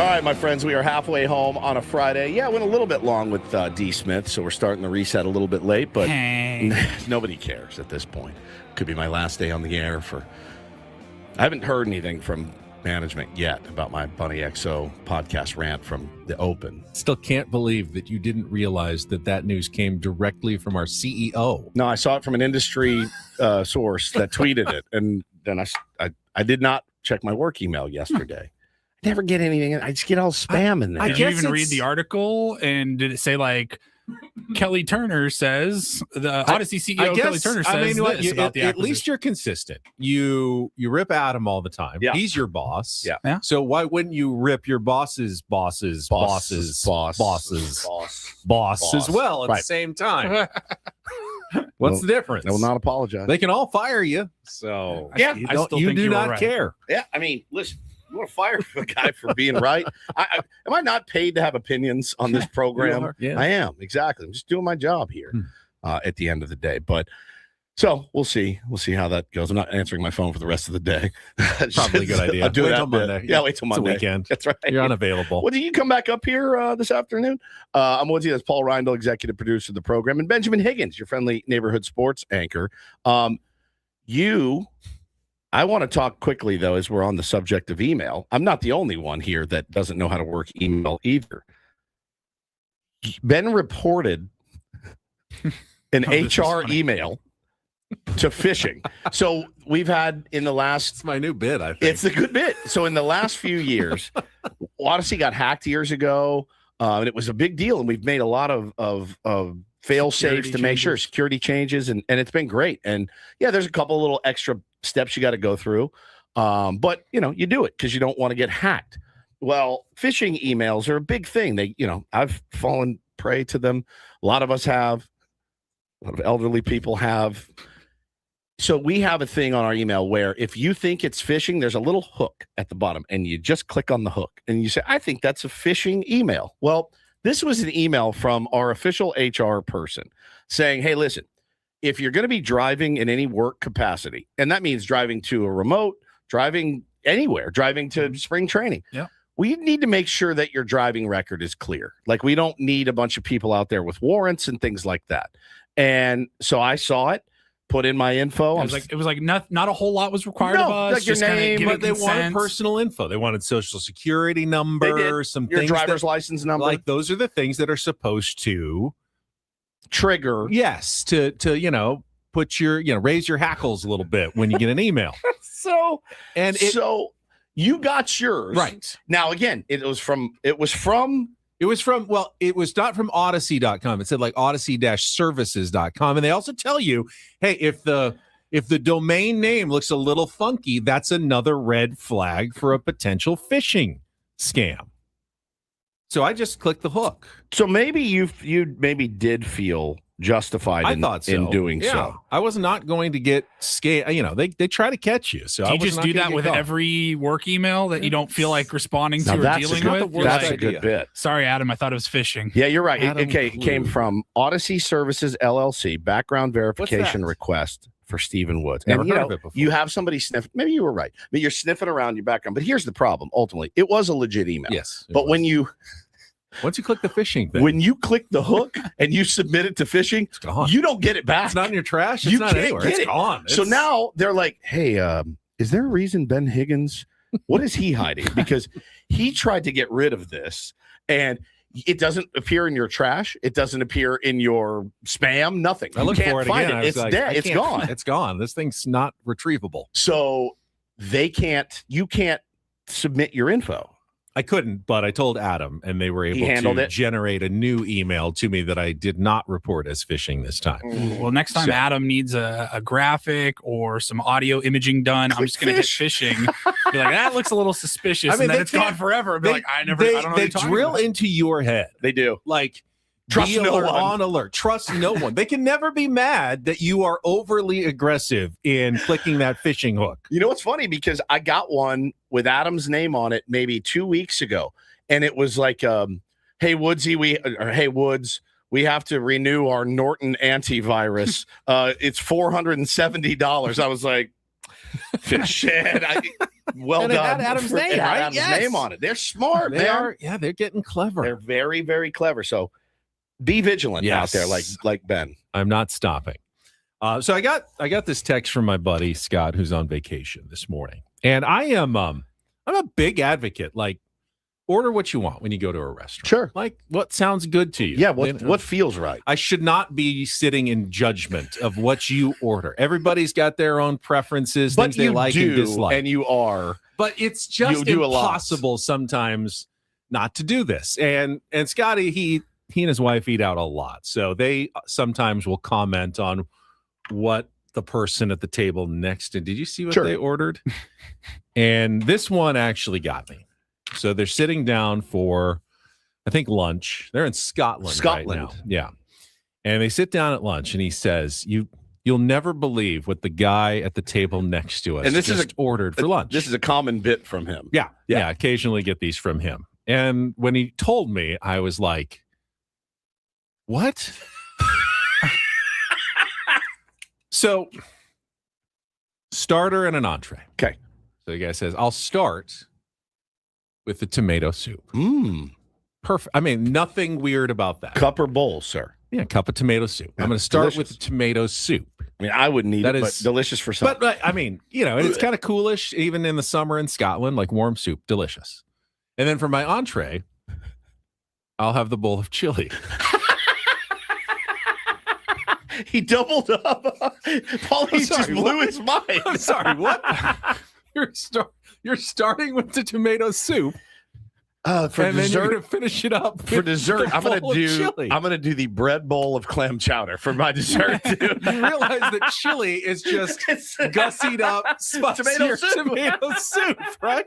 right, my friends, we are halfway home on a Friday. Yeah, went a little bit long with D. Smith, so we're starting the reset a little bit late, but nobody cares at this point. Could be my last day on the air I haven't heard anything from management yet about my Bunny XO podcast rant from the Open. Still can't believe that you didn't realize that news came directly from our CEO. No, I saw it from an industry source that tweeted it, and then I did not check my work email yesterday. I never get anything. I just get all spam in there. Did you even read the article? And did it say like Kelly Turner says, the Odyssey CEO Kelly Turner says this about the acquisition? At least you're consistent. You rip Adam all the time. Yeah. He's your boss. Yeah. So why wouldn't you rip your boss's boss as well at the same time? What's the difference? I will not apologize. They can all fire you. So yeah, you do not care. Yeah, I mean, listen. You want to fire a guy for being right? Am I not paid to have opinions on this program? Yeah. I am, exactly. I'm just doing my job here at the end of the day. But so we'll see. We'll see how that goes. I'm not answering my phone for the rest of the day. Probably a good idea. I'll do wait that till Monday. Yeah, wait till Monday. It's a weekend. That's right. You're unavailable. Well, do you come back up here this afternoon? I'm Woodsy. That's Paul Reindl, executive producer of the program, and Benjamin Higgins, your friendly neighborhood sports anchor. I want to talk quickly, though, as we're on the subject of email. I'm not the only one here that doesn't know how to work email either. Ben reported an HR email to phishing. So we've had in the last... It's my new bit, I think. It's a good bit. So in the last few years, Odyssey got hacked years ago, and it was a big deal, and we've made a lot of fail safes to make sure security changes, and it's been great. And yeah, there's a couple of little extra steps you got to go through, but you do it because you don't want to get hacked. Well, phishing emails are a big thing. I've fallen prey to them. A lot of us have. A lot of elderly people have. So we have a thing on our email where if you think it's phishing, there's a little hook at the bottom, and you just click on the hook, and you say, "I think that's a phishing email." Well, this was an email from our official HR person saying, "Hey, listen, if you're going to be driving in any work capacity, and that means driving to a remote, driving anywhere, driving to spring training, we need to make sure that your driving record is clear. Like, we don't need a bunch of people out there with warrants and things like that." And so I saw it, put in my info. It was like not a whole lot was required of us. Like your name, but they wanted personal info. They wanted social security number, some your things, driver's license number. Like those are the things that are supposed to trigger. Yes, to put your raise your hackles a little bit when you get an email. So you got yours right now. Again, it was not from Odyssey.com. It said like Odyssey-services.com. And they also tell you, hey, if the domain name looks a little funky, that's another red flag for a potential phishing scam. So I just clicked the hook. So maybe you maybe did feel justified in doing so. I was not going to get scammed. They try to catch you. So do you just do that with every work email that you don't feel like responding to or dealing with? That's a good bit. Sorry, Adam. I thought it was phishing. Yeah, you're right. It came from Odyssey Services LLC, background verification request for Stephen Woods. Never heard of it before. You have somebody sniff. Maybe you were right. But you're sniffing around your background. But here's the problem. Ultimately, it was a legit email. Yes. But once you click the phishing thing, when you click the hook and you submit it to phishing, it's gone. You don't get it back. It's not in your trash. It's not anywhere. It's gone. So now they're like, "Hey, is there a reason Ben Higgins? What is he hiding? Because he tried to get rid of this, and it doesn't appear in your trash. It doesn't appear in your spam. Nothing. I looked for it again. It's dead. It's gone. It's gone. This thing's not retrievable. So you can't submit your info. I couldn't, but I told Adam, and they were able to generate a new email to me that I did not report as phishing this time. Well, next time Adam needs a graphic or some audio imaging done, I'm just going to hit phishing. Be like, that looks a little suspicious, and then it's gone forever. Be like, I don't know. They drill into your head. They do. Like, trust no one. On alert. Trust no one. They can never be mad that you are overly aggressive in clicking that phishing hook. You know what's funny? Because I got one with Adam's name on it maybe 2 weeks ago, and it was like, "Hey Woodsy, hey Woods, we have to renew our Norton antivirus. It's $470." I was like, "Shit, well And done. it had Adam's name, It had right? Adam's Yes. name on it. They're smart, They man. are. Yeah, they're getting clever. They're very, very clever. So be vigilant out there, like Ben. I'm not stopping. So I got this text from my buddy Scott, who's on vacation this morning, and I'm a big advocate. Like, order what you want when you go to a restaurant. Sure. Like what sounds good to you. Yeah. What feels right. I should not be sitting in judgment of what you order. Everybody's got their own preferences, But things they you like do, and dislike. and you are. But it's just do a lot. impossible sometimes not to do this. And Scotty, he and his wife eat out a lot. So they sometimes will comment on what the person at the table next to. Did you see what Sure. they ordered? And this one actually got me. So they're sitting down for, I think, lunch. They're in Scotland right now. Yeah. And they sit down at lunch and he says, You'll never believe what the guy at the table next to us And this just ordered for lunch. This is a common bit from him. Yeah. Occasionally get these from him. And when he told me, I was like, what? So, starter and an entree. Okay. So the guy says, I'll start with the tomato soup. Perfect. I mean, nothing weird about that. Cup or bowl, sir? Yeah, cup of tomato soup. I'm going to start with the tomato soup. I mean, I wouldn't eat That it, is- but delicious for some. But I mean, and it's kind of coolish, even in the summer in Scotland, like warm soup, delicious. And then for my entree, I'll have the bowl of chili. He doubled up. Paulie just blew his mind. I'm sorry, what? You're starting with the tomato soup. For and dessert, then you're going to finish it up for with dessert, the I'm gonna bowl of chili. do the bread bowl of clam chowder for my dessert too. You realize that chili is just gussied up Tomato tomato soup, right?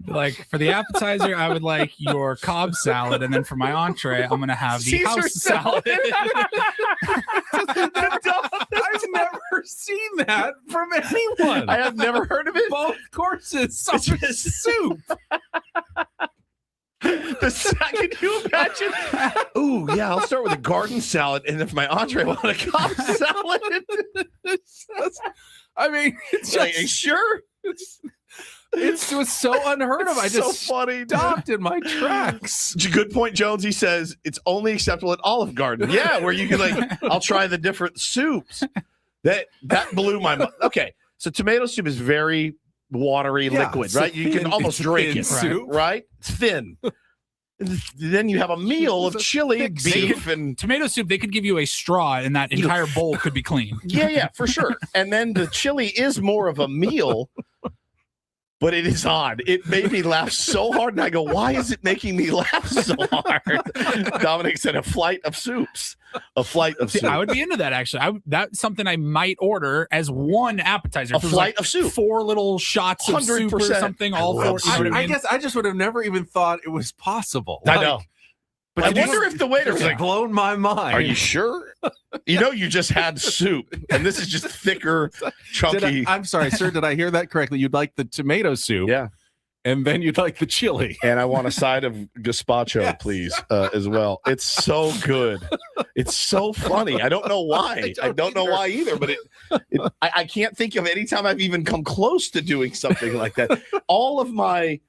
Like for the appetizer, I would like your Cobb salad, and then for my entree, I'm gonna have the Caesar house salad. I've never seen that from anyone. I have never heard of it. Both courses of soup. Can you imagine? Ooh, yeah. I'll start with a garden salad, and if my entree, I want a Cobb salad. I mean, it's Like, just sure. It's just so unheard of. I It's just so funny. stopped in my tracks. Good point, Jones. He says it's only acceptable at Olive Garden. Yeah, where you can I'll try the different soups. That blew my mind. Okay, so tomato soup is very watery liquid, it's right? You can thin- almost it's drink thin it, soup. right? It's thin. And then you have a meal of chili, thick beef, and Tomato soup, they could give you a straw, and that entire bowl could be clean. yeah, for sure. And then the chili is more of a meal. But it is odd. It made me laugh so hard. And I go, why is it making me laugh so hard? Dominic said, a flight of soups. A flight of soup. I would be into that, actually. That's something I might order as one appetizer. A If it was flight of soup. 4 little shots of soup or 100%. something. I All love 4. You know what I I mean? guess I just would have never even thought it was possible. I know. But I But wonder if the waiter was like, blown my mind. are you sure? You just had soup. And this is just thicker, chunky. I'm sorry, sir. Did I hear that correctly? You'd like the tomato soup. Yeah. And then you'd like the chili. And I want a side of gazpacho, please, as well. It's so good. It's so funny. I don't know why. I don't know why either. But I can't think of any time I've even come close to doing something like that. All of my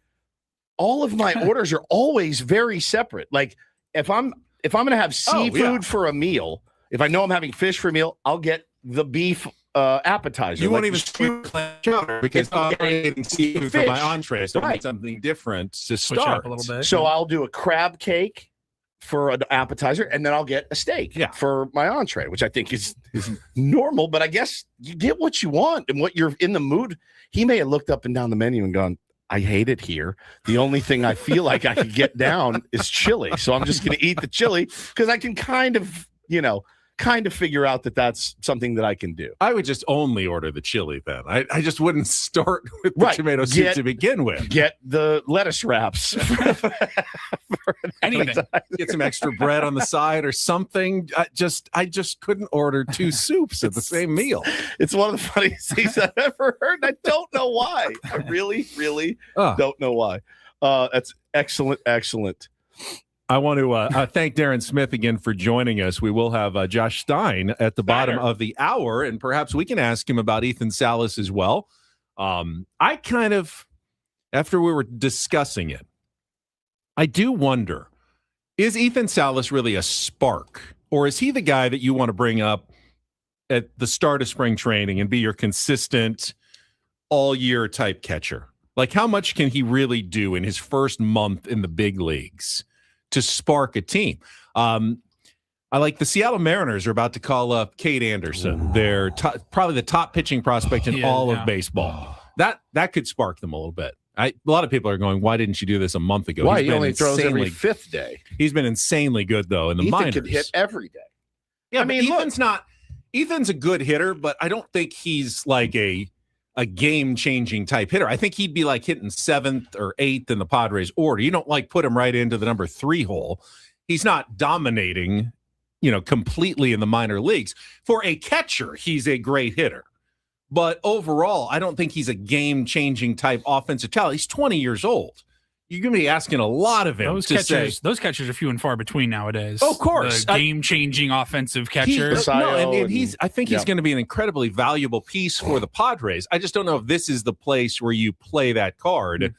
orders are always very separate. Like if I'm gonna have seafood for a meal, if I know I'm having fish for a meal, I'll get the beef appetizer. You like won't even screw clam chowder because I'm eating seafood for my entree. So I need something different to Switch it up start. a little bit. So I'll do a crab cake for an appetizer, and then I'll get a steak for my entree, which I think is normal. But I guess you get what you want and what you're in the mood. He may have looked up and down the menu and gone, I hate it here. The only thing I feel like I could get down is chili. So I'm just going to eat the chili because I can kind of figure out that that's something that I can do. I would just only order the chili then. I just wouldn't start with the tomato soup to begin with. Get the lettuce wraps. Anything. Get some extra bread on the side or something. I just couldn't order 2 soups at the same meal. It's one of the funniest things I've ever heard. And I don't know why. I really, really don't know why. That's excellent. I want to thank Darren Smith again for joining us. We will have Josh Stein at the bottom of the hour, and perhaps we can ask him about Ethan Salas as well. I kind of after we were discussing it, I do wonder, is Ethan Salas really a spark? Or is he the guy that you want to bring up at the start of spring training and be your consistent all-year type catcher? Like, how much can he really do in his first month in the big leagues to spark a team? I like the Seattle Mariners are about to call up Cade Anderson. They're probably the top pitching prospect in all of baseball. That could spark them a little bit. A lot of people are going, why didn't you do this a month ago? Why? He only throws every fifth day. He's been insanely good, though, in the Ethan minors. could hit every day. Yeah, I mean, Ethan's a good hitter, but I don't think he's like a game-changing type hitter. I think he'd be like hitting 7th or 8th in the Padres order. You don't like put him right into the number 3 hole. He's not dominating, completely in the minor leagues. For a catcher, he's a great hitter. But overall, I don't think he's a game-changing type offensive talent. He's 20 years old. You're going to be asking a lot of him. Those catchers are few and far between nowadays. Oh, of course. The game-changing offensive catcher. I think he's going to be an incredibly valuable piece for the Padres. I just don't know if this is the place where you play that card. Mm-hmm.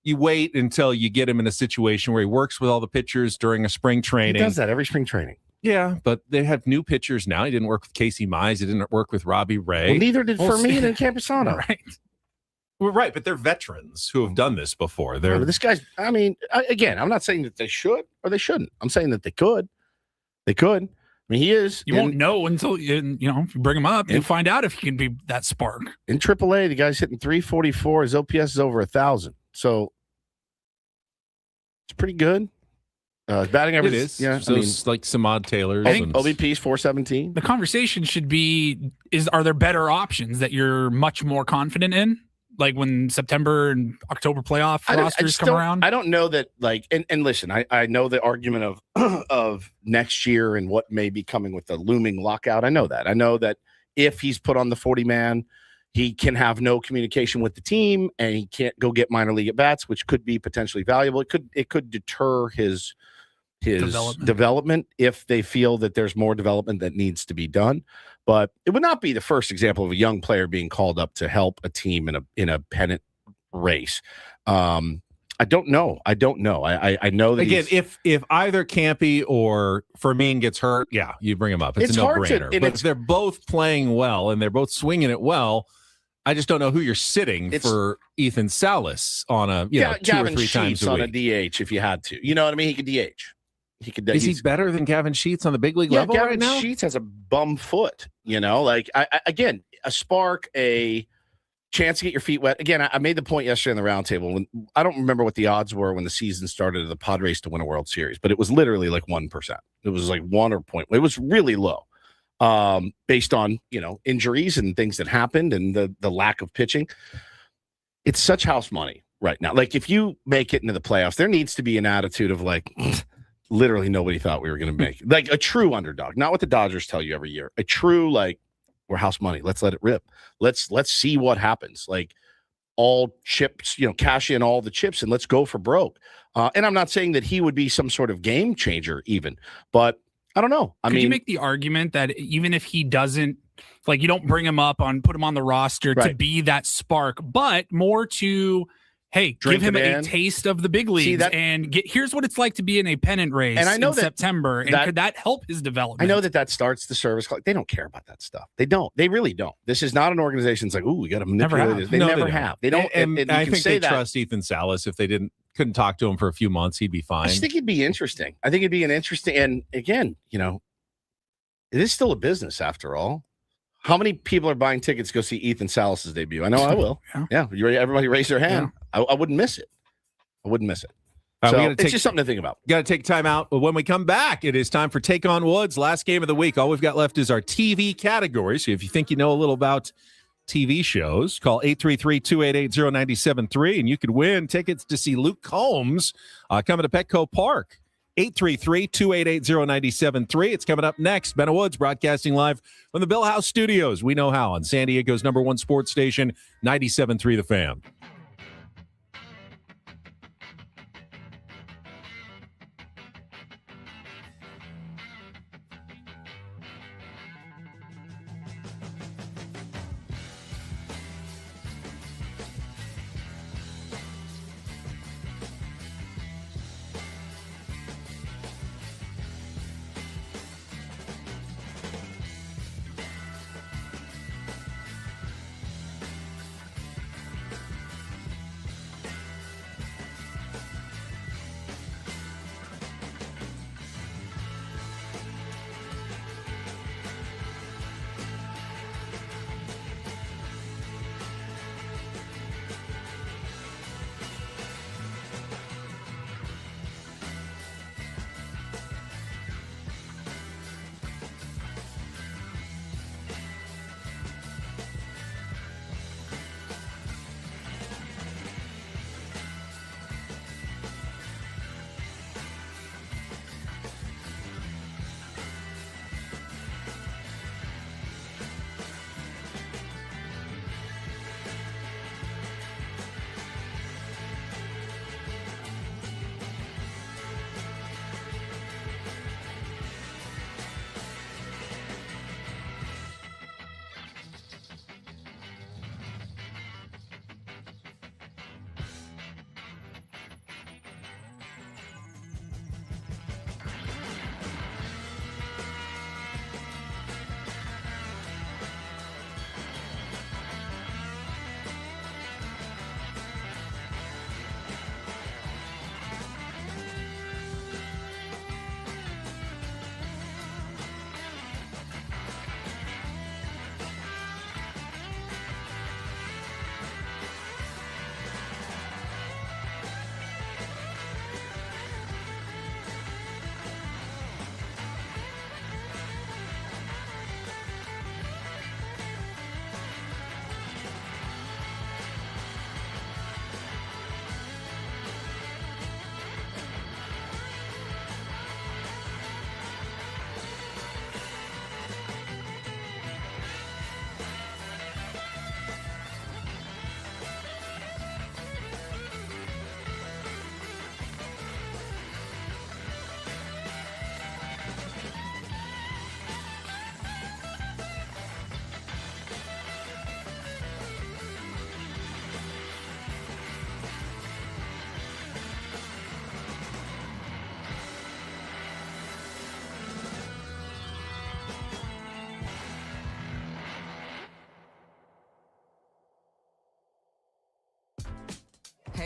You wait until you get him in a situation where he works with all the pitchers during a spring training. He does that every spring training. Yeah, but they have new pitchers now. He didn't work with Casey Mize. He didn't work with Robbie Ray. Well, neither did Fermin and Camposano. Right. Well, right, but they're veterans who have done this before. This guy's, again, I'm not saying that they should or they shouldn't. I'm saying that they could. They could. I mean, he is. You won't know until, if you bring him up, you'll find out if he can be that spark. In AAA, the guy's hitting 344. His OPS is over 1,000. So it's pretty good. Batting average. It is. Yeah. So it's like Samad Taylor's. I think OBP is 417. The conversation should be, are there better options that you're much more confident in? Like when September and October playoff rosters come around? I don't know that, and listen, I know the argument of next year and what may be coming with the looming lockout. I know that. I know that if he's put on the 40-man, he can have no communication with the team and he can't go get minor league at-bats, which could be potentially valuable. It could deter his development if they feel that there's more development that needs to be done. But it would not be the first example of a young player being called up to help a team in a pennant race. I don't know. I know that again, if either Campy or Fermin gets hurt, yeah, you bring him up. It's a no-brainer. But if they're both playing well and they're both swinging it well, I just don't know who you're sitting for Ethan Salas on a 2 or 3 times a week. On a DH if you had to. You know what I mean? He could DH. Is he better than Gavin Sheets on the big league level right now? Gavin Sheets has a bum foot, again, a spark, a chance to get your feet wet. Again, I made the point yesterday in the roundtable when I don't remember what the odds were when the season started of the Padres to win a World Series, but it was literally like 1%. It was like 1 or point. It was really low, based on injuries and things that happened and the lack of pitching. It's such house money right now. Like if you make it into the playoffs, there needs to be an attitude of like. Literally nobody thought we were going to make it. Like a true underdog, not what the Dodgers tell you every year. A true, we're house money. Let's let it rip. Let's see what happens. Like all chips, cash in all the chips and let's go for broke. And I'm not saying that he would be some sort of game changer even, but I don't know. Could you make the argument that even if he doesn't, you don't bring him up put him on the roster to be that spark, but more to, hey, give him a taste of the big leagues here's what it's like to be in a pennant race and I know in September. And could that help his development? I know that starts the service clock. They don't care about that stuff. They don't. They really don't. This is not an organization that's like, ooh, we got to manipulate this. They never have. They don't. And I think they trust Ethan Salas. If they couldn't talk to him for a few months, he'd be fine. I just think it'd be interesting. And again, it is still a business after all. How many people are buying tickets to go see Ethan Salas' debut? I know I will. Yeah. Everybody raise their hand. Yeah. I wouldn't miss it. So it's just something to think about. Got to take time out. But when we come back, it is time for Take on Woods, last game of the week. All we've got left is our TV category. So if you think you know a little about TV shows, call 833-288-0973, and you could win tickets to see Luke Combs coming to Petco Park. 833-288-0973. It's coming up next. Ben Woods broadcasting live from the Bill House Studios. We know how on San Diego's #1 sports station, 97.3 The Fan.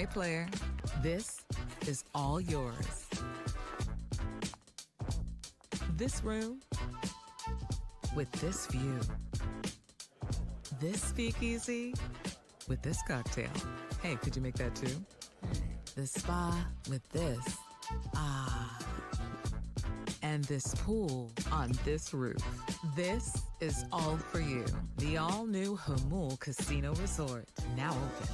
Okay, player. This is all yours. This room with this view. This speakeasy with this cocktail. Hey, could you make that too? The spa with this. Ah. And this pool on this roof. This is all for you. The all-new Hamul Casino Resort, now open.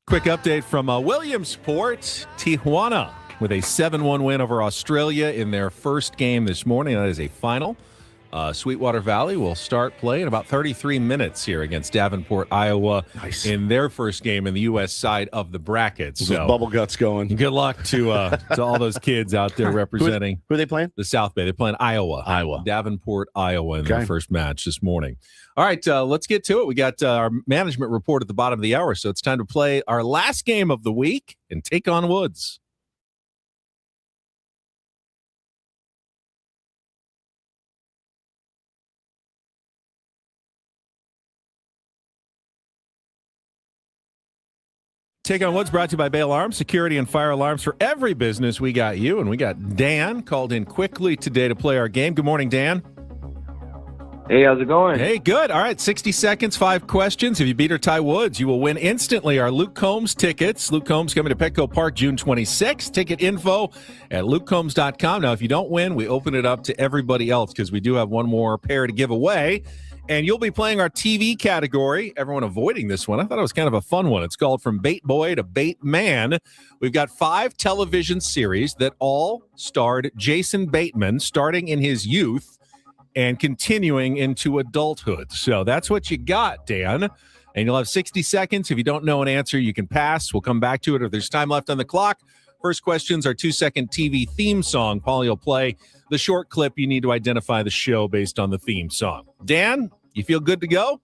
Quick update from Williamsport. Tijuana with a 7-1 win over Australia in their first game this morning. That is a final. Sweetwater Valley will start play in about 33 minutes here against Davenport, Iowa, in their first game in the U.S. side of the bracket. So bubble guts going. Good luck to all those kids out there representing. Who are they playing? The South Bay. They're playing Iowa. Davenport, Iowa in their first match this morning. All right, let's get to it. We got our management report at the bottom of the hour, so it's time to play our last game of the week and take on Woods. Take on Woods brought to you by Bay Alarms, security and fire alarms for every business. We got you, and we got Dan called in quickly today to play our game. Good morning, Dan. Hey, how's it going? Hey, good. All right, 60 seconds, 5 questions. If you beat or tie Woods, you will win instantly our Luke Combs tickets. Luke Combs coming to Petco Park June 26th. Ticket info at lukecombs.com. Now, if you don't win, we open it up to everybody else because we do have one more pair to give away. And you'll be playing our TV category. Everyone avoiding this one. I thought it was kind of a fun one. It's called From Bait Boy to Bait Man. We've got 5 television series that all starred Jason Bateman, starting in his youth and continuing into adulthood. So that's what you got, Dan. And you'll have 60 seconds. If you don't know an answer, you can pass. We'll come back to it if there's time left on the clock. First questions are 2-second TV theme song. Paulie will play the short clip. You need to identify the show based on the theme song. Dan, you feel good to go?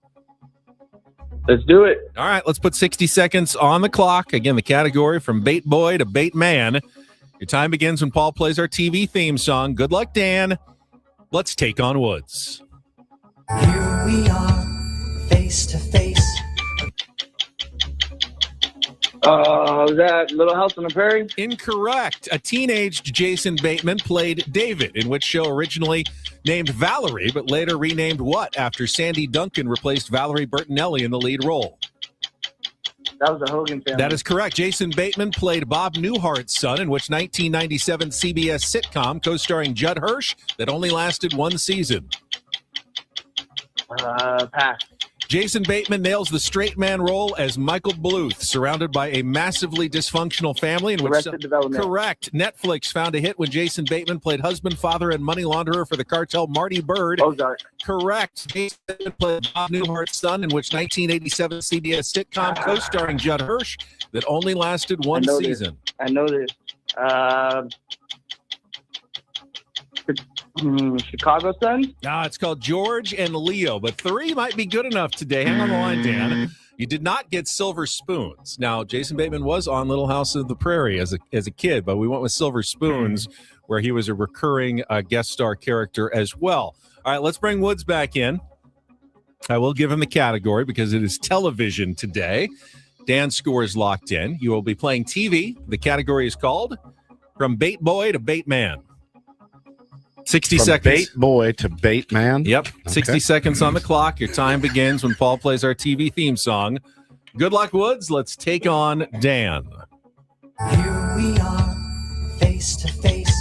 Let's do it. All right, let's put 60 seconds on the clock. Again, the category from bait boy to bait man. Your time begins when Paul plays our TV theme song. Good luck, Dan. Let's take on Woods. Here we are, face to face. Was that Little House on the Prairie? Incorrect. A teenaged Jason Bateman played David, in which show originally named Valerie, but later renamed what after Sandy Duncan replaced Valerie Bertinelli in the lead role? That was the Hogan family. That is correct. Jason Bateman played Bob Newhart's son, in which 1997 CBS sitcom co-starring Judd Hirsch that only lasted one season. Pass. Jason Bateman nails the straight man role as Michael Bluth, surrounded by a massively dysfunctional family. In which Arrested Development. Correct. Netflix found a hit when Jason Bateman played husband, father, and money launderer for the cartel Marty Bird. Ozark. Correct. Jason Bateman played Bob Newhart's son, in which 1987 CBS sitcom co-starring Judd Hirsch that only lasted one season. I know this. Chicago Suns? No, it's called George and Leo, but 3 might be good enough today. Hang on the line, Dan. You did not get Silver Spoons. Now, Jason Bateman was on Little House of the Prairie as a kid, but we went with Silver Spoons, where he was a recurring guest star character as well. All right, let's bring Woods back in. I will give him the category because it is television today. Dan's score is locked in. You will be playing TV. The category is called From Bait Boy to Bait Man. 60 From seconds. Bait boy to bait man. Yep. Okay. 60 seconds on the clock. Your time begins when Paul plays our TV theme song. Good luck, Woods. Let's take on Dan. Here we are, face to face.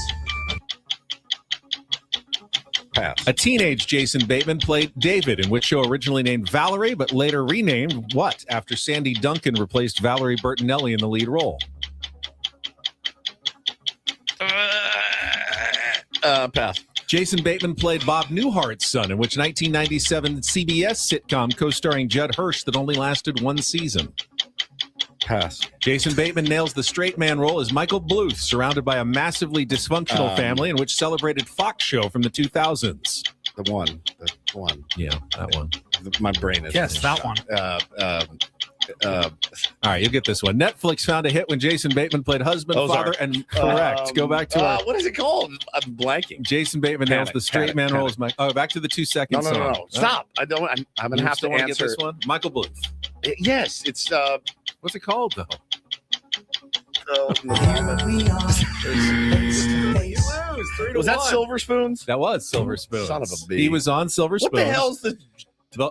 Pass. A teenage Jason Bateman played David, in which show originally named Valerie, but later renamed what after Sandy Duncan replaced Valerie Bertinelli in the lead role? Pass. Jason Bateman played Bob Newhart's son, in which 1997 CBS sitcom co-starring Judd Hirsch that only lasted one season. Pass. Jason Bateman nails the straight man role as Michael Bluth, surrounded by a massively dysfunctional family, in which celebrated Fox show from the 2000s. The one. Yeah, that one. My brain is. Yes, that one. All right, you'll get this one. Netflix found a hit when Jason Bateman played husband, Ozark. father, and correct. Go back to our. What is it called? I'm blanking. Jason Bateman nails the straight man role as Mike. Oh, back to the 2 seconds. No. Stop. I don't. I'm gonna have to answer. answer Get this one. Michael Bluth. Yes, it's. What's it called though? We are, face to face. Was that Silver Spoons? That was Silver Spoons. Son of a bee. He was on Silver Spoons. What the hell's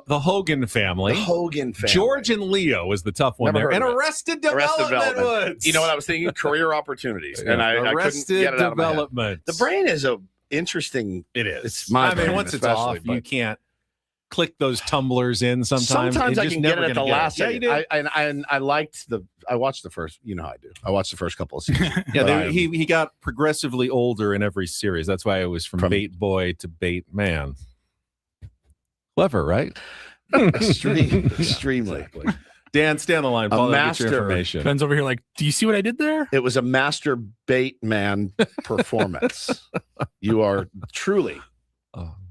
the Hogan family? The Hogan family. George and Leo was the tough one Never there. heard And of it. Arrested Development. Woods. You know what I was thinking? Career opportunities, and I couldn't Arrested get it out of my head. Development. The brain is a interesting. It is. It's my brain, once it's off, especially, you can't click those tumblers in. Sometimes I just can get never it at the gonna last it. second. Yeah, you did. I liked the. I watched the first. You know how I do. I watched the first couple of seasons. Yeah, he got progressively older in every series. That's why it was from bait boy to bait man. Clever, right? Extremely. Dan, stay on the line. Paul, get your information. Ben's over here like, do you see what I did there? It was a master bait man performance. You are truly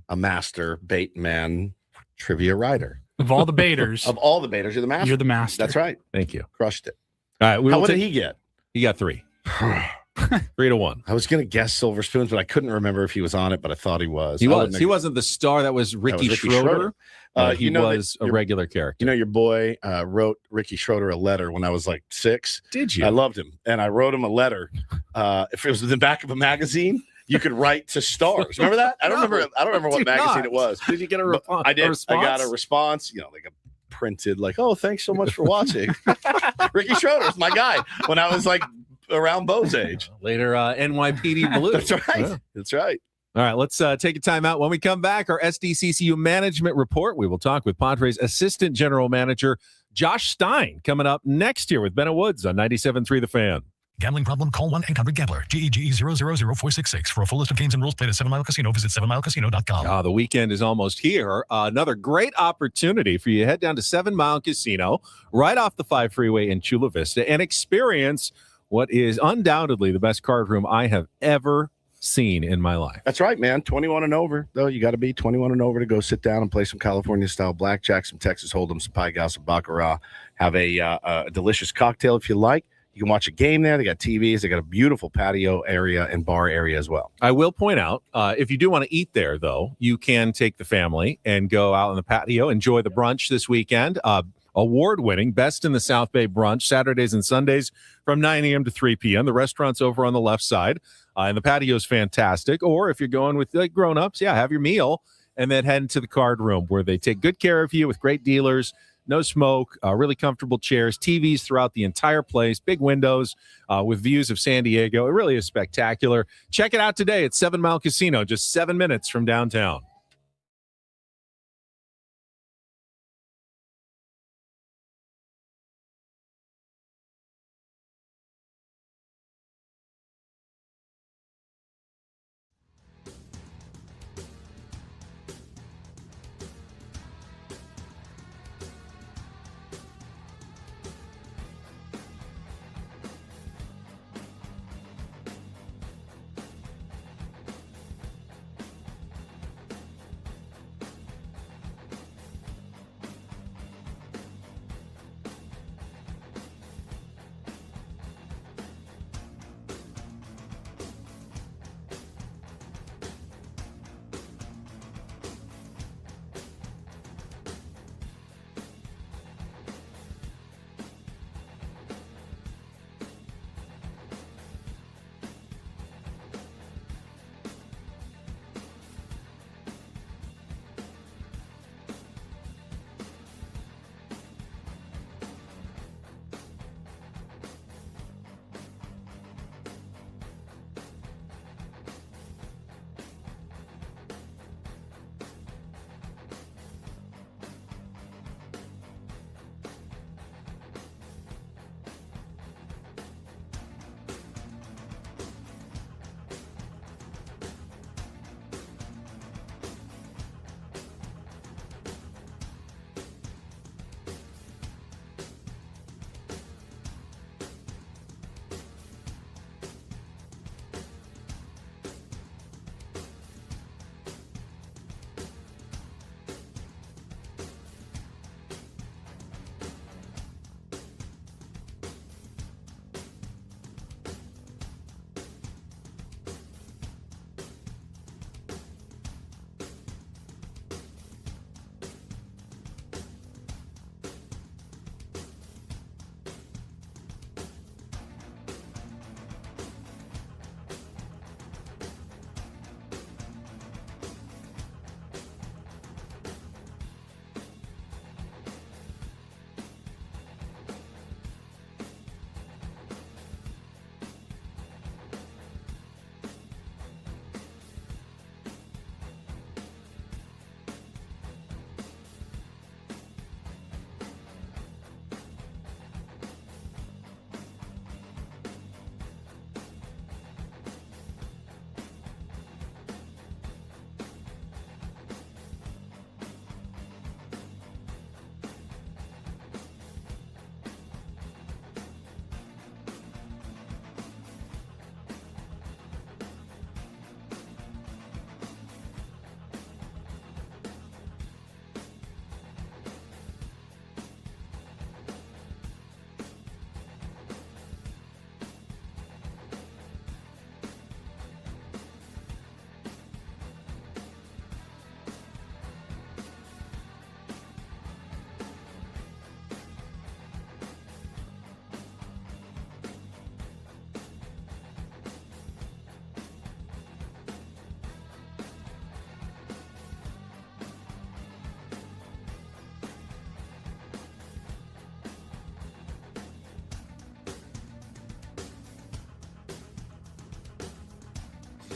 a master bait man trivia writer. Of all the baiters. Of all the baiters, you're the master. You're the master. That's right. Thank you. Crushed it. All right. What did he get? He got 3. 3-1. I was going to guess Silver Spoons, but I couldn't remember if he was on it, but I thought he was. He was. He wasn't the star. That was Ricky Schroeder. He was a regular character. You know, your boy wrote Ricky Schroeder a letter when I was like 6. Did you? I loved him. And I wrote him a letter. If it was in the back of a magazine, you could write to stars. Remember that? I don't remember what magazine it was. Did you get a response? I did. I got a response, like a printed, like, oh, thanks so much for watching. Ricky Schroeder's my guy when I was like around Bo's age. Later, NYPD Blue. That's right. Yeah. That's right. All right, let's take a time out. When we come back, our SDCCU management report. We will talk with Padres Assistant General Manager Josh Stein coming up next year with Bennett Woods on 97.3 The Fan. Gambling problem? Call 1-800-GAMBLER. GEGE 000-466. For a full list of games and rules, play at 7 Mile Casino. Visit 7milecasino.com. The weekend is almost here. Another great opportunity for you to head down to 7 Mile Casino, right off the 5 freeway in Chula Vista, and experience what is undoubtedly the best card room I have ever seen in my life. That's right, man. 21 and over, though. You got to be 21 and over to go sit down and play some California-style blackjack, some Texas Hold'em, some Pai Gow, some Baccarat. Have a delicious cocktail if you like. You can watch a game there. They got TVs. They got a beautiful patio area and bar area as well. I will point out, if you do want to eat there, though, you can take the family and go out on the patio, enjoy the brunch this weekend. Award-winning, Best in the South Bay brunch, Saturdays and Sundays from 9 a.m. to 3 p.m. The restaurant's over on the left side, and the patio's fantastic. Or if you're going with like grown-ups, have your meal and then head into the card room where they take good care of you with great dealers. No smoke, really comfortable chairs, TVs throughout the entire place, big windows with views of San Diego. It really is spectacular. Check it out today at 7 Mile Casino, just 7 minutes from downtown.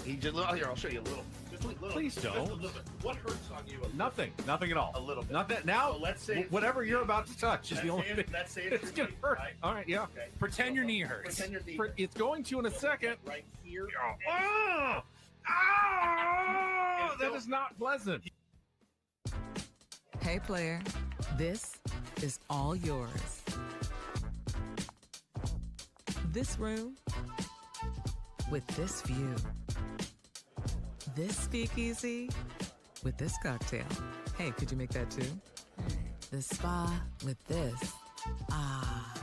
He just here. I'll show you a little. Just a little. Please don't. Just a little bit. What hurts on you? Nothing at all. A little bit. Nothing. Now, so let's say whatever you're about to touch is the only thing. Let's say it's gonna hurt. Right? All right, yeah. Okay. Pretend your knee hurts. Pretend your knee. It's going to in a second. Right here. That is not pleasant. Hey, player, this is all yours. This room with this view. This speakeasy with this cocktail. Hey, could you make that too? The spa with this. Ah.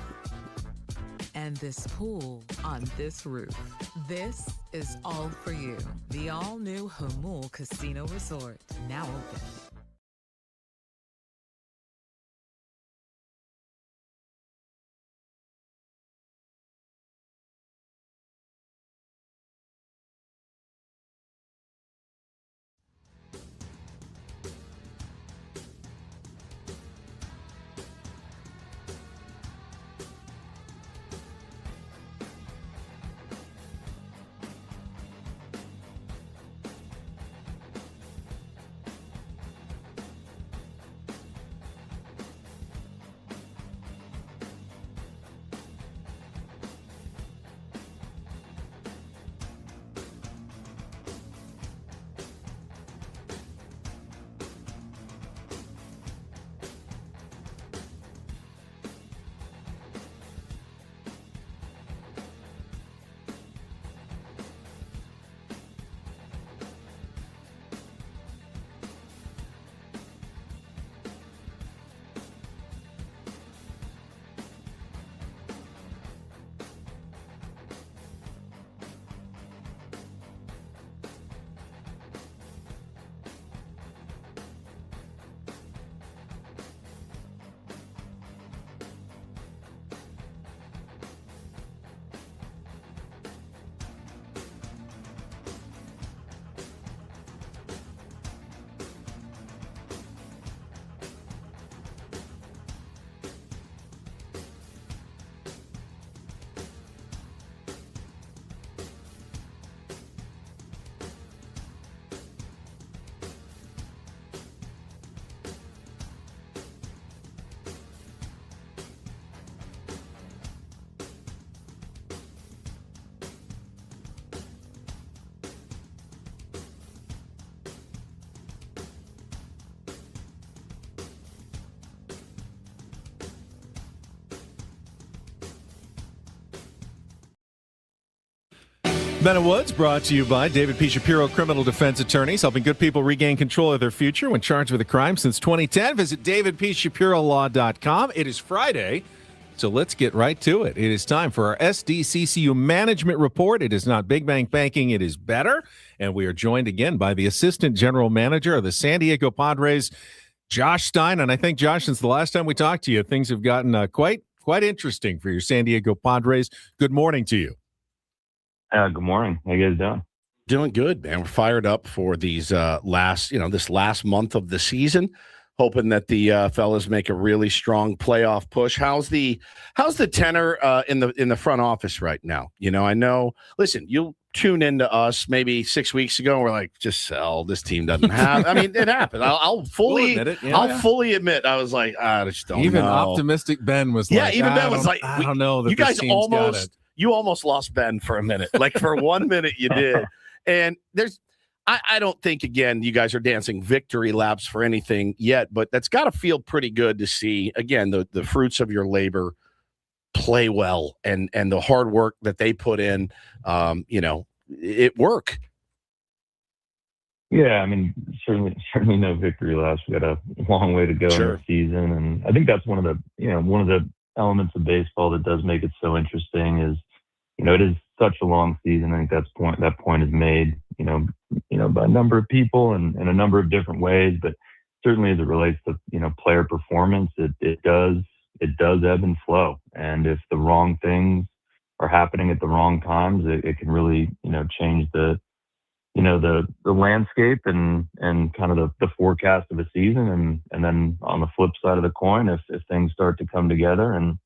And this pool on this roof. This is all for you. The all-new Hamul Casino Resort. Now open. Ben and Woods brought to you by David P. Shapiro Criminal Defense Attorneys, helping good people regain control of their future when charged with a crime since 2010. Visit davidpshapirolaw.com. It is Friday, so let's get right to it. It is time for our SDCCU Management Report. It is not Big Bank Banking, it is better. And we are joined again by the Assistant General Manager of the San Diego Padres, Josh Stein. And I think, Josh, since the last time we talked to you, things have gotten quite interesting for your San Diego Padres. Good morning to you. Good morning. How you guys doing? Doing good, man. We're fired up for these this last month of the season, hoping that the fellas make a really strong playoff push. How's the tenor in the front office right now? I know. Listen, you tune into us maybe 6 weeks ago, and we're like, just sell. This team doesn't have. I mean, it happened. I'll fully admit it. I'll fully admit I was like, I just don't know. Even optimistic Ben was like, even Ben was like, I don't know that you guys almost lost Ben for a minute. Like for 1 minute you did. And I don't think, again, you guys are dancing victory laps for anything yet, but that's got to feel pretty good to see, again, the fruits of your labor play well and the hard work that they put in, it work. Yeah, I mean, certainly no victory laps. We got a long way to go in the season. And I think that's one of the elements of baseball that does make it so interesting is, it is such a long season. I think that point is made, by a number of people and in a number of different ways, but certainly as it relates to, player performance, it does ebb and flow. And if the wrong things are happening at the wrong times, it can really, change the landscape and kind of the forecast of a season. And then on the flip side of the coin, if things start to come together and,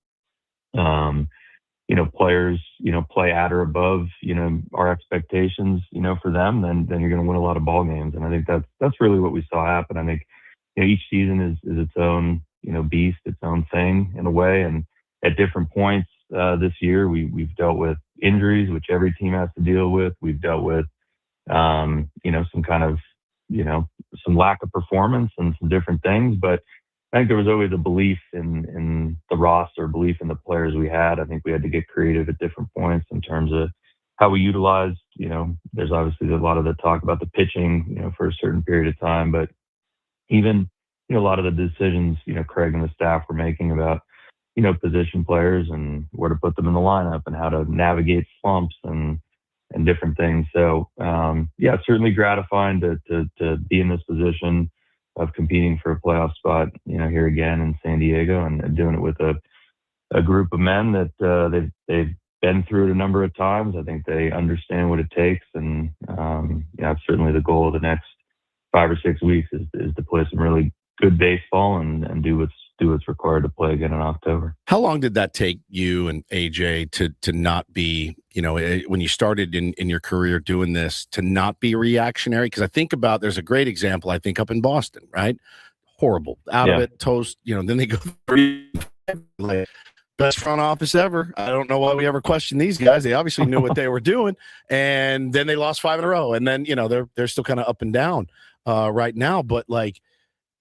players, play at or above, our expectations, for them, then you're going to win a lot of ball games. And I think that's really what we saw happen. I think, each season is its own, beast, its own thing in a way. And at different points this year, we've dealt with injuries, which every team has to deal with. We've dealt with, some kind of, some lack of performance and some different things. But I think there was always a belief in the roster, belief in the players we had. I think we had to get creative at different points in terms of, how we utilized, there's obviously a lot of the talk about the pitching, for a certain period of time, but even, a lot of the decisions, Craig and the staff were making about, position players and where to put them in the lineup and how to navigate slumps and different things. So, certainly gratifying to be in this position of competing for a playoff spot, here again in San Diego and doing it with a group of men that they've been through it a number of times. I think they understand what it takes. And, certainly the goal of the next 5 or 6 weeks is to play some really good baseball and do what's required to play again in October. How long did that take you and AJ to not be, when you started in your career doing this, to not be reactionary? Because I think about, there's a great example, I think, up in Boston, right? Horrible. Out of it, toast, then they go like, best front office ever. I don't know why we ever questioned these guys. They obviously knew what they were doing. And then they lost 5 in a row. And then, they're still kind of up and down right now. But like,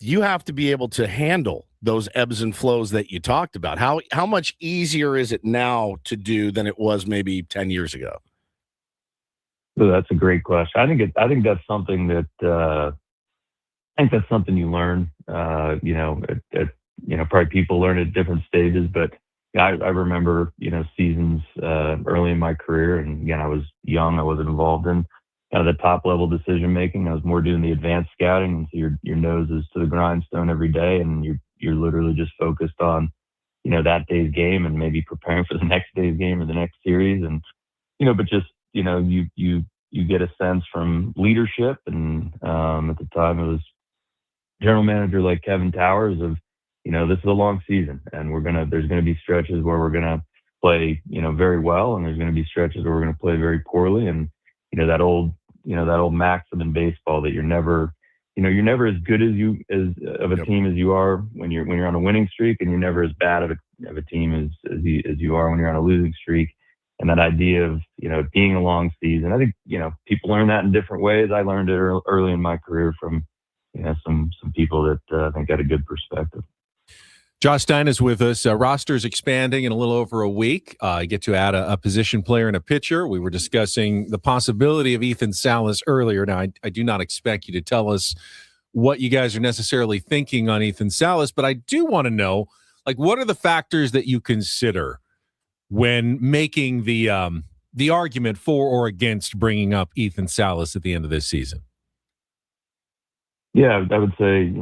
you have to be able to handle those ebbs and flows that you talked about. How much easier is it now to do than it was maybe 10 years ago? So that's a great question. I think that's something that you learn. Probably people learn at different stages, but I remember seasons early in my career, and again, I was young. I wasn't involved in the top level decision making. I was more doing the advanced scouting, and so your nose is to the grindstone every day, and you're literally just focused on that day's game and maybe preparing for the next day's game or the next series, and but just you get a sense from leadership, and at the time it was general manager like Kevin Towers of this is a long season, and there's gonna be stretches where we're gonna play very well, and there's gonna be stretches where we're gonna play very poorly, and that old maxim in baseball that you're never as good of a team as you are when you're on a winning streak, and you're never as bad of a team as you are when you're on a losing streak. And that idea of being a long season, I think people learn that in different ways. I learned it early in my career from some people that I think had a good perspective. Josh Stein is with us. Roster's expanding in a little over a week. You get to add a position player and a pitcher. We were discussing the possibility of Ethan Salas earlier. Now, I do not expect you to tell us what you guys are necessarily thinking on Ethan Salas, but I do want to know, what are the factors that you consider when making the argument for or against bringing up Ethan Salas at the end of this season? Yeah, I would say,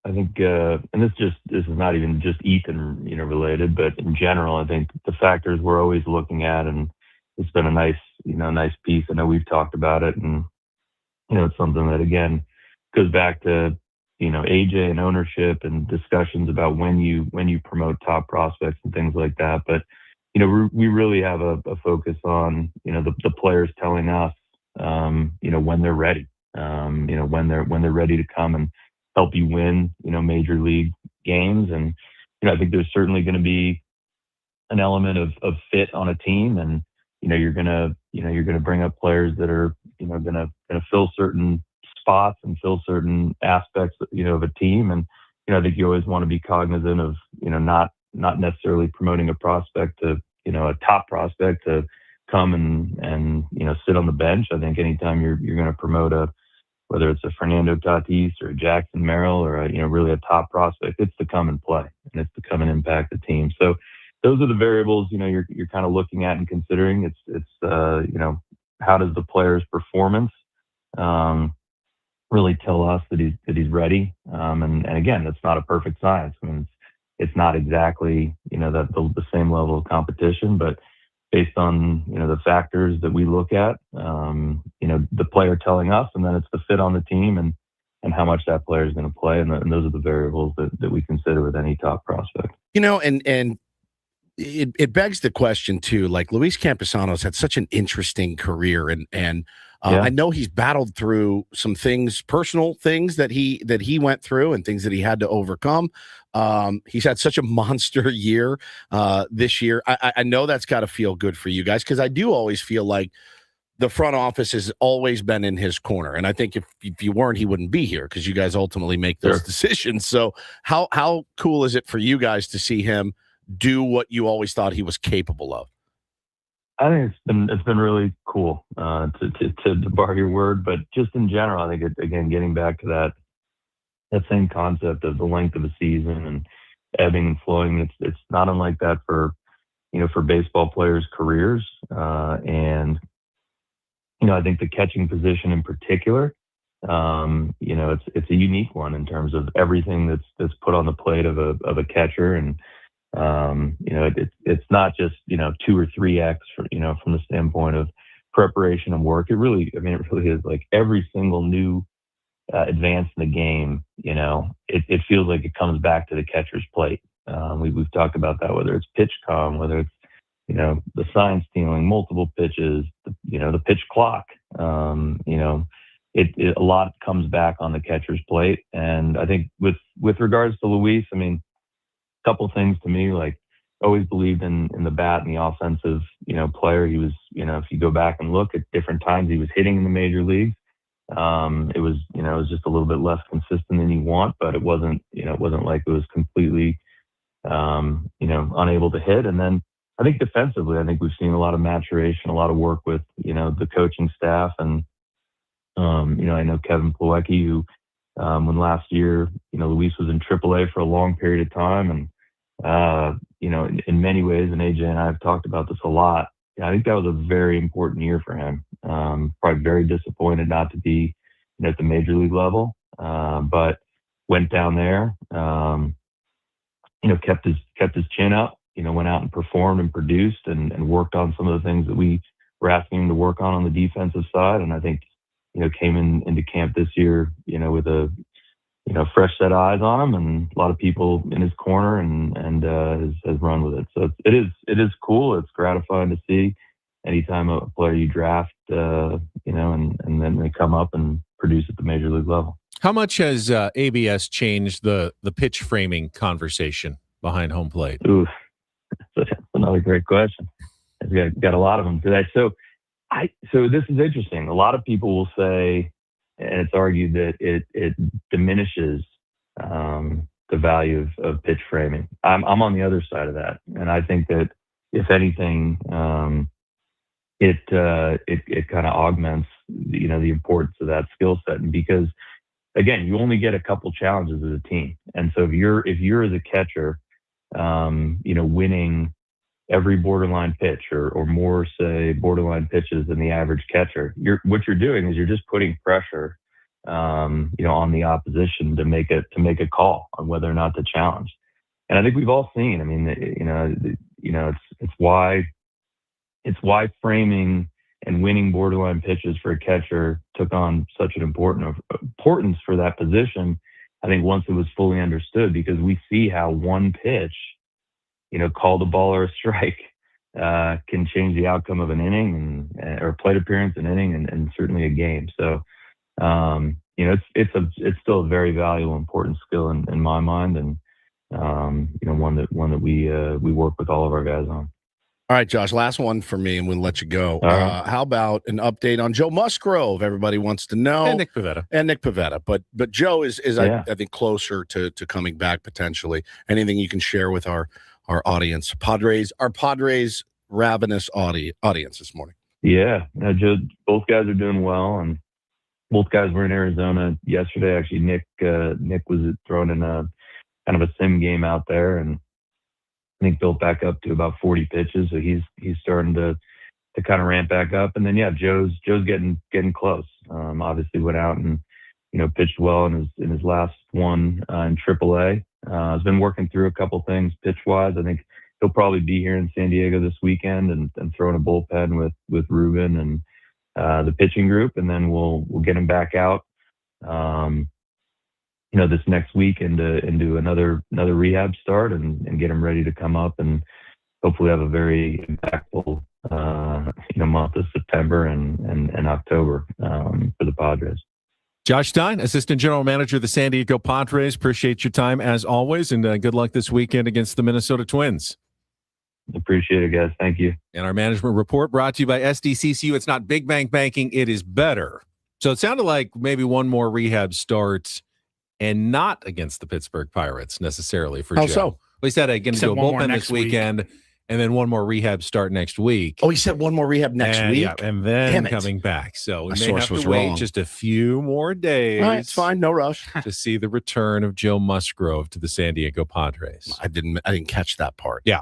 I think, and this is not even just Ethan, related, but in general, I think the factors we're always looking at, and it's been a nice piece. I know we've talked about it, and, it's something that, again, goes back to, AJ and ownership and discussions about when you promote top prospects and things like that. But, we really have a focus on, the players telling us, when they're ready. When they're ready to come and help you win, major league games. And, I think there's certainly going to be an element of fit on a team, and, you're going to bring up players that are, going to fill certain spots and fill certain aspects, of a team. And, I think you always want to be cognizant of, not necessarily promoting a prospect to, a top prospect to come and sit on the bench. I think anytime you're going to promote whether it's a Fernando Tatis or a Jackson Merrill or really a top prospect, it's to come and play, and it's to come and impact the team. So those are the variables you're kind of looking at and considering. It's how does the player's performance really tell us that he's ready? And again, that's not a perfect science. I mean, it's not exactly the same level of competition, but based on the factors that we look at, the player telling us, and then it's the fit on the team and how much that player is going to play, and those are the variables that we consider with any top prospect. And it begs the question too. Like Luis Campusano's had such an interesting career, and I know he's battled through some things, personal things that he went through, and things that he had to overcome. He's had such a monster year this year. I know that's got to feel good for you guys, because I do always feel like the front office has always been in his corner, and I think if you weren't, he wouldn't be here, because you guys ultimately make those decisions. So how cool is it for you guys to see him do what you always thought he was capable of? I think it's been really cool to borrow your word, but just in general, I think again getting back to that same concept of the length of a season and ebbing and flowing. It's not unlike that for baseball players' careers, and I think the catching position in particular, it's a unique one in terms of everything that's put on the plate of a catcher, and it's not just 2 or 3x from the standpoint of preparation and work. It really is like every single new advance in the game. It feels like it comes back to the catcher's plate. We've talked about that, whether it's pitch com, whether it's the sign stealing, multiple pitches, the pitch clock. A lot comes back on the catcher's plate, and I think with regards to Luis, a couple things to me, like always believed in the bat and the offensive player. He was if you go back and look at different times he was hitting in the major leagues, it was just a little bit less consistent than you want, but it wasn't like it was completely unable to hit. And then I think defensively, I think we've seen a lot of maturation, a lot of work with the coaching staff, and I know Kevin Plawecki, who when last year Luis was in AAA for a long period of time, and in many ways, and AJ and I have talked about this a lot, I think that was a very important year for him. Probably very disappointed not to be at the major league level, but went down there, kept his chin up, went out and performed and produced and worked on some of the things that we were asking him to work on the defensive side. And I think, came into camp this year, with a, fresh set of eyes on him and a lot of people in his corner, and has run with it. So it is cool. It's gratifying to see anytime a player you draft, and then they come up and produce at the major league level. How much has ABS changed the pitch framing conversation behind home plate? Ooh, that's another great question. I've got a lot of them today. So this is interesting. A lot of people will say, and it's argued that it diminishes the value of pitch framing. I'm on the other side of that, and I think that if anything, it kind of augments the importance of that skill set. And because again, you only get a couple challenges as a team, and so if you're as a catcher, winning every borderline pitch or more, say, borderline pitches than the average catcher, what you're doing is you're just putting pressure, on the opposition to make a call on whether or not to challenge. And I think we've all seen. It's why framing and winning borderline pitches for a catcher took on such an importance for that position. I think once it was fully understood, because we see how one pitch, called a ball or a strike, can change the outcome of an inning or plate appearance, an inning, and certainly a game. So, it's still a very valuable, important skill in my mind, and one that we work with all of our guys on. All right, Josh, last one for me, and we'll let you go. How about an update on Joe Musgrove? Everybody wants to know. And Nick Pivetta. But Joe is I think, closer to coming back potentially. Anything you can share with our audience, our Padres ravenous audience this morning? Yeah, Joe, both guys are doing well, and both guys were in Arizona yesterday. Actually, Nick was thrown in a kind of a sim game out there, and I think built back up to about 40 pitches. So he's starting to kind of ramp back up. And then, Joe's getting close. Obviously went out and, pitched well in his last one in AAA. Has been working through a couple things pitch wise. I think he'll probably be here in San Diego this weekend and throwing a bullpen with Ruben and the pitching group. And then we'll get him back out, this next week into another rehab start and get him ready to come up and hopefully have a very impactful, month of September and October for the Padres. Josh Stein, Assistant General Manager of the San Diego Padres. Appreciate your time as always, and good luck this weekend against the Minnesota Twins. Appreciate it, guys. Thank you. And our management report brought to you by SDCCU. It's not big bank banking. It is better. So it sounded like maybe one more rehab start and not against the Pittsburgh Pirates necessarily for Joe. So? Well, he said going to do a bullpen this weekend and then one more rehab start next week. Oh, he said one more rehab next week? Yeah, and then coming back. So we may have to wait just a few more days. All right, it's fine. No rush. To see the return of Joe Musgrove to the San Diego Padres. I didn't catch that part. Yeah.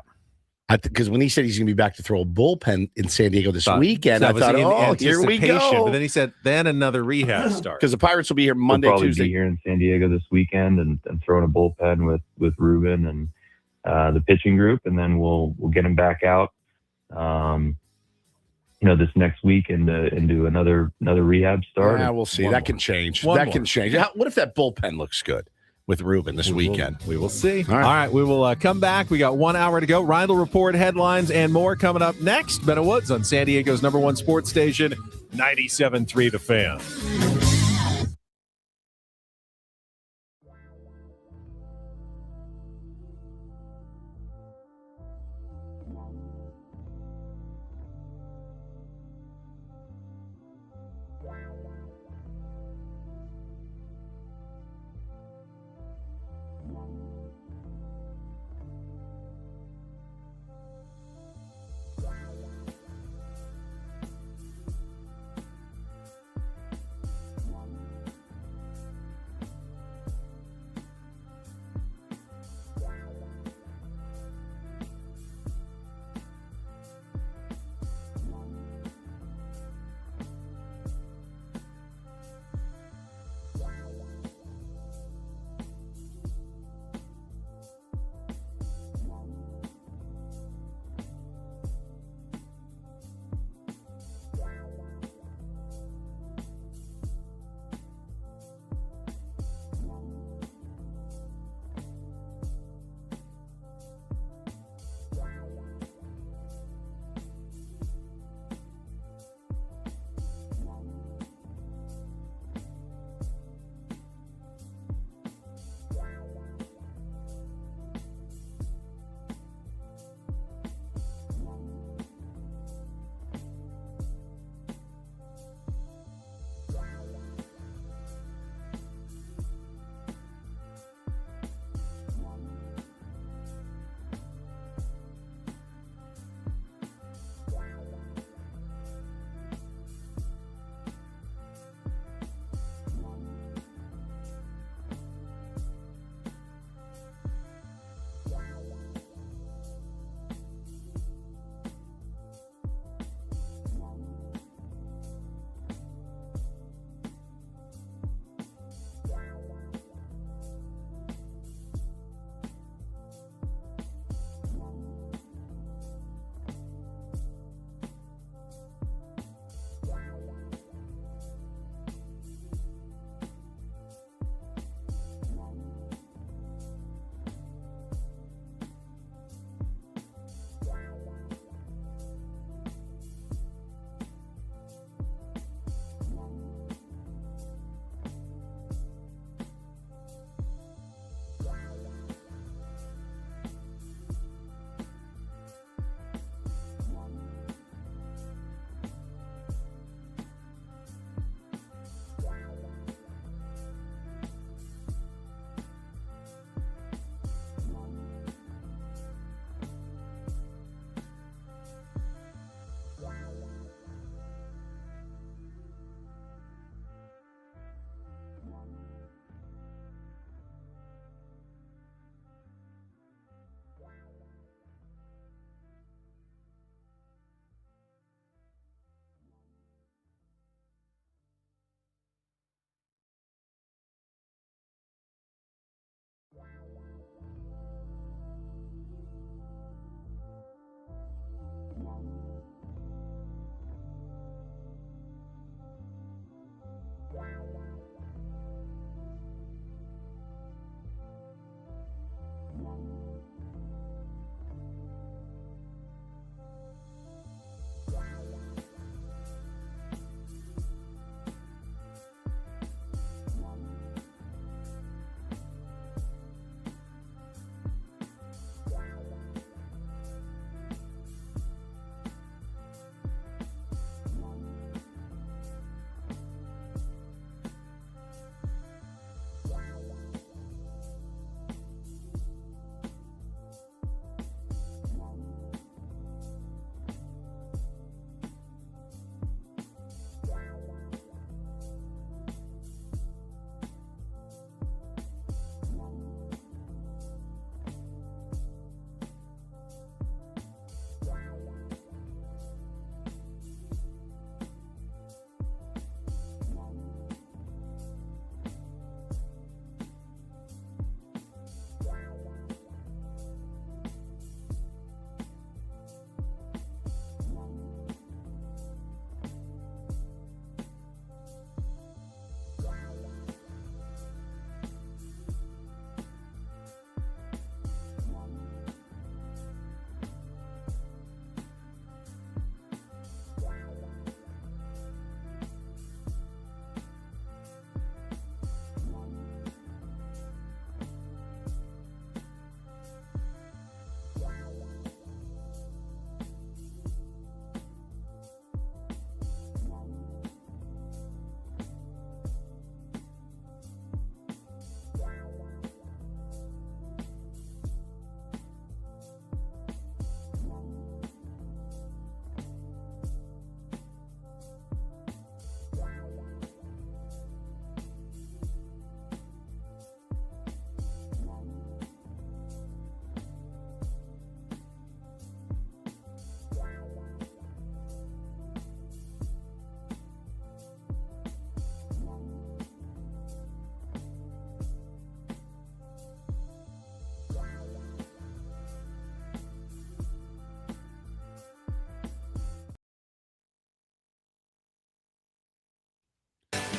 Because when he said he's going to be back to throw a bullpen in San Diego this weekend, I thought, oh, here we go. But then he said, then another rehab start. Because the Pirates will be here Monday, we'll probably Tuesday. Be here in San Diego this weekend and throwing a bullpen with Ruben and the pitching group, and then we'll get him back out. This next week into another rehab start. Yeah, we'll see. That can change. Can change. What if that bullpen looks good with Ruben this weekend? We will see. All right. We will come back. We got 1 hour to go. Ryan will report headlines and more coming up next. Ben Woods on San Diego's #1 sports station, 97.3 The Fan.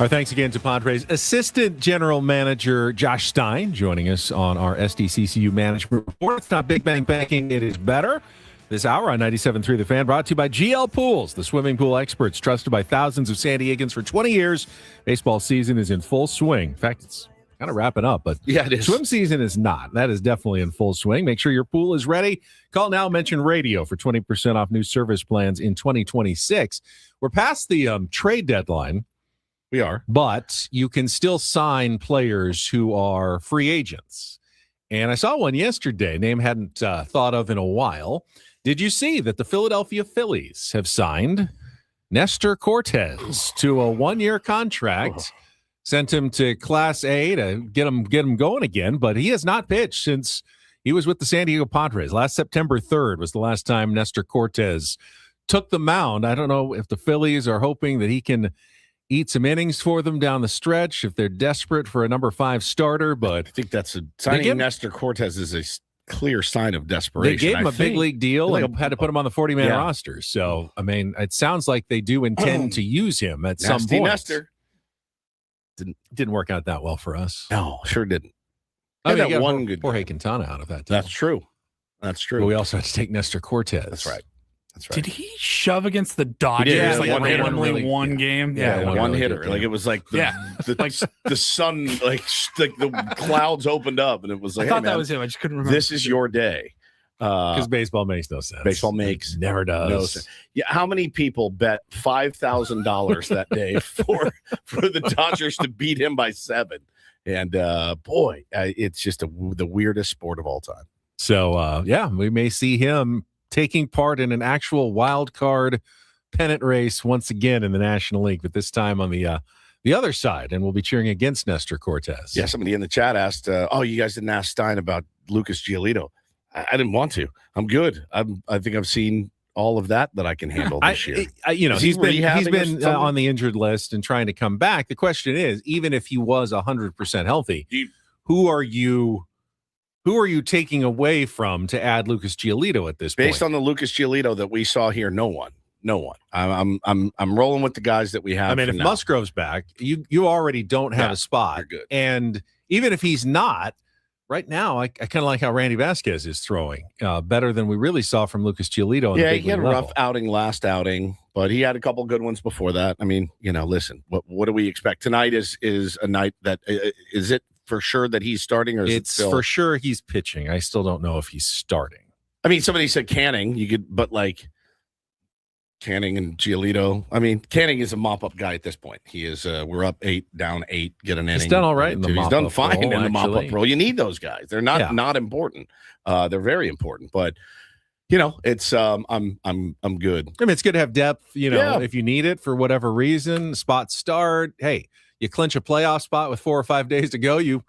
Our thanks again to Padres Assistant General Manager Josh Stein joining us on our SDCCU Management Report. It's not Big Bang Banking, it is better. This hour on 97.3 The Fan, brought to you by GL Pools, the swimming pool experts trusted by thousands of San Diegans for 20 years. Baseball season is in full swing. In fact, it's kind of wrapping up, but yeah, it is. Swim season is not. That is definitely in full swing. Make sure your pool is ready. Call now, mention radio for 20% off new service plans in 2026. We're past the trade deadline. We are. But you can still sign players who are free agents. And I saw one yesterday, name hadn't thought of in a while. Did you see that the Philadelphia Phillies have signed Nestor Cortes to a one-year contract? Sent him to Class A to get him going again, but he has not pitched since he was with the San Diego Padres. Last September 3rd was the last time Nestor Cortes took the mound. I don't know if the Phillies are hoping that he can eat some innings for them down the stretch, if they're desperate for a number 5 starter, but I think that's signing Nestor Cortes is a clear sign of desperation. They gave him a big league deal and had to put him on the 40-man Yeah. roster. So, I mean, it sounds like they do intend to use him at some Nasty point. Nestor. Didn't work out that well for us. No, sure didn't. I Had mean, that one good Jorge Quintana out of that deal. That's true. That's true. But we also had to take Nestor Cortes. That's right. That's right. Did he shove against the Dodgers Yeah, like one hitter. randomly one game? Yeah, one really hitter. good Like game. it was like the sun, like the clouds opened up, and it was I like, thought hey, man, that was him. I just couldn't remember. this is your day. Because baseball makes no sense. Baseball makes never does. no sense. Yeah, how many people bet $5,000 that day for the Dodgers to beat him by 7? And boy, it's just the weirdest sport of all time. So yeah, we may see him taking part in an actual wild card pennant race once again in the National League, but this time on the other side, and we'll be cheering against Nestor Cortes. Yeah, somebody in the chat asked, "Oh, you guys didn't ask Stein about Lucas Giolito." I didn't want to. I'm good. I think I've seen all of that I can handle this year. He's been something? on the injured list and trying to come back. The question is, even if he was 100% healthy, who are you taking away from to add Lucas Giolito at this point? Based on the Lucas Giolito that we saw here, no one. I'm rolling with the guys that we have. I mean, if now. Musgrove's back, you already don't have a spot. You're good. And even if he's not, right now, I kind of like how Randy Vasquez is throwing better than we really saw from Lucas Giolito. Yeah, he had a rough outing last outing, but he had a couple good ones before that. I mean, listen, what do we expect? Tonight is a night that is it for sure that he's starting, or is It's it still? for sure he's pitching. I still don't know if he's starting. I mean, somebody said Canning. You could, but like Canning and Giolito. I mean, Canning is a mop-up guy at this point. He is. We're up 8, down 8. Get an inning. He's done all right in the He's done mop-up fine role, in the mop-up actually. role. You need those guys. They're not important. They're very important. But it's I'm good. I mean, it's good to have depth. Yeah. If you need it for whatever reason, spot start. Hey, you clinch a playoff spot with 4 or 5 days to go. You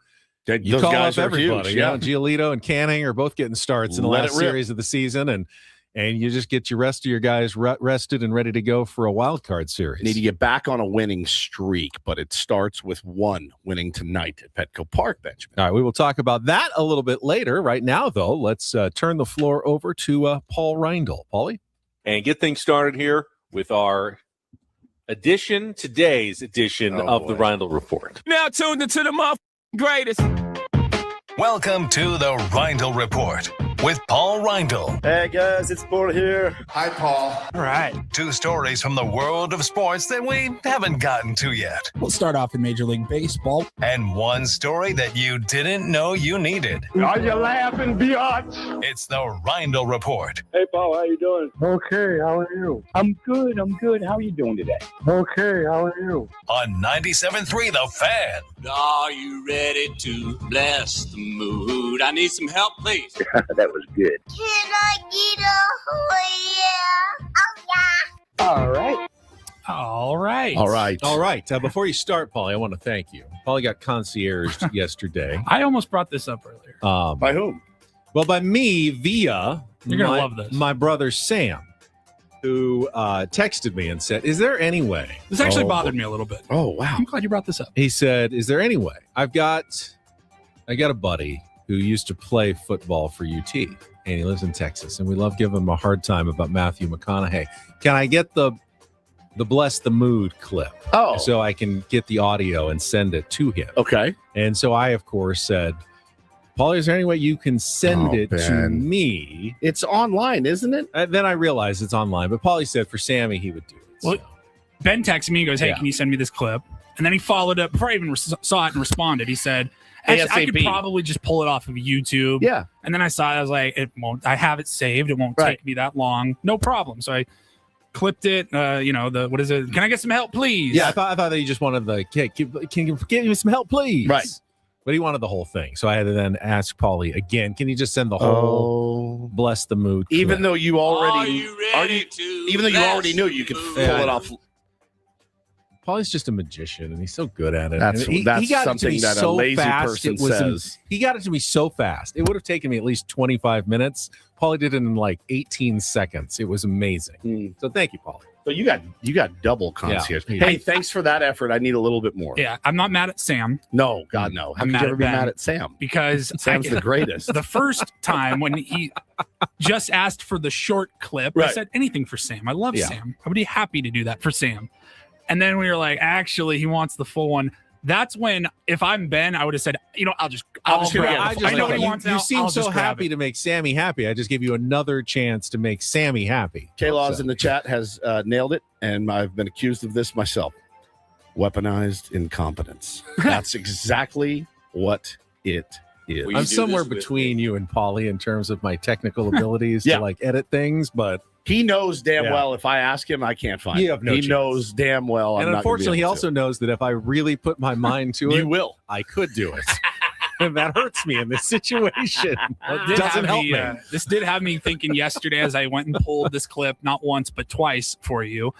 those call guys up are everybody. huge. Yeah. Giolito and Canning are both getting starts in the Let last it rip. series of the season, and you just get your rest of your guys rested and ready to go for a wild card series. Need to get back on a winning streak, but it starts with one winning tonight at Petco Park, Benjamin. All right, we will talk about that a little bit later. Right now, though, let's turn the floor over to Paul Reindl. Paulie? And get things started here with our today's edition of the Reindl Report. Now tuned into the greatest. Welcome to the Reindl Report with Paul Reindl. Hey guys, it's Paul here. Hi, Paul. All right. 2 stories from the world of sports that we haven't gotten to yet. We'll start off in Major League Baseball. And 1 story that you didn't know you needed. Are you laughing, biatch? It's the Reindl Report. Hey, Paul, how you doing? Okay, how are you? I'm good. How are you doing today? Okay, how are you? On 97.3 The Fan. Are you ready to bless the mood? I need some help, please. That was good. Can I get a yeah? All right. All right. All right. Before you start, Paulie, I want to thank you. Paulie got concierged yesterday. I almost brought this up earlier. By whom? Well, by me via You're gonna love this. My brother Sam, who texted me and said, "Is there any way?" This actually bothered me a little bit. Oh wow! I'm glad you brought this up. He said, "Is there any way? I got a buddy who used to play football for UT, and he lives in Texas, and we love giving him a hard time about Matthew McConaughey. Can I get the the Bless the Mood clip. Oh. So I can get the audio and send it to him. Okay. And so I, of course, said, Paulie, is there any way you can send it to Ben. me? It's online, isn't it? Then I realized it's online, but Paulie said for Sammy, he would do it. Well, Ben texted me and goes, hey, Yeah. can you send me this clip? And then he followed up before I even saw it and responded. He said, actually, I could ASAP. probably just pull it off of YouTube. Yeah. And then I saw it. I was like, I have it saved. It won't take me that long. No problem. So I clipped it. What is it? Can I get some help, please? Yeah, I thought that you just wanted the, can you give me some help, please? Right. But he wanted the whole thing. So I had to then ask Paulie again, can you just send the whole Bless the Mood clip? Even though you already Even though you already knew you could pull it off. Paulie's just a magician, and he's so good at it. That's And he got it to something me that a so lazy fast, person it was says. He got it to me so fast. It would have taken me at least 25 minutes. Paulie did it in like 18 seconds. It was amazing. So thank you, Paulie. So you got double concierge. Yeah. Hey, thanks for that effort. I need a little bit more. Yeah, I'm not mad at Sam. No, God, no. How I'm could mad you ever at be Ben mad at Sam? Because Sam's the greatest. The first time when he just asked for the short clip, I Right. said anything for Sam. I love Yeah. Sam. I would be happy to do that for Sam. And then we were like, actually, he wants the full one. That's when, if I'm Ben, I would have said, I'll just grab it. I know what he wants now. You seem I'll so just grab happy it. to make Sammy happy. I just gave you another chance to make Sammy happy. K-Laws in the chat has nailed it, and I've been accused of this myself. Weaponized incompetence. That's exactly what it is. I'm somewhere between you and Paulie in terms of my technical abilities to like edit things, but he knows damn Yeah. well if I ask him, I can't find You it. have no He chance. knows damn well. and I'm not gonna be unfortunately, he able also knows that if I really put my mind to it, You will. I could do it. And that hurts me in this situation. Well, It doesn't help me. This did have me thinking yesterday as I went and pulled this clip, not once, but twice for you.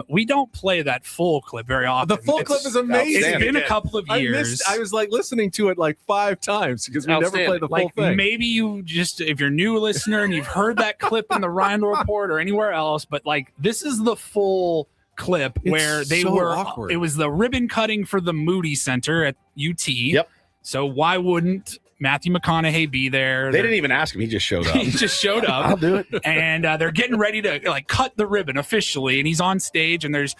We don't play that full clip very often. The full clip is amazing. It's been a couple of years. I was like listening to it like 5 times because we never play the full Like thing. maybe you just, if you're a new listener and you've heard that clip in the Rhino Report or anywhere else, but like this is the full clip It's where they so were. awkward. It was the ribbon cutting for the Moody Center at UT. Yep. So why wouldn't Matthew McConaughey be there? They didn't even ask him. He just showed up. He just showed up. I'll do it. And they're getting ready to like cut the ribbon officially, and he's on stage, and there's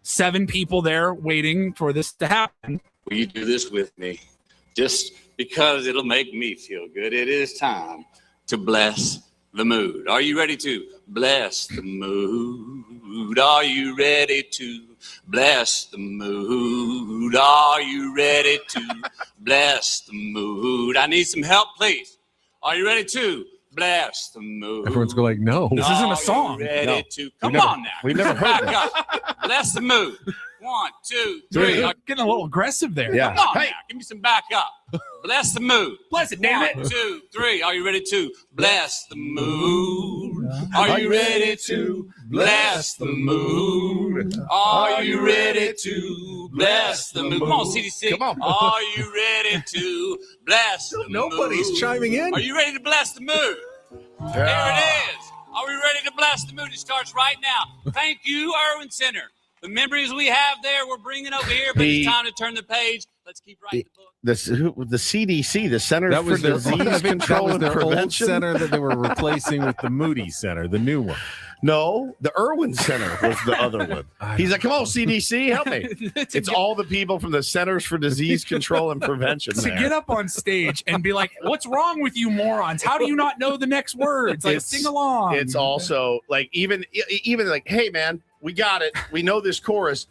7 people there waiting for this to happen. Will you do this with me? Just because it'll make me feel good. It is time to bless the mood. Are you ready to bless the mood? Are you ready to bless the mood? Are you ready to bless the mood? I need some help, please. Are you ready to bless the mood? Everyone's going, no. This isn't a Are song. you ready No. to? Come never- on now. we've never heard Back up. Bless the mood. 1, 2, 3. Getting a little aggressive there. Yeah. Come on Hey. now. Give me some back up. Bless the mood. Bless it, damn it. 1, 2, 3. Are you ready to bless the mood? Are you ready to bless the mood? Are you ready to bless the mood? Come on, CDC. Come on. Are you ready to bless the mood? Nobody's chiming in. Are you ready to bless the mood? There it is. Are we ready to bless the mood? It starts right now. Thank you, Irwin Center. The memories we have there, we're bringing over here, but it's time to turn the page. Let's keep writing the book. The CDC, the Centers That was for their, Disease I think Control that was and their old Prevention. center that they were replacing with the Moody Center, the new one. No, the Irwin Center was the other one. He's like, come on, CDC, help me. It's all the people from the Centers for Disease Control and Prevention. To there. get up on stage and be like, what's wrong with you morons? How do you not know the next words? Like, sing along. It's also like even like, hey man, we got it. We know this chorus.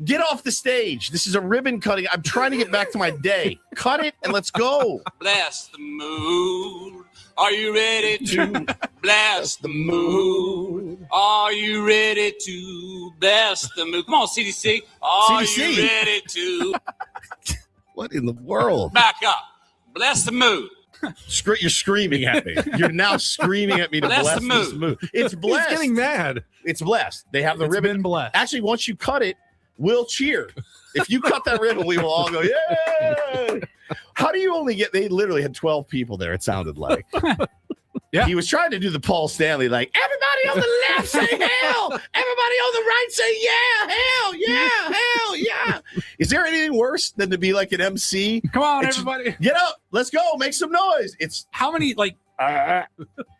Get off the stage. This is a ribbon cutting. I'm trying to get back to my day. Cut it and let's go. Bless the mood. Are you ready to bless the mood? Are you ready to bless the mood? Come on, CDC. Are CDC. you ready to What in the world? back up? Bless the mood. You're screaming at me. You're now screaming at me to Bless bless the this mood. mood. It's blessed. He's getting mad. It's blessed. They have the It's ribbon. been blessed. Actually, once you cut it, we'll cheer. If you cut that ribbon, we will all go, yay! How do you only get? They literally had 12 people there. It sounded like. Yeah. He was trying to do the Paul Stanley, like everybody on the left say hell, everybody on the right say yeah, hell, yeah, hell, yeah. Is there anything worse than to be like an MC? Come on, It's- everybody. Get up, let's go, make some noise. It's How many, like,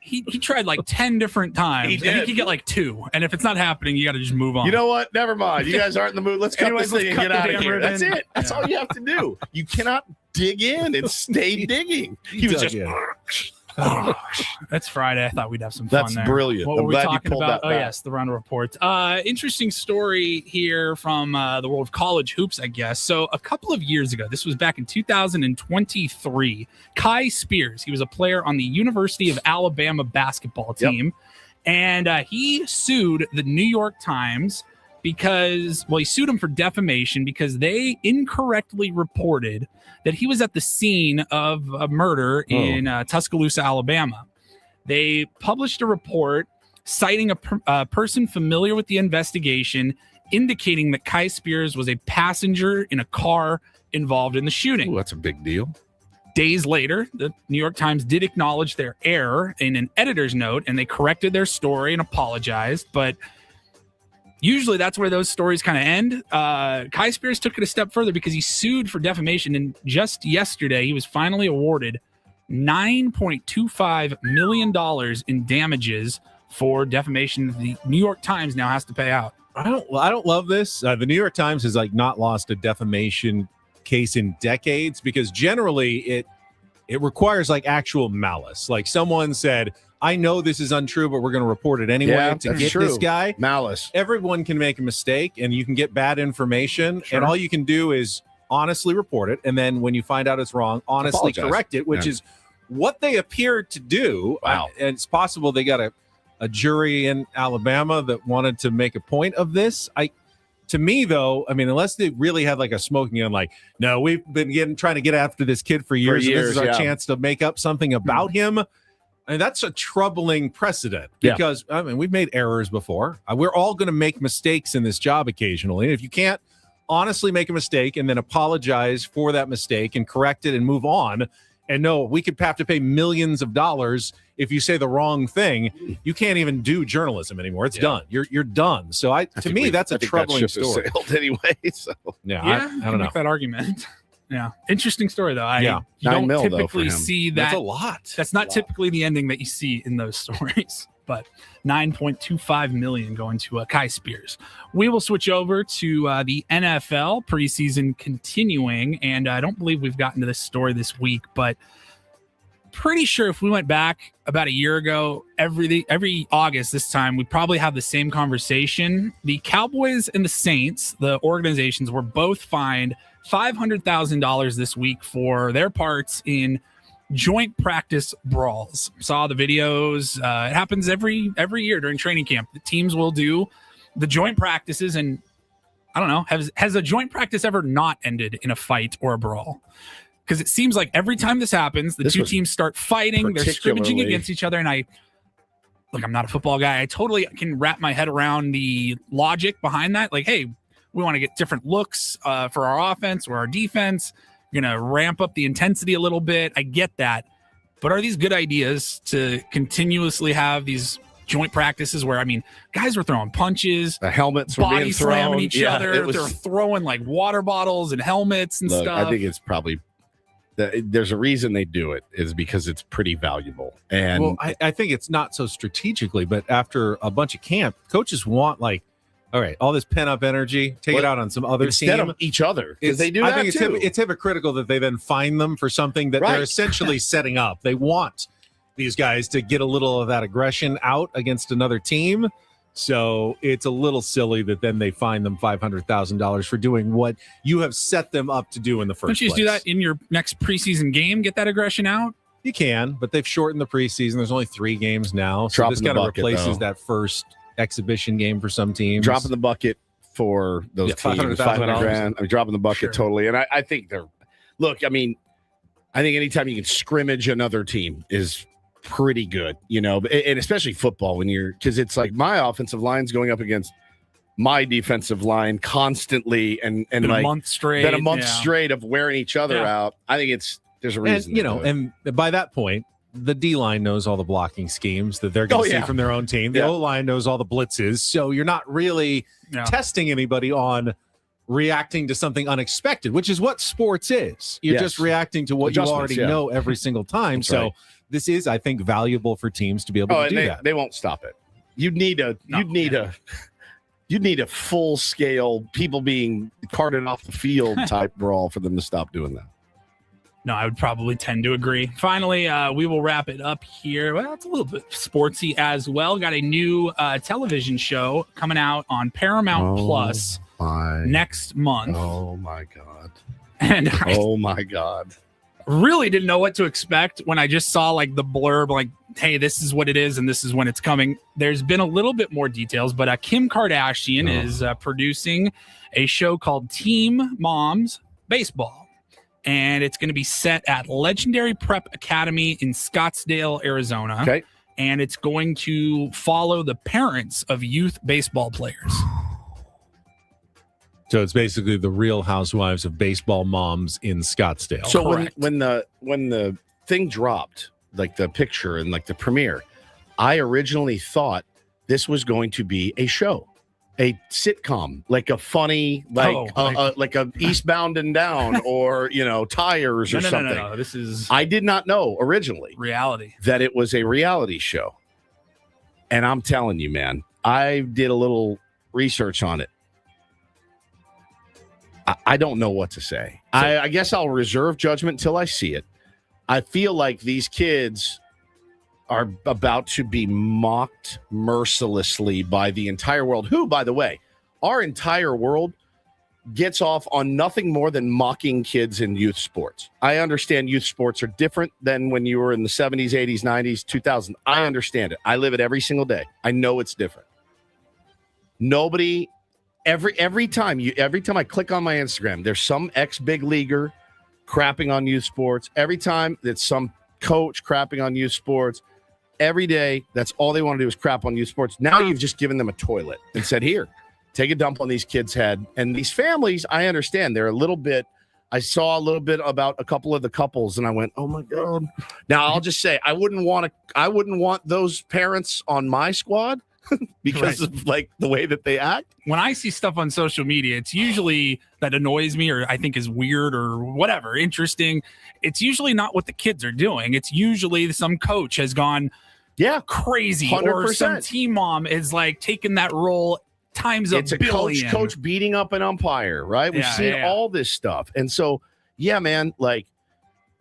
He tried like 10 different times. He I think did. he get like 2. And if it's not happening, you got to just move on. You know what? Never mind. You guys aren't in the mood. Let's cut Anyways, this thing and let's get cut out the of damn here. That's ribbon. it. That's all you have to do. You cannot dig in and stay digging. He was just. That's Friday. I thought we'd have some fun That's there. brilliant. What I'm were we glad you talking pulled about? that Oh, back. yes, the Round Report. Interesting story here from the world of college hoops, I guess. So a couple of years ago, this was back in 2023, Kai Spears, he was a player on the University of Alabama basketball team, and he sued the New York Times because, well, he sued them for defamation because they incorrectly reported that he was at the scene of a murder in Tuscaloosa, Alabama. They published a report citing a person familiar with the investigation, indicating that Kai Spears was a passenger in a car involved in the shooting. Ooh, that's a big deal. Days later, the New York Times did acknowledge their error in an editor's note, and they corrected their story and apologized. But usually that's where those stories kind of end. Kai Spears took it a step further because he sued for defamation, and just yesterday he was finally awarded $9.25 million in damages for defamation. The New York Times now has to pay out. I don't love this. The New York Times has like not lost a defamation case in decades because generally it requires like actual malice. Like someone said, I know this is untrue, but we're going to report it anyway to get this guy. Malice. Everyone can make a mistake and you can get bad information. And all you can do is honestly report it. And then when you find out it's wrong, honestly correct it, which is what they appear to do. Wow. And it's possible they got a jury in Alabama that wanted to make a point of this. To me, though, I mean, unless they really had like a smoking gun, like, no, we've been trying to get after this kid for years. And this is our chance to make up something about him. And that's a troubling precedent because, I mean, we've made errors before. We're all going to make mistakes in this job occasionally. And if you can't honestly make a mistake and then apologize for that mistake and correct it and move on, and no, we could have to pay millions of dollars if you say the wrong thing. You can't even do journalism anymore. It's done. You're done. So to me, that's a troubling story. Anyway, so I don't know. Make that argument. Yeah. Interesting story, though. You $9 don't million, typically see that. That's a lot. That's not typically the ending that you see in those stories, but $9.25 million going to Kai Spears. We will switch over to the NFL preseason continuing, and I don't believe we've gotten to this story this week, but pretty sure if we went back about a year ago, every August this time, we'd probably have the same conversation. The Cowboys and the Saints, the organizations, were both fined $500,000 this week for their parts in joint practice brawls. Saw the videos. It happens every year during training camp. The teams will do the joint practices, and I don't know, has a joint practice ever not ended in a fight or a brawl? Because it seems like every time this happens, the two teams start fighting. They're scrimmaging against each other, and I'm not a football guy. I totally can wrap my head around the logic behind that. Like, hey, we want to get different looks for our offense or our defense. You're going to ramp up the intensity a little bit. I get that. But are these good ideas to continuously have these joint practices where, I mean, guys were throwing punches, the helmets were body being slamming thrown. each other. They're throwing like water bottles and helmets and stuff. I think it's probably there's a reason they do it is because it's pretty valuable. And well, I think it's not so strategically, but after a bunch of camp, coaches want like, all right, all this pent up energy, take it out on some other instead team. of each other. Because they do that too. It's hypocritical that they then fine them for something that they're essentially setting up. They want these guys to get a little of that aggression out against another team. So it's a little silly that then they fine them $500,000 for doing what you have set them up to do in the first place. Don't you just do that in your next preseason game? Get that aggression out? You can, but they've shortened the preseason. There's only 3 games now. So this kind of replaces that first exhibition game for some teams. Dropping the bucket for those teams, $500,000. I mean, dropping the bucket totally. And I think I think anytime you can scrimmage another team is pretty good, and especially football because it's like my offensive line's going up against my defensive line constantly and been like a month straight of wearing each other out. I think there's a reason. And by that point, the D-line knows all the blocking schemes that they're going to see from their own team. The O-line knows all the blitzes. So you're not really testing anybody on reacting to something unexpected, which is what sports is. You're just reacting to what you already know every single time. So this is, I think, valuable for teams to be able to do that. They won't stop it. You'd need a full scale people being carted off the field type brawl for them to stop doing that. No, I would probably tend to agree. Finally, we will wrap it up here. Well, it's a little bit sportsy as well. Got a new television show coming out on Paramount Plus next month. Oh my God. And my God. Really didn't know what to expect when I just saw like the blurb, like, hey, this is what it is and this is when it's coming. There's been a little bit more details, but Kim Kardashian is producing a show called Team Moms Baseball. And it's going to be set at Legendary Prep Academy in Scottsdale, Arizona. Okay. And it's going to follow the parents of youth baseball players. So it's basically the Real Housewives of Baseball Moms in Scottsdale. So when the thing dropped, like the picture and like the premiere, I originally thought this was going to be a show, a sitcom, like a funny, like a Eastbound and Down or Tires or something. No. This is. I did not know originally reality that it was a reality show, and I'm telling you, man, I did a little research on it. I don't know what to say. I guess I'll reserve judgment until I see it. I feel like these kids are about to be mocked mercilessly by the entire world, who, by the way, our entire world gets off on nothing more than mocking kids in youth sports. I understand youth sports are different than when you were in the 70s, 80s, 90s, 2000. I understand it. I live it every single day. I know it's different. Nobody... Every time I click on my Instagram, there's some ex-big leaguer crapping on youth sports. Every time that's some coach crapping on youth sports, every day, that's all they want to do is crap on youth sports. Now you've just given them a toilet and said, here, take a dump on these kids' head. And these families, I understand, they're a little bit, I saw a little bit about a couple of the couples and I went, oh my God. Now I'll just say, I wouldn't want those parents on my squad. Because of like the way that they act. When I see stuff on social media, it's usually that annoys me or I think is weird or whatever, interesting. It's usually not what the kids are doing. It's usually some coach has gone crazy 100%. Or some team mom is like taking that role times it's a billion. coach beating up an umpire, right? We've seen all this stuff. And so, yeah, man, like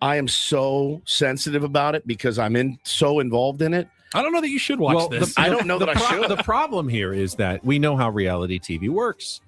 I am so sensitive about it because I'm so involved in it. I don't know that you should watch this. I don't know that I should. The problem here is that we know how reality TV works.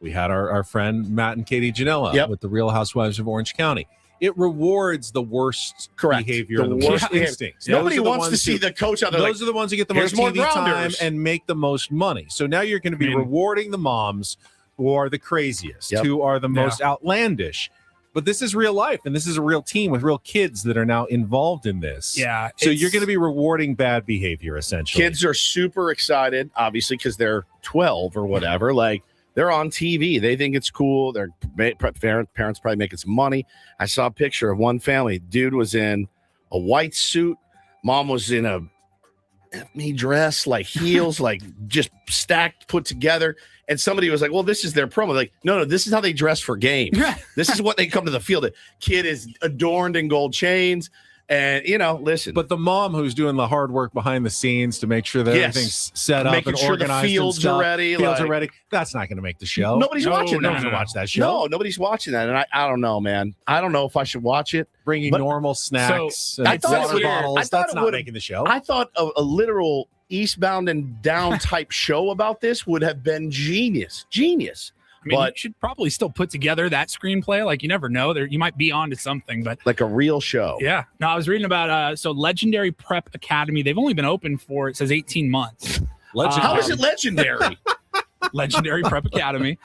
We had our friend Matt and Katie Janela with the Real Housewives of Orange County. It rewards the worst behavior, the worst instincts. Nobody wants to see the coach out there. Those are the ones who get the most TV time and make the most money. So now you're going to be rewarding the moms who are the craziest, who are the most outlandish. But this is real life, and this is a real team with real kids that are now involved in this. Yeah. So you're going to be rewarding bad behavior, essentially. Kids are super excited, obviously, because they're 12 or whatever. Like, they're on TV. They think it's cool. Their parents probably making some money. I saw a picture of one family. Dude was in a white suit. Mom was in a me dress, like heels, like just stacked, put together. And somebody was like, well, this is their promo. Like, no, this is how they dress for games. This is what they come to the field. The kid is adorned in gold chains. And, listen. But the mom who's doing the hard work behind the scenes to make sure that everything's set up and sure organized, the fields are ready. Fields are ready. That's not going to make the show. Nobody's watching that. Nobody's going to watch that show. No, nobody's watching that. And I don't know, man. I don't know if I should watch it. Bringing normal snacks and water bottles. That's not making the show. I thought a literal Eastbound and Down type show about this would have been genius. I mean, you should probably still put together that screenplay. Like, you never know. You might be onto something, but like a real show. Yeah. No, I was reading about Legendary Prep Academy. They've only been open for, it says 18 months. How is it legendary? Legendary Prep Academy.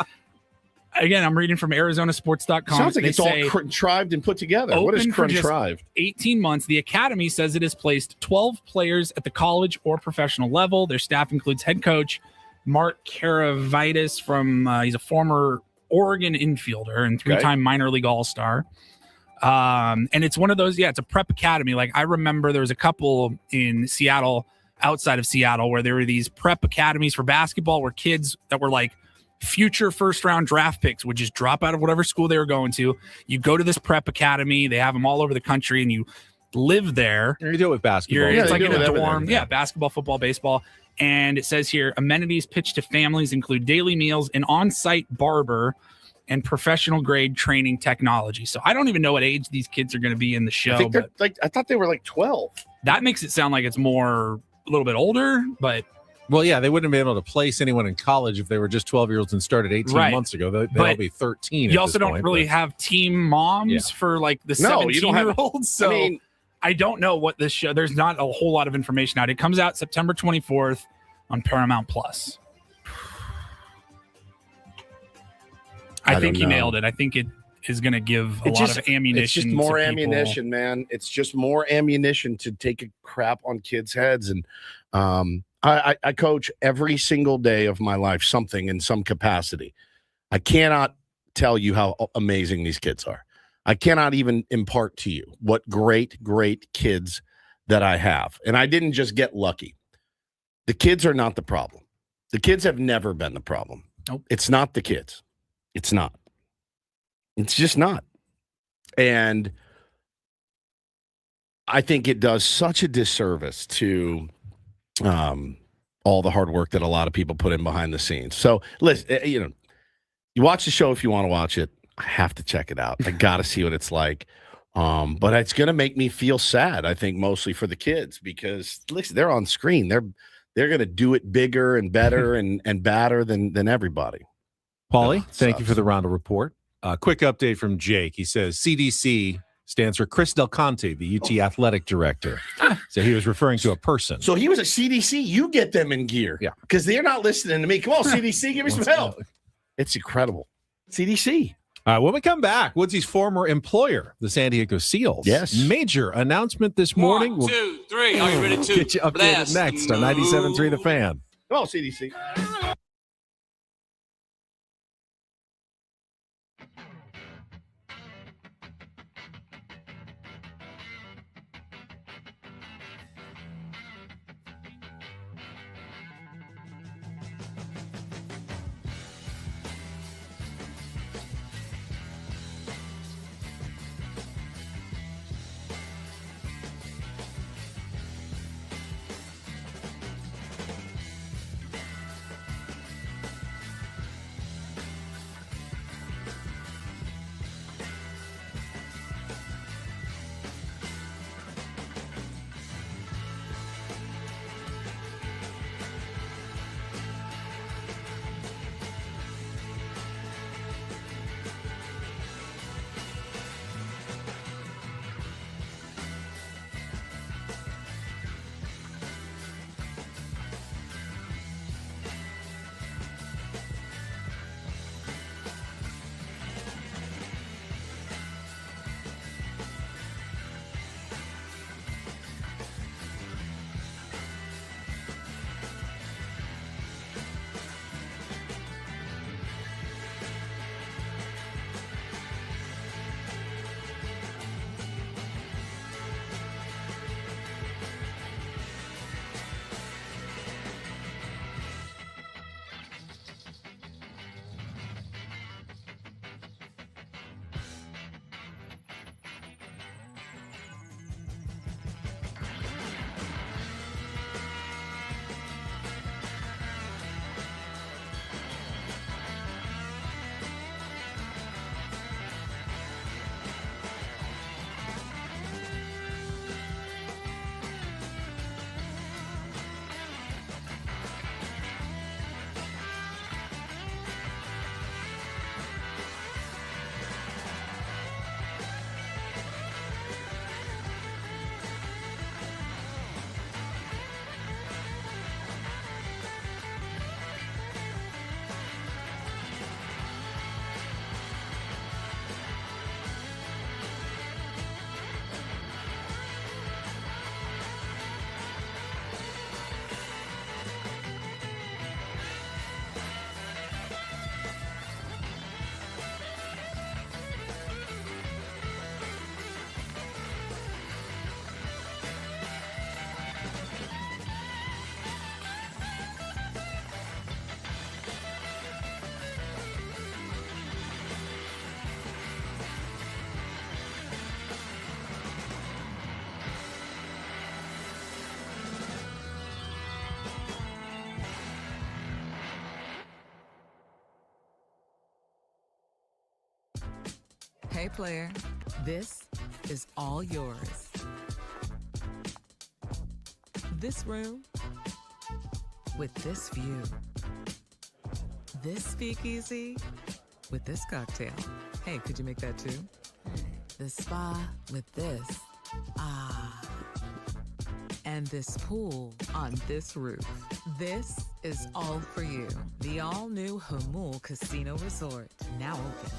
Again, I'm reading from ArizonaSports.com. Sounds like it's all contrived and put together. What is contrived? 18 months. The Academy says it has placed 12 players at the college or professional level. Their staff includes head coach Mark Karavitis he's a former Oregon infielder and three-time minor league all-star. And it's one of those, it's a prep academy. Like, I remember there was a couple in Seattle, outside of Seattle, where there were these prep academies for basketball where kids that were like future first-round draft picks would just drop out of whatever school they were going to. You go to this prep academy. They have them all over the country, and you live there. You do it with basketball. It's like in a dorm. Yeah, basketball, football, baseball. And it says here, amenities pitched to families include daily meals, an on-site barber, and professional-grade training technology. So I don't even know what age these kids are going to be in the show. I thought they were like 12. That makes it sound like it's a little bit older, but... Well, yeah, they wouldn't be able to place anyone in college if they were just 12-year-olds and started 18 months ago. They'll all be 13. You also don't really have team moms for like the 17-year-olds. So I don't know what this show. There's not a whole lot of information out. It comes out September 24th on Paramount Plus. I think you nailed it. I think it is going to give a lot of ammunition. It's just more ammunition, man. It's just more ammunition to take a crap on kids' heads. And I coach every single day of my life, something in some capacity. I cannot tell you how amazing these kids are. I cannot even impart to you what great, great kids that I have. And I didn't just get lucky. The kids are not the problem. The kids have never been the problem. Nope. It's not the kids. It's not. It's just not. And I think it does such a disservice to all the hard work that a lot of people put in behind the scenes. So listen, you watch the show if you want to watch it. I have to check it out. I got to see what it's like. But it's going to make me feel sad, I think, mostly for the kids, because listen, they're on screen. They're going to do it bigger and better and badder than everybody. Paulie, thank you for the Roundel report. Quick update from Jake. He says CDC stands for Chris Del Conte, the UT athletic director. So he was referring to a person. So he was at CDC. You get them in gear. Yeah. Because they're not listening to me. Come on, CDC, give me some help. It's incredible. CDC. When we come back, Woodsy's former employer, the San Diego Seals. Yes. Major announcement this morning. 1, 2, 3. Are you ready to get you updated next on 97.3 The Fan. Come on, CDC. Hey, player, this is all yours. This room with this view. This speakeasy with this cocktail. Hey, could you make that too? The spa with this. Ah. And this pool on this roof. This is all for you. The all-new Hamul Casino Resort, now open.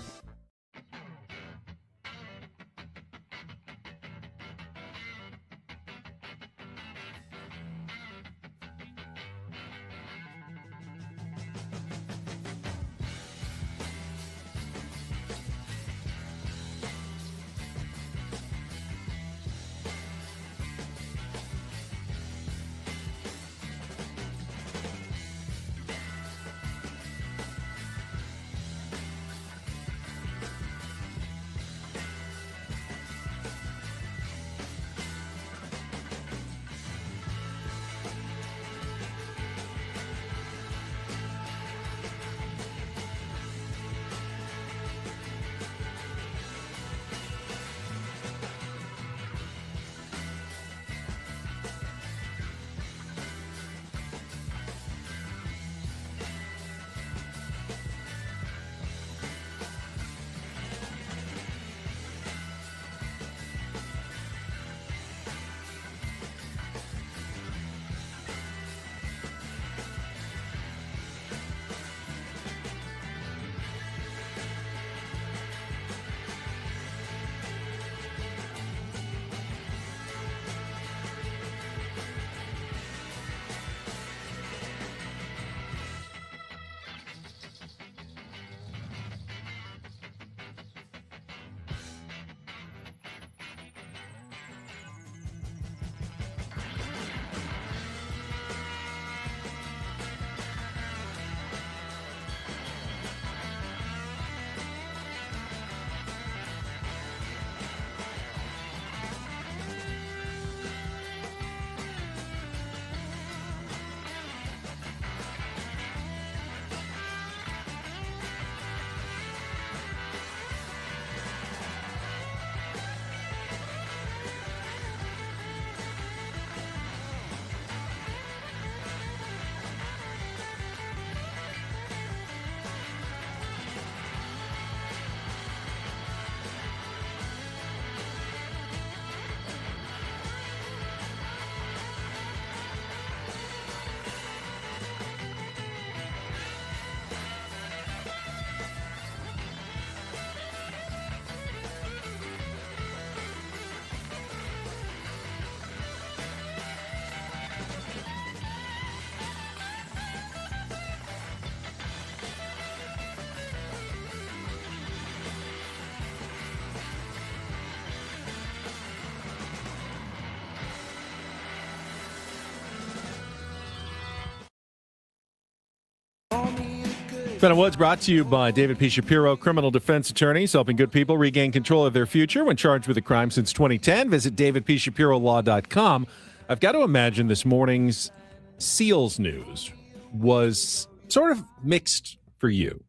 Ben and Woods brought to you by David P. Shapiro, criminal defense attorneys helping good people regain control of their future when charged with a crime since 2010. Visit davidpshapirolaw.com. I've got to imagine this morning's SEALs news was sort of mixed for you,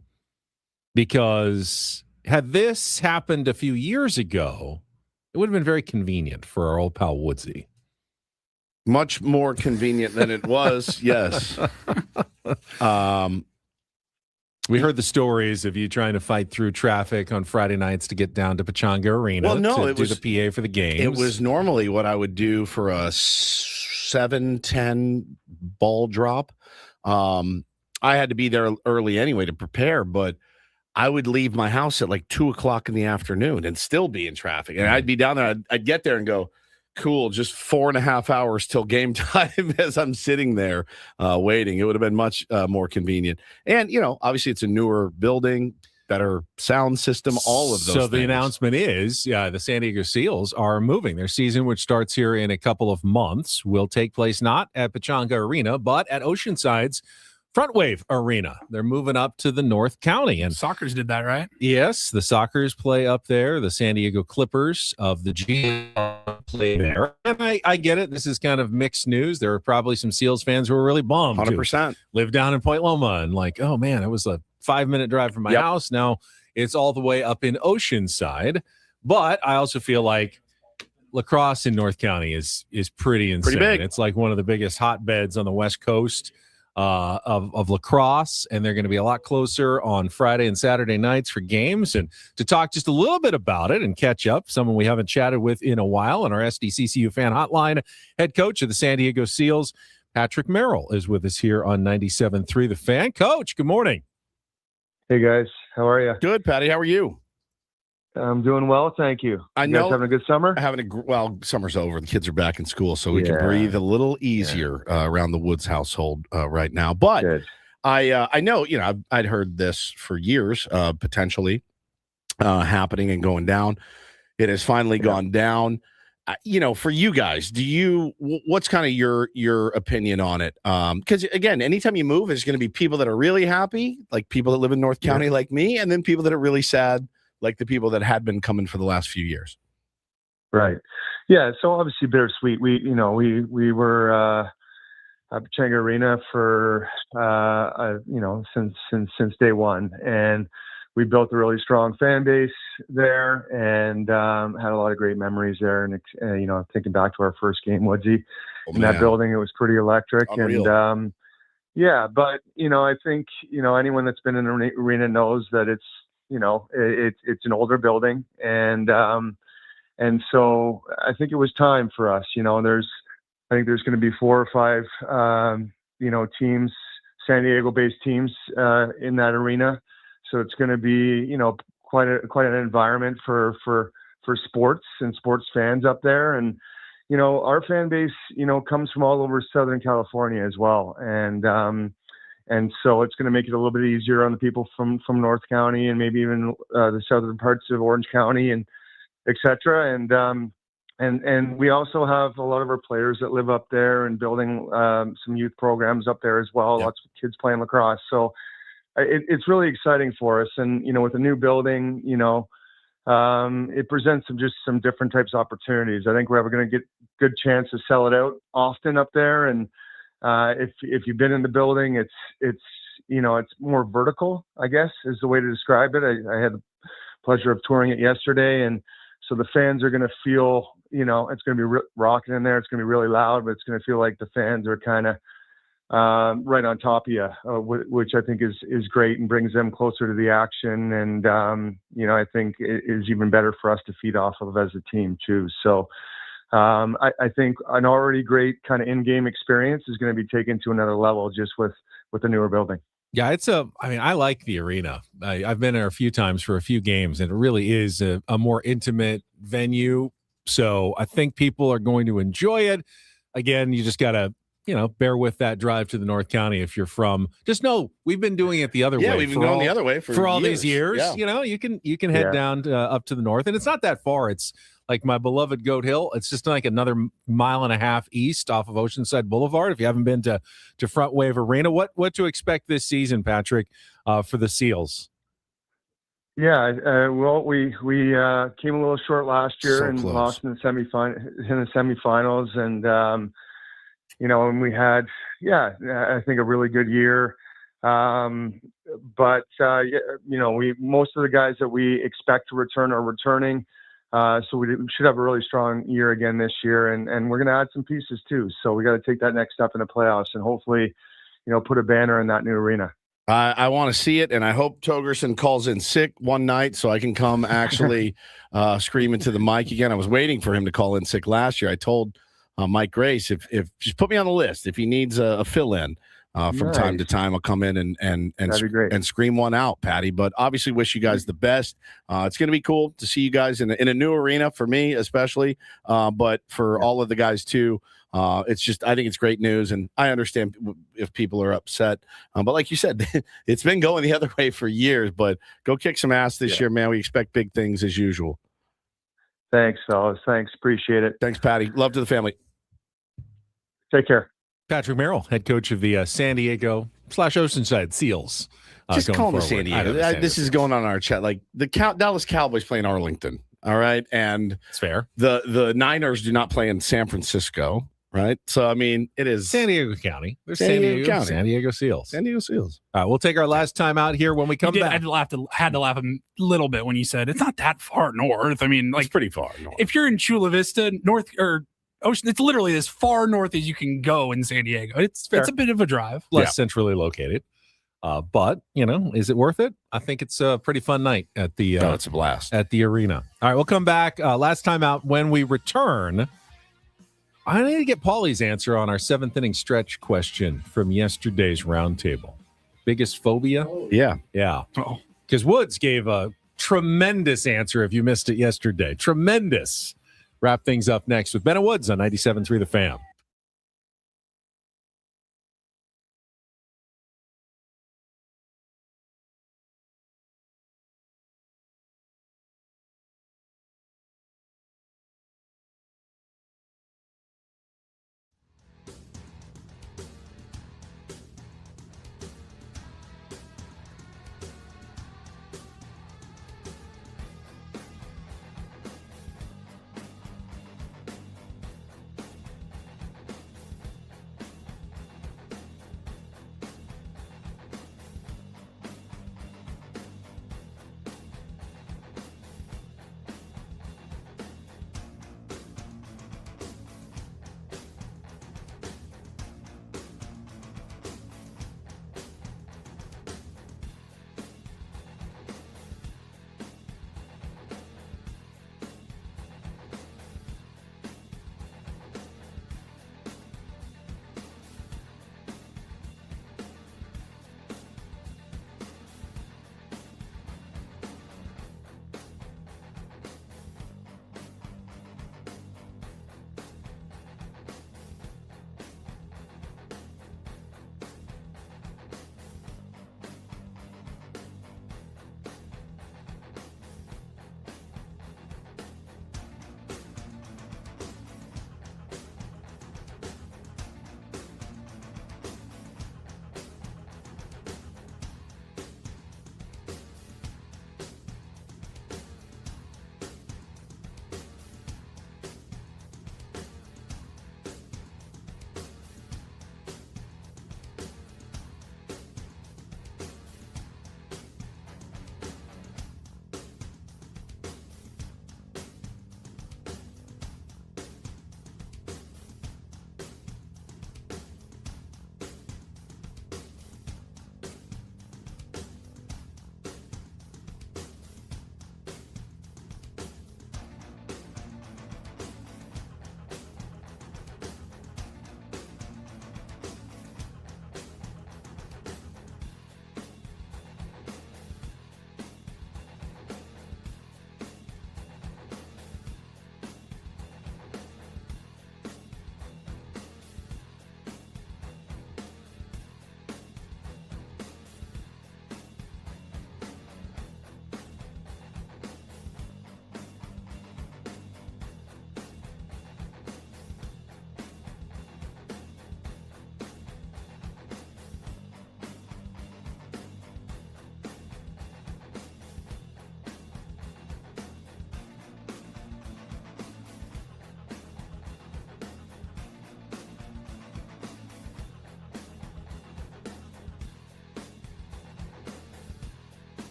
because had this happened a few years ago, it would have been very convenient for our old pal Woodsy. Much more convenient than it was, yes. We heard the stories of you trying to fight through traffic on Friday nights to get down to Pechanga Arena to do the PA for the games. It was normally what I would do for a 7-10 ball drop. I had to be there early anyway to prepare, but I would leave my house at like 2 o'clock in the afternoon and still be in traffic. And I'd be down there. I'd get there and go, cool, just 4.5 hours till game time as I'm sitting there waiting. It would have been much more convenient. And, you know, obviously it's a newer building, better sound system, all of those So things. the announcement is, the San Diego Seals are moving. Their season, which starts here in a couple of months, will take place not at Pechanga Arena, but at Oceanside's Front Wave Arena. They're moving up to the North County. And Sockers did that, right? Yes, the Sockers play up there. The San Diego Clippers of the G play there. And I get it. This is kind of mixed news. There are probably some Seals fans who are really bummed. 100%. Live down in Point Loma and like, oh man, it was a 5-minute drive from my house. Now It's all the way up in Oceanside. But I also feel like lacrosse in North County is pretty insane. Pretty big. It's like one of the biggest hotbeds on the West Coast of lacrosse, and they're going to be a lot closer on Friday and Saturday nights for games. And to talk just a little bit about it and catch up, someone we haven't chatted with in a while on our SDCCU fan hotline, head coach of the San Diego Seals, Patrick Merrill, is with us here on 97.3 The Fan. Coach, good morning. Hey guys, how are you? Good, Patty. How are you? I'm doing well, thank you. I You know. guys having a good summer? Well, summer's over. The kids are back in school, so we can breathe a little easier around the Woods household right now. But I know, I'd heard this for years, potentially happening and going down. It has finally gone down. For you guys, what's kind of your opinion on it? Because again, anytime you move, there's going to be people that are really happy, like people that live in North County like me, and then people that are really sad, like the people that had been coming for the last few years. Right. Yeah. So obviously bittersweet. We were at Pechanga Arena for since day one, and we built a really strong fan base there, and had a lot of great memories there. And thinking back to our first game, Woodsy, in that building, it was pretty electric. Unreal. And but I think anyone that's been in an arena knows that it's an older building, and so I think it was time for us. I think there's going to be 4 or 5 teams, San Diego-based teams in that arena. So it's going to be quite an environment for sports and sports fans up there. And our fan base comes from all over Southern California as well, and so it's going to make it a little bit easier on the people from North County and maybe even the southern parts of Orange County and et cetera. And we also have a lot of our players that live up there and building some youth programs up there as well. Lots of kids playing lacrosse. So it's really exciting for us. And, with a new building, it presents some different types of opportunities. I think we're going to get good chance to sell it out often up there. And if you've been in the building, it's more vertical, I guess, is the way to describe it. I had the pleasure of touring it yesterday, and so the fans are going to feel, it's going to be rocking in there. It's going to be really loud, but it's going to feel like the fans are kind of right on top of you, which I think is great and brings them closer to the action. And I think it is even better for us to feed off of as a team too. So. I think an already great kind of in-game experience is going to be taken to another level just with the newer building. Yeah, I like the arena. I've been there a few times for a few games, and it really is a more intimate venue. So I think people are going to enjoy it. Again, you just got to, bear with that drive to the North County. If you're from, just know we've been doing it the other way. Yeah, we've been going the other way for all years. these years. Yeah. You can head down up to the north, and it's not that far. It's like my beloved Goat Hill. It's just like another 1.5 miles east off of Oceanside Boulevard. If you haven't been to Front Wave Arena, what to expect this season, Patrick, for the Seals? Yeah, well, we came a little short last year and lost in the semifinals, and and we had I think a really good year. But most of the guys that we expect to return are returning. So we should have a really strong year again this year, and we're going to add some pieces too. So we got to take that next step in the playoffs and hopefully, put a banner in that new arena. I want to see it, and I hope Togerson calls in sick one night so I can come actually scream into the mic again. I was waiting for him to call in sick last year. I told Mike Grace, if just put me on the list. If he needs a fill-in from time to time, I'll come in and scream one out, Patty. But obviously wish you guys the best. It's going to be cool to see you guys in a new arena, for me especially, but for all of the guys too. It's just, I think it's great news, and I understand if people are upset. But like you said, it's been going the other way for years, but go kick some ass this year, man. We expect big things as usual. Thanks, fellas. Thanks. Appreciate it. Thanks, Patty. Love to the family. Take care. Patrick Merrill, head coach of the San Diego / Oceanside Seals. Just call them San Diego. This is going on our chat. Like the Dallas Cowboys play in Arlington. All right. And it's fair. The Niners do not play in San Francisco. right? So, I mean, it is San Diego County. There's San Diego County. San Diego Seals. San Diego Seals. All right, we'll take our last time out here when we come back. Had to laugh a little bit when you said it's not that far north. I mean, like it's pretty far north. If you're in Chula Vista, north or Ocean, it's literally as far north as you can go in San Diego. It's a bit of a drive. Less centrally located. But, is it worth it? I think it's a pretty fun night at the it's a blast at the arena. All right, we'll come back. Last time out when we return. I need to get Paulie's answer on our 7th inning stretch question from yesterday's roundtable. Biggest phobia? Yeah. Because Woods gave a tremendous answer if you missed it yesterday. Tremendous. Wrap things up next with Ben and Woods on 97.3 The Fan.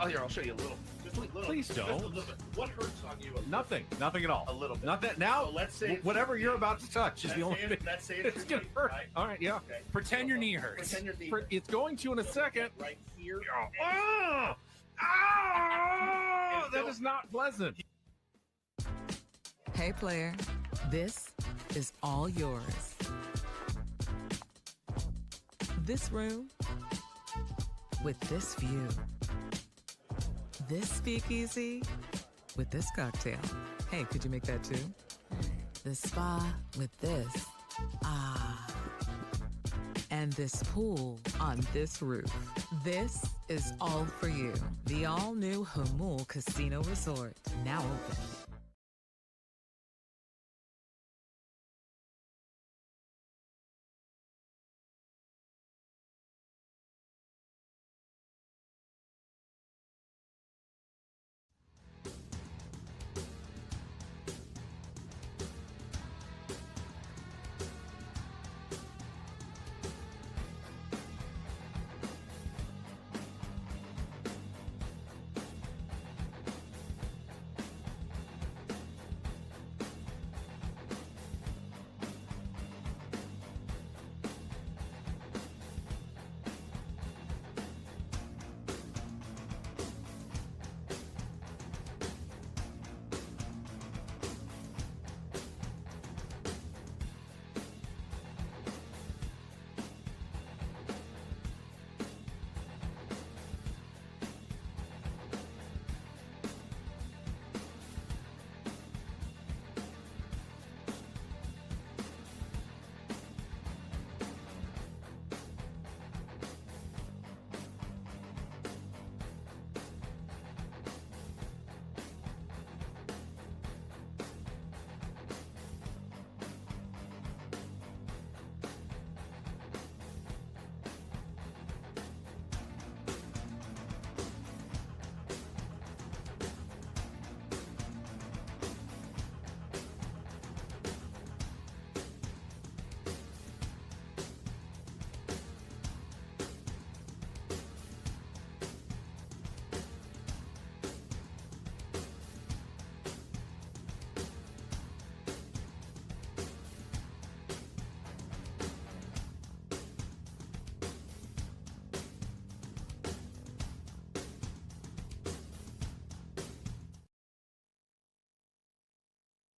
Here, I'll show you a little. Just a little. Please don't. Just a little bit. What hurts on you? Nothing at all. A little bit. Not that now. So let's say whatever you're about to touch is the only thing. Let's say it's gonna hurt. Right? All right, yeah. Okay. Pretend your knee hurts. Pretend your knee. It's going to in a second. Right here. Oh, that is not pleasant. Hey, player, this is all yours. This room with this view. This speakeasy with this cocktail. Hey, could you make that too? The spa with this. Ah. And this pool on this roof. This is all for you. The all-new Hamul Casino Resort, now open.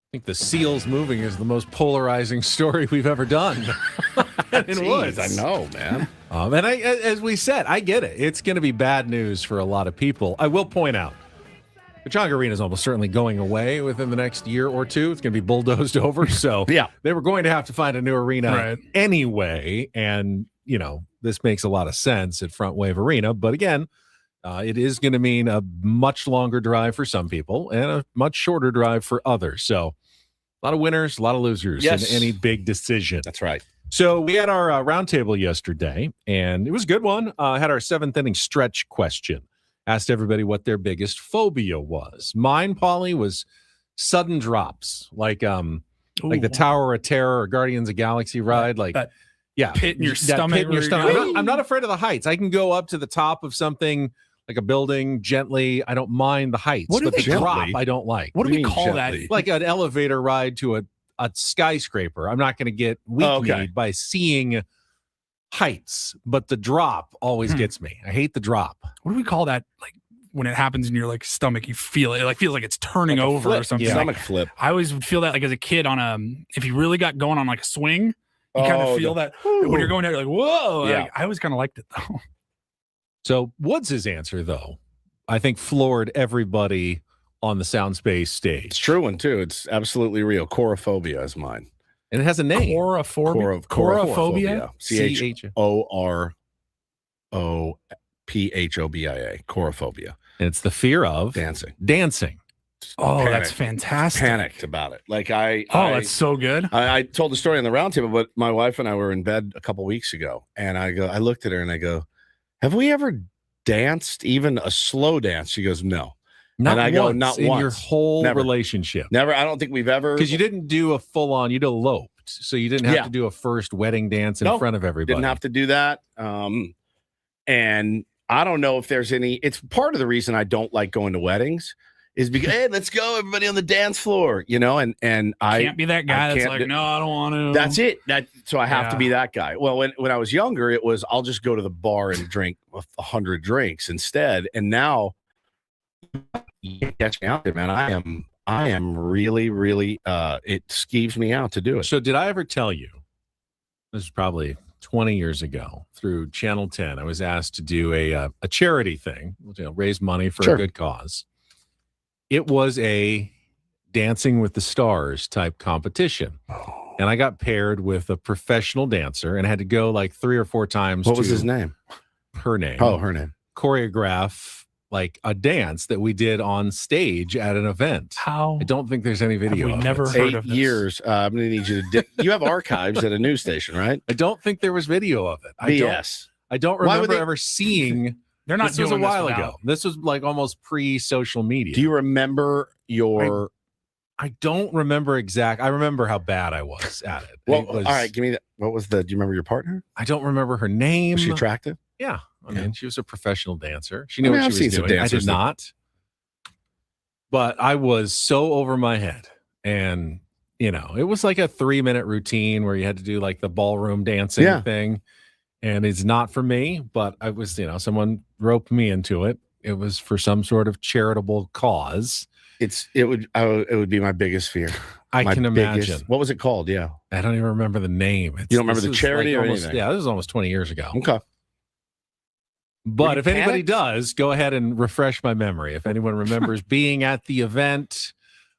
I think the seals moving is the most polarizing story we've ever done. It was. I know, man. And as we said, I get it. It's going to be bad news for a lot of people. I will point out, the Chong Arena is almost certainly going away within the next year or two. It's going to be bulldozed over. So yeah, they were going to have to find a new arena anyway. And, you know, this makes a lot of sense at Front Wave Arena. But again, it is going to mean a much longer drive for some people and a much shorter drive for others. So a lot of winners, a lot of losers in any big decision. That's right. So we had our roundtable yesterday, and it was a good one. Had our 7th inning stretch question. Asked everybody what their biggest phobia was. Mine, Paulie, was sudden drops, like the Tower of Terror or Guardians of the Galaxy ride. Like, pit in your stomach. I'm not afraid of the heights. I can go up to the top of something like a building gently. I don't mind the heights. What do but they the drop I don't like. What do we call that? Like an elevator ride to a skyscraper. I'm not going to get weak-kneed by seeing heights, but the drop always gets me. I hate the drop. What do we call that? Like when it happens in your like stomach, you feel it. It like feels like it's turning Like a over flip. or something. Yeah. Like, Stomach flip. I always would feel that like as a kid on if you really got going on like a swing, you kind of feel that when you're going down, you're like, whoa. Yeah. Like, I always kind of liked it though. So Woods' answer, though, I think floored everybody on the Soundspace stage. It's true one too. It's absolutely real. Chorophobia is mine. And it has a name. Chorophobia? Chorophobia. Chorophobia. And it's the fear of dancing. Oh, that's fantastic. Panicked about it. Like that's so good. I told the story on the roundtable, but my wife and I were in bed a couple weeks ago, and I looked at her and I go, "Have we ever danced, even a slow dance?" She goes, "No." Not and I go, once "Not in once. your whole Never. relationship. Never. I don't think we've ever, Because you didn't do a full-on, you'd eloped. So you didn't have to do a first wedding dance in front of everybody. Didn't have to do that. And I don't know if there's any, it's part of the reason I don't like going to weddings is because, hey, let's go, everybody on the dance floor, you know, and I can't be that guy that's like, no, I don't want to. That's it. So I have to be that guy. Well, when I was younger, it was, I'll just go to the bar and drink 100 drinks instead. And now, you catch me out there, man. I am really, really, it skeeves me out to do it. So did I ever tell you, this is probably 20 years ago through Channel 10. I was asked to do a charity thing, raise money for a good cause. It was a Dancing with the Stars type competition. And I got paired with a professional dancer and had to go like 3 or 4 times. What was his name? Her name. Oh, her name. Choreograph like a dance that we did on stage at an event. How? I don't think there's any video. We of never it. heard 8 of this. years. I'm going to need you to. You have archives at a news station, right? I don't think there was video of it. BS. I don't Why would remember they- ever seeing. They're not This was doing a while this ago. without- This was like almost pre-social media. Do you remember your? I don't remember I remember how bad I was at it. Well, It was- all right. Give me that. What was the? Do you remember your partner? I don't remember her name. Was she attractive? Yeah. I mean, she was a professional dancer. She knew I mean, what I've she seen was some doing. I dancers did that- not. But I was so over my head. And, it was like a 3-minute routine where you had to do like the ballroom dancing thing. And it's not for me, but I was, someone roped me into it. It was for some sort of charitable cause. It would be my biggest fear. I My can imagine. biggest- What was it called? Yeah. I don't even remember the name. You don't remember this the is charity or almost, anything? Yeah, this was almost 20 years ago. Okay. But you if anybody panicked? does, go ahead and refresh my memory. If anyone remembers being at the event,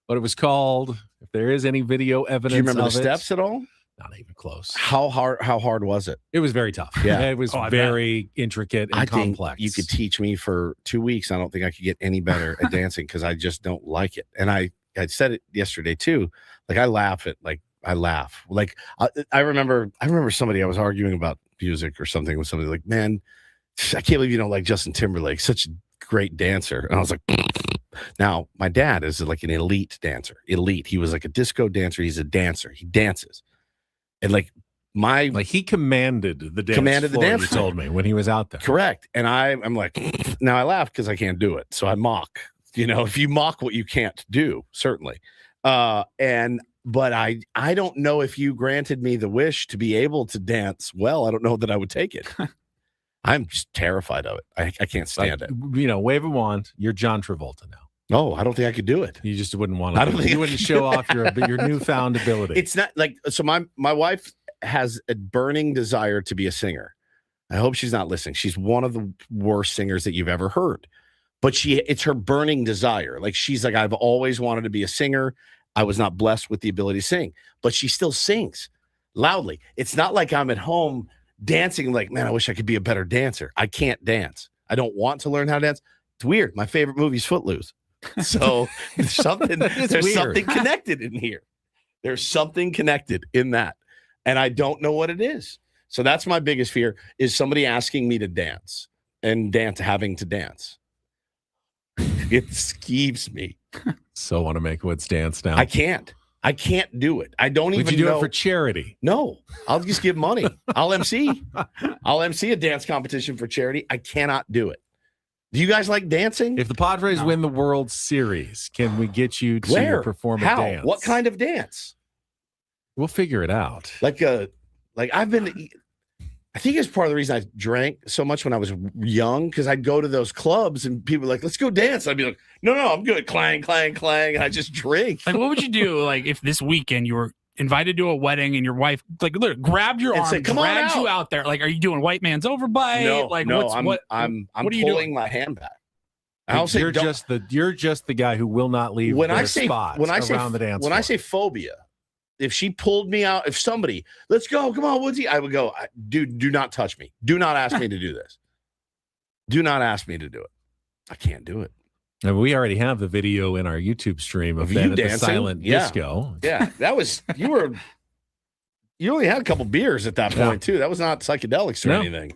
what it was called, if there is any video evidence Do you remember the of it, steps at all? not even close. How hard was it? It was very tough. Yeah. It was very intricate and I think complex. you could teach me for 2 weeks. I don't think I could get any better at dancing because I just don't like it. And I said it yesterday too. Like I laugh. Like I remember somebody, I was arguing about music or something with somebody, like, man, I can't believe you don't like Justin Timberlake, such a great dancer. And I was like, now my dad is like an elite dancer. He was like a disco dancer. He's a dancer. He dances. And like he commanded the dance Commanded the floor, dance you floor. told me when he was out there. Correct. And I'm like, now I laugh because I can't do it. So I mock, if you mock what you can't do, certainly. But I don't know if you granted me the wish to be able to dance well, I don't know that I would take it. I'm just terrified of it. I can't stand it. Wave a wand. You're John Travolta now. No, I don't think I could do it. You just wouldn't want to. I don't think you wouldn't show off your newfound ability. It's not like, so my wife has a burning desire to be a singer. I hope she's not listening. She's one of the worst singers that you've ever heard, but it's her burning desire. Like she's like, I've always wanted to be a singer. I was not blessed with the ability to sing, but she still sings loudly. It's not like I'm at home dancing like, man, I wish I could be a better dancer. I can't dance. I don't want to learn how to dance. It's weird. My favorite movie is Footloose. So there's something connected in here. There's something connected in that. And I don't know what it is. So that's my biggest fear, is somebody asking me to dance and having to dance. It skeeves me. So want to make Woods dance now. I can't do it. I don't even Would you do know. it for charity? No, I'll just give money. I'll MC a dance competition for charity. I cannot do it. Do you guys like dancing? If the Padres win the World Series, can we get you to perform a How? dance? What kind of dance? We'll figure it out. I think it's part of the reason I drank so much when I was young, because I'd go to those clubs and people were like, let's go dance. I'd be like, no, I'm good. Clang, clang, clang. And I just drink. Like, what would you do, like, if this weekend you were invited to a wedding and your wife, like, literally grabbed your And arm, said, "Come on dragged you out." out there? Like, are you doing white man's overbite? No, like, no, what are you pulling doing? my hand back. I'll say You're just the guy who will not leave when their I say spot when I say around the dance when floor. I say phobia, if she pulled me out, if somebody, let's go, come on, Woodsy, I would go, dude, do not touch me. Do not ask me to do this. Do not ask me to do it. I can't do it. And we already have the video in our YouTube stream of you Ben at the dancing? silent disco. Yeah, that was you only had a couple beers at that point too. That was not psychedelics or anything,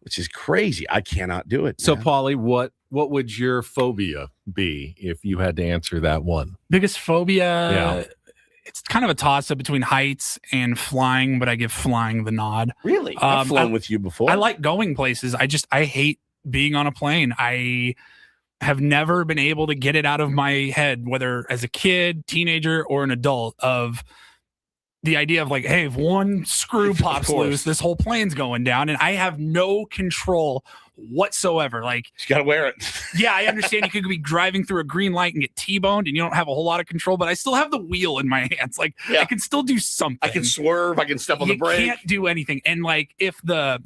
which is crazy. I cannot do it. So, Paulie, what would your phobia be if you had to answer that one? Biggest phobia? Yeah. It's kind of a toss-up between heights and flying, but I give flying the nod. Really? I've flown with you before. I like going places. I hate being on a plane. I have never been able to get it out of my head, whether as a kid, teenager, or an adult, of the idea of like, hey, if one screw pops loose, this whole plane's going down, and I have no control whatsoever. Like, you got to wear it. Yeah, I understand you could be driving through a green light and get T-boned, and you don't have a whole lot of control, but I still have the wheel in my hands. Like, I can still do something. I can swerve. I can step on the brake. You can't do anything. And like, if the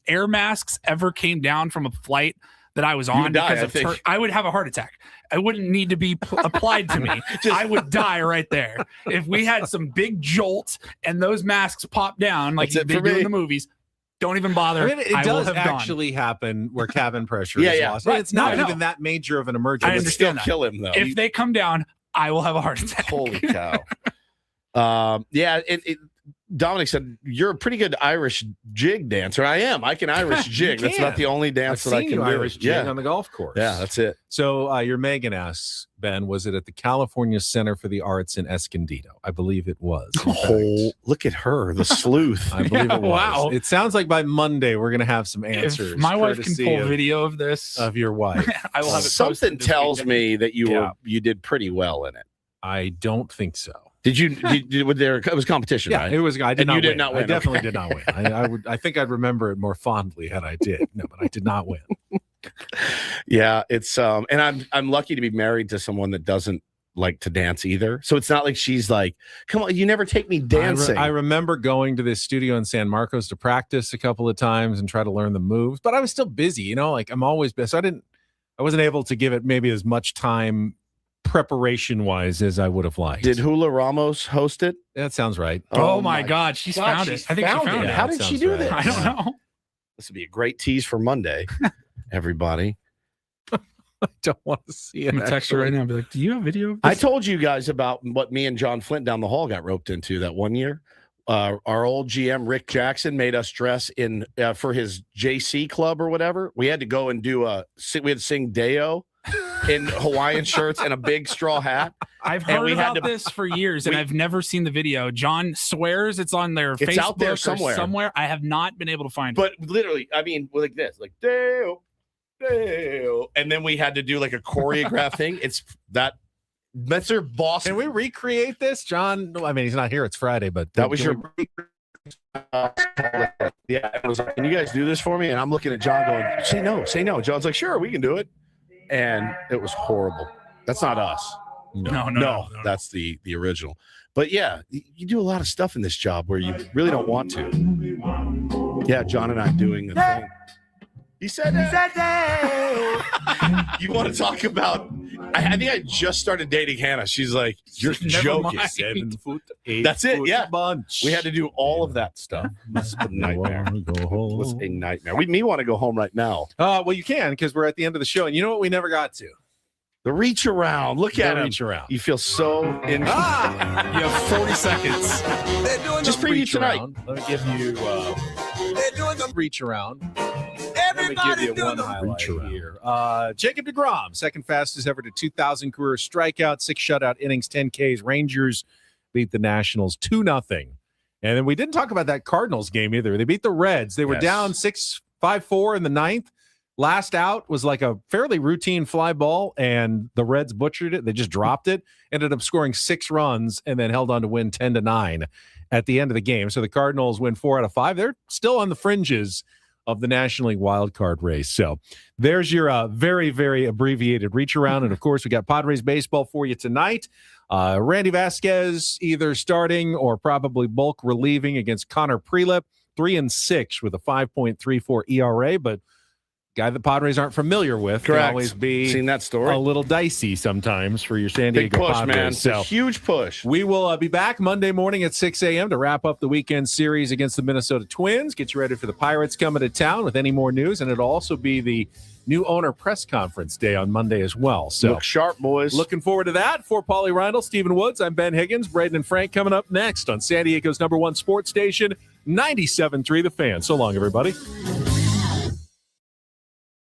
air masks ever came down from a flight that I was on because of I would have a heart attack. I wouldn't need to be applied to me. I would die right there. If we had some big jolt and those masks pop down like they do in the movies, don't even bother. I mean, it does actually happen where cabin pressure is lost. Right. It's not even that major of an emergency. I understand that. Kill him though. If they come down, I will have a heart attack. Holy cow. Dominic said, you're a pretty good Irish jig dancer. I am. I can Irish jig. That's not the only dance that I can do. Irish jig on the golf course. Yeah, that's it. So your Megan asks, Ben, was it at the California Center for the Arts in Escondido? I believe it was. Oh, look at her, the sleuth. I believe it was. Wow. It sounds like by Monday we're going to have some answers. If my wife can pull video of this. Of your wife. I will have it Something tells me that you did pretty well in it. I don't think so. Did you? It was competition, yeah, right? It was. I did not you win. did not win. I definitely did not win. I think I'd remember it more fondly had I did. No, but I did not win. Yeah, it's and I'm lucky to be married to someone that doesn't like to dance either. So it's not like she's like, come on, you never take me dancing. I remember going to this studio in San Marcos to practice a couple of times and try to learn the moves, but I was still busy. Like I'm always busy. So I wasn't able to give it maybe as much time preparation wise as I would have liked. Did Hula Ramos host it? That sounds right. Oh my God, she's found it. I think she found it. How did she do this? I don't know. This would be a great tease for Monday, everybody. I don't want to see it. I'm gonna text her right now and be like, do you have video of this? I told you guys about what me and John Flint down the hall got roped into that one year. Our old GM Rick Jackson made us dress in for his JC club or whatever. We had to go and we had to sing Deo in Hawaiian shirts and a big straw hat. I've heard about this for years, and I've never seen the video. John swears it's on their Facebook out there somewhere. I have not been able to find it. But literally, I mean, like this, like Deo, Deo. And then we had to do like a choreograph thing. That's their boss. Can we recreate this, John? I mean, he's not here. It's Friday, but that was your. Yeah, it was like, can you guys do this for me? And I'm looking at John going, say no, say no. John's like, sure, we can do it. And it was horrible. That's not us. No, that's the original. But yeah, you do a lot of stuff in this job where you really don't want to. Yeah, John and I doing the thing. He said that. You want to talk about? I think I just started dating Hannah. She's like, you're joking. 7 foot, 8 That's it. foot Yeah, bunch. we had to do all of that stuff. This is a nightmare. It was a nightmare. Me want to go home right now. Well, you can because we're at the end of the show, and you know what? We never got to the reach around. Look at him. Reach around. You feel so in. You have 40 seconds. Just preview tonight. Let me give you. They're doing the reach around. Let me give you one highlight here. Jacob deGrom, second fastest ever to 2,000 career strikeout, 6 shutout innings, 10 Ks. Rangers beat the Nationals 2-0. And then we didn't talk about that Cardinals game either. They beat the Reds. They were down 6-5-4 in the 9th. Last out was like a fairly routine fly ball, and the Reds butchered it. They just dropped it, ended up scoring 6 runs, and then held on to win 10-9 at the end of the game. So the Cardinals win 4 out of 5. They're still on the fringes of the National League wildcard race. So there's your very, very abbreviated reach around. And of course, we got Padres baseball for you tonight. Randy Vasquez either starting or probably bulk relieving against Connor Prelip, 3-6 with a 5.34 ERA, but guy the Padres aren't familiar with. Correct. Can always be seen that story. A little dicey sometimes for your San Diego Big push, Padres. man. It's So a huge push. we will be back Monday morning at 6 a.m. to wrap up the weekend series against the Minnesota Twins. Get you ready for the Pirates coming to town with any more news, and it'll also be the new owner press conference day on Monday as well. So look sharp, boys. Looking forward to that. For Paulie Reindl, Stephen Woods, I'm Ben Higgins. Braden and Frank coming up next on San Diego's #1 sports station, 97.3 The Fan. So long, everybody.